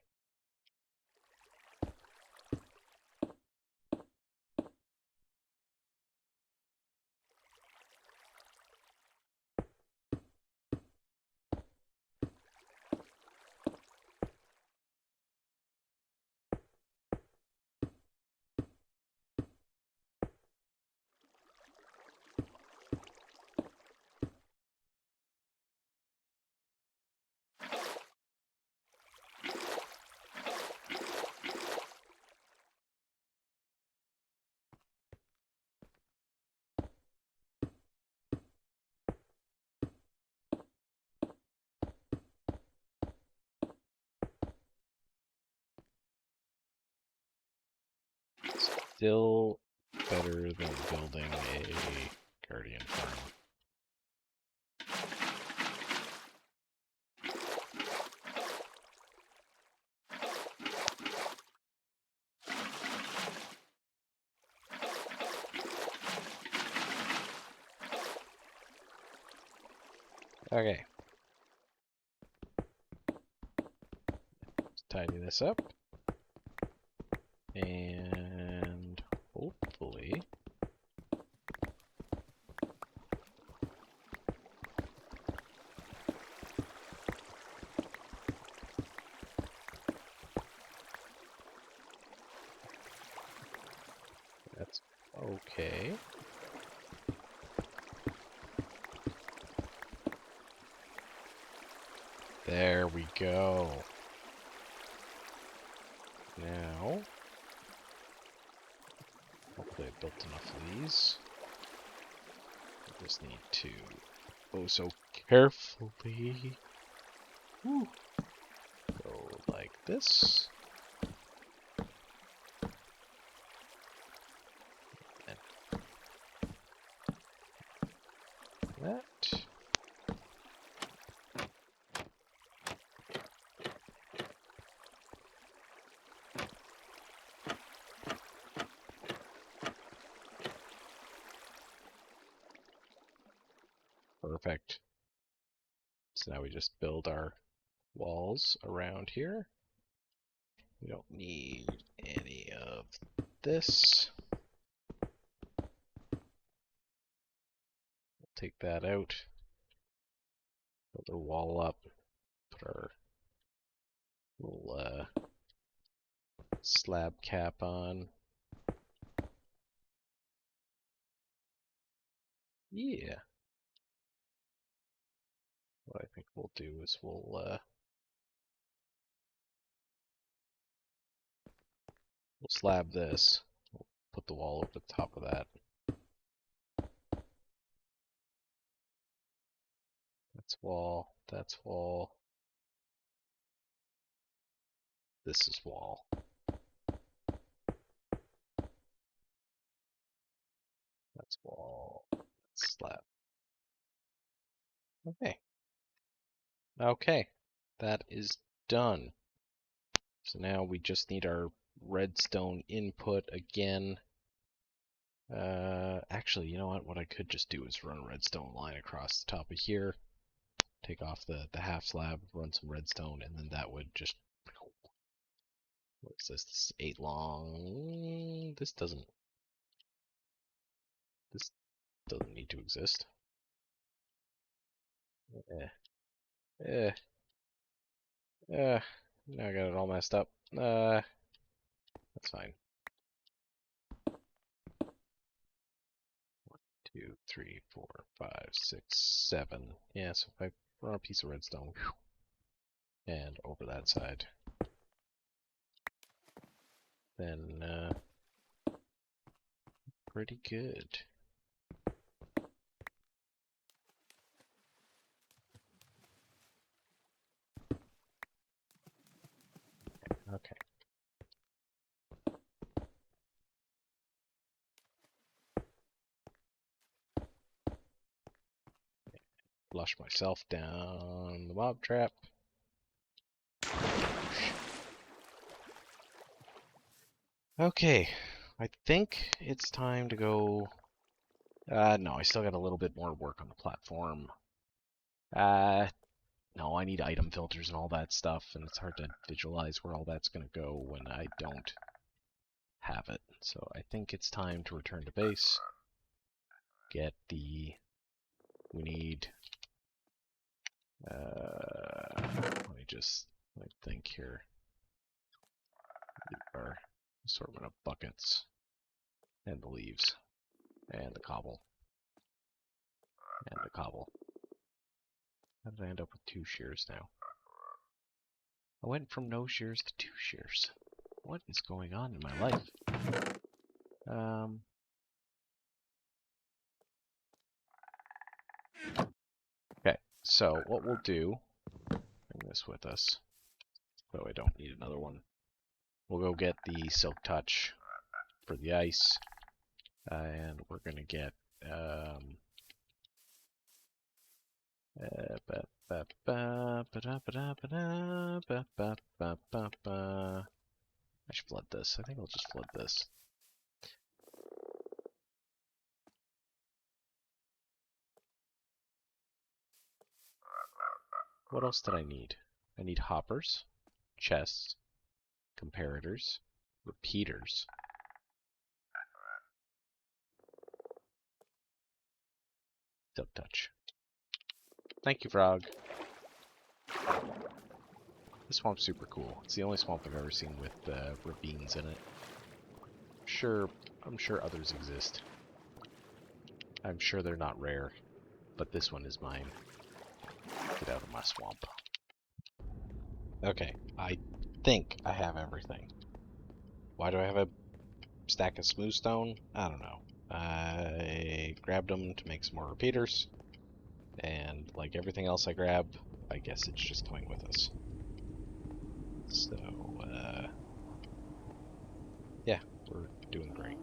Still better than building a guardian farm. Okay. Let's tidy this up. And hopefully that's okay. There we go. Now, hopefully I built enough of these. I just need to, oh so carefully, woo, go like this. And that. Perfect. So now we just build our walls around here. We don't need any of this. We'll take that out. Build our wall up. Put our little slab cap on. Yeah. What I think we'll do is we'll slab this. We'll put the wall over the top of that. That's wall. That's wall. This is wall. That's wall. That's slab. Okay. Okay. That is done. So now we just need our redstone input again. Actually, you know what? What I could just do is run a redstone line across the top of here, take off the half slab, run some redstone, and then that would just. What is this? This is 8 long. This doesn't. This doesn't need to exist. Eh. Eh. Now I got it all messed up. That's fine. 2, 3, 4, 5, 6, 7. Yeah, so if I run a piece of redstone. Whew, And over that side. Then, pretty good. Okay. Flush myself down the mob trap. Okay, I think it's time to go. No, I still got a little bit more work on the platform. No, I need item filters and all that stuff, and it's hard to visualize where all that's going to go when I don't have it. So I think it's time to return to base. Get the... We need... let me think here. Our assortment of buckets. And the leaves. And the cobble. And the cobble. How did I end up with 2 shears now? I went from no shears to 2 shears. What is going on in my life? Okay, so what we'll do, bring this with us, though I don't need another one. We'll go get the Silk Touch for the ice, and we're gonna get, I should flood this. I think I'll just flood this. What else did I need? I need hoppers, chests, comparators, repeaters. Silk Touch. Thank you, Frog. This swamp's super cool. It's the only swamp I've ever seen with ravines in it. I'm sure others exist. I'm sure they're not rare, but this one is mine. Get out of my swamp. Okay, I think I have everything. Why do I have a stack of smooth stone? I don't know. I grabbed them to make some more repeaters, and like everything else I grab, I guess it's just coming with us. So, yeah, we're doing great.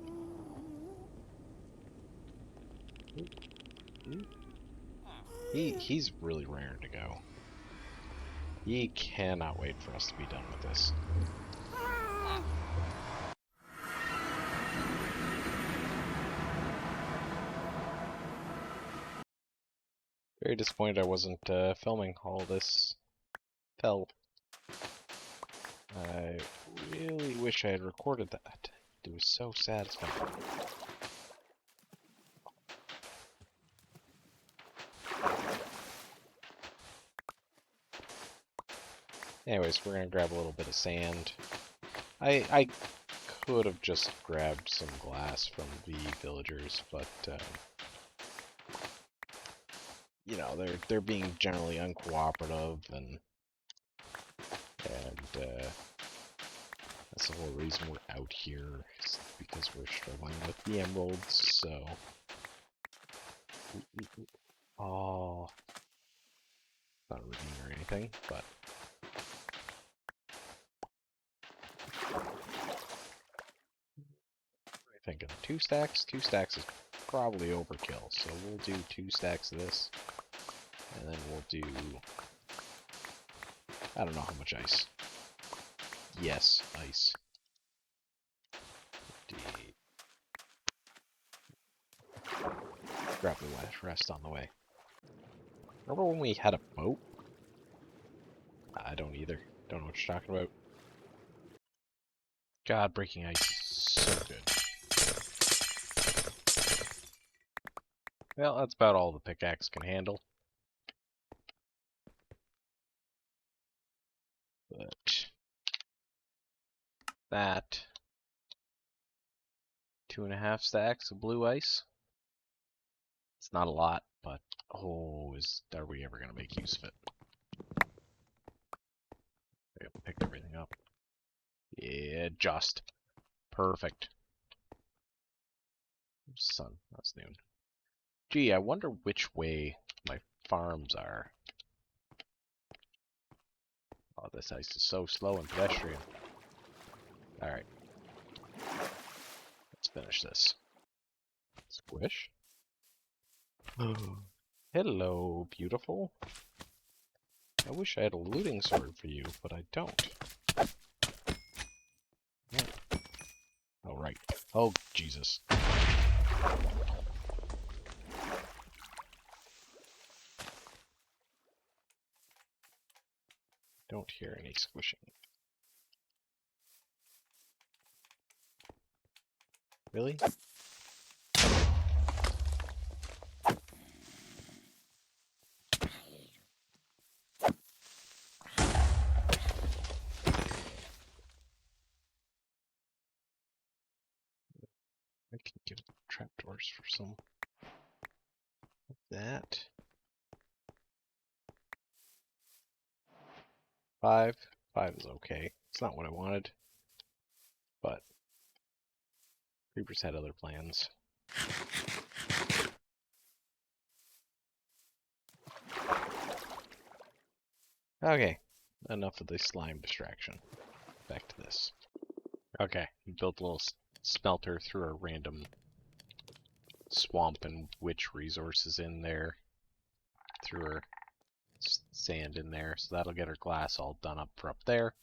He's really raring to go. He cannot wait for us to be done with this. Very disappointed I wasn't filming all this fell. I really wish I had recorded that. It was so satisfying. Anyways, we're gonna grab a little bit of sand. I could have just grabbed some glass from the villagers, but you know, they're being generally uncooperative, and that's the whole reason we're out here, is because we're struggling with the emeralds. So, oh, not a ravine or anything, but. Thinking 2 stacks? 2 stacks is probably overkill, so we'll do 2 stacks of this, and then we'll do, I don't know how much ice. Yes, ice. Grab the rest on the way. Remember when we had a boat? I don't either. Don't know what you're talking about. God, breaking ice is so good. Well, that's about all the pickaxe can handle. But that 2.5 stacks of blue ice. It's not a lot, but oh, are we ever gonna make use of it? Yeah, just. Perfect. Sun, that's noon. Gee, I wonder which way my farms are. Oh, this ice is so slow and pedestrian. Alright. Let's finish this. Squish. Hello, beautiful. I wish I had a looting sword for you, but I don't. Oh, right. Oh, Jesus. Don't hear any squishing. Really? I can give trapdoors for some of that. 5. 5 is okay. It's not what I wanted, but Creepers had other plans. Okay, enough of the slime distraction. Back to this. Okay, we built a little smelter through a random swamp and witch resources in there. Threw our sand in there, so that'll get our glass all done up for up there.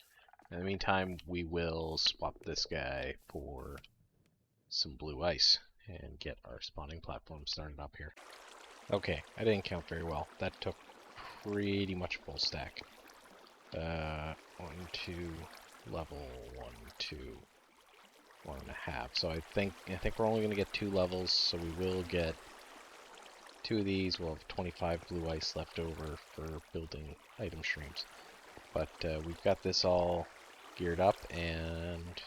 In the meantime, we will swap this guy for some blue ice and get our spawning platform started up here. Okay, I didn't count very well. That took pretty much full stack. 1, 2, level 1, 2, 1.5. So I think we're only going to get 2 levels, so we will get 2 of these. We'll have 25 blue ice left over for building item streams. But we've got this all geared up, and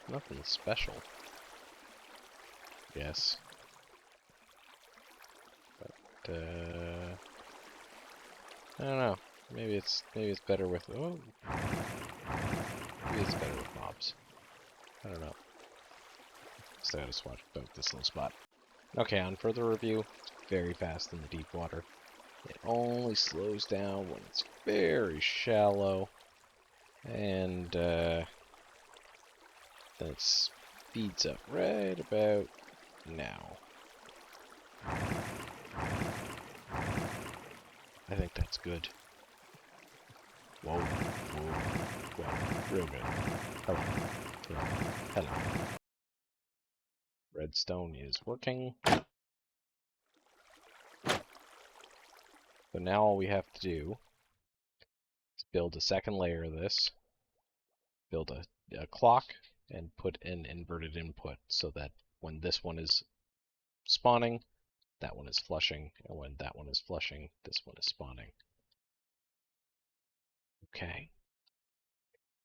nothing special. Yes. But I don't know. Maybe it's better with maybe it's better with mobs. I don't know. So I gotta swatch about this little spot. Okay, on further review, very fast in the deep water. It only slows down when it's very shallow, and then it speeds up right about now. I think that's good. Whoa, whoa, whoa, real good. Hello, hello, hello. Redstone is working. So now all we have to do is build a second layer of this, build a clock, and put an inverted input so that when this one is spawning, that one is flushing, and when that one is flushing, this one is spawning. Okay.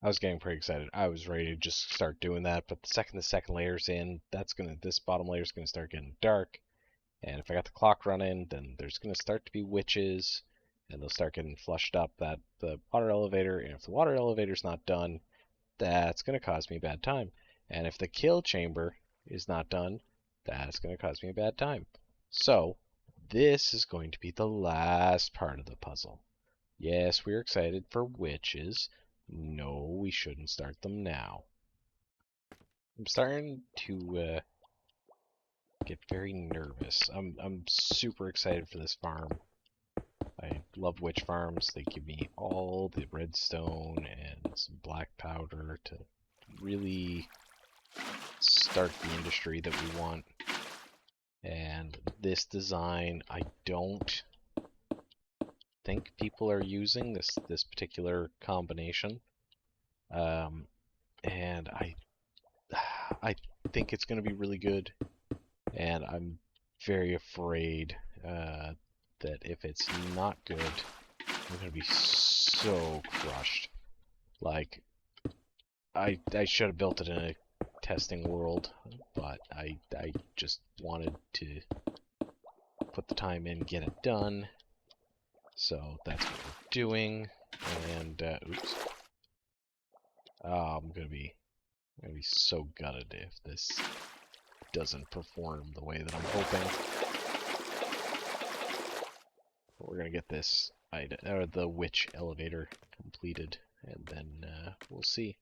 I was getting pretty excited. I was ready to just start doing that, but the second layer's in, this bottom layer's gonna start getting dark. And if I got the clock running, then there's gonna start to be witches, and they'll start getting flushed up the water elevator, and if the water elevator's not done, that's gonna cause me a bad time. And if the kill chamber is not done, that's gonna cause me a bad time. So, this is going to be the last part of the puzzle. Yes, we're excited for witches. No, we shouldn't start them now. I'm starting to get very nervous. I'm super excited for this farm. I love witch farms. They give me all the redstone and some black powder to really start the industry that we want. And this design, I don't think people are using this particular combination. And I think it's going to be really good, and I'm very afraid that if it's not good, I'm going to be so crushed. Like, I should have built it in a testing world, but I just wanted to put the time in, get it done. So that's what we're doing. And oops. I'm gonna be so gutted if this doesn't perform the way that I'm hoping. But we're gonna get this the witch elevator completed, and then we'll see.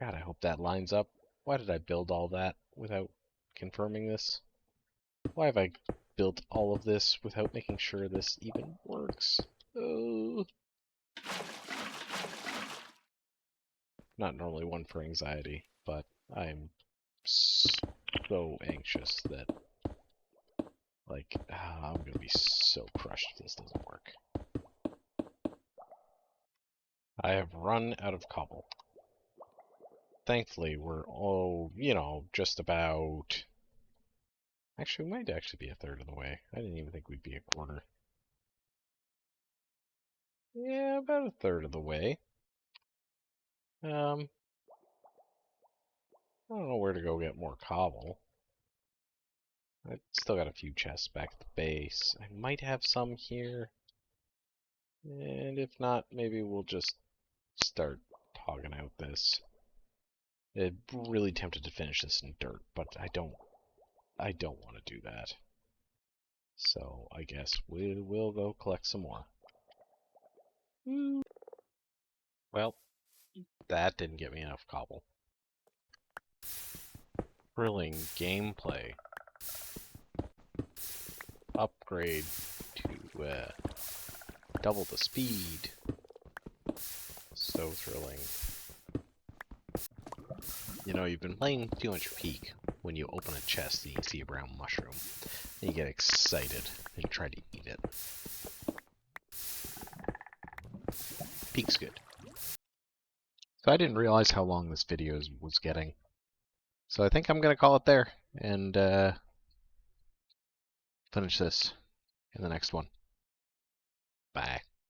God, I hope that lines up. Why did I build all that without confirming this? Why have I built all of this without making sure this even works? Oh. Not normally one for anxiety, but I'm so anxious that, like, I'm gonna be so crushed if this doesn't work. I have run out of cobble. Thankfully, we're just about... Actually, we might actually be a third of the way. I didn't even think we'd be a quarter. Yeah, about a third of the way. I don't know where to go get more cobble. I still got a few chests back at the base. I might have some here. And if not, maybe we'll just start hogging out this. I'm really tempted to finish this in dirt, but I don't want to do that. So I guess we will go collect some more. Well, that didn't get me enough cobble. Thrilling gameplay. Upgrade to double the speed. So thrilling. You know, you've been playing too much Peak when you open a chest and you see a brown mushroom. And you get excited and you try to eat it. Peak's good. So I didn't realize how long this video was getting. So I think I'm going to call it there and finish this in the next one. Bye.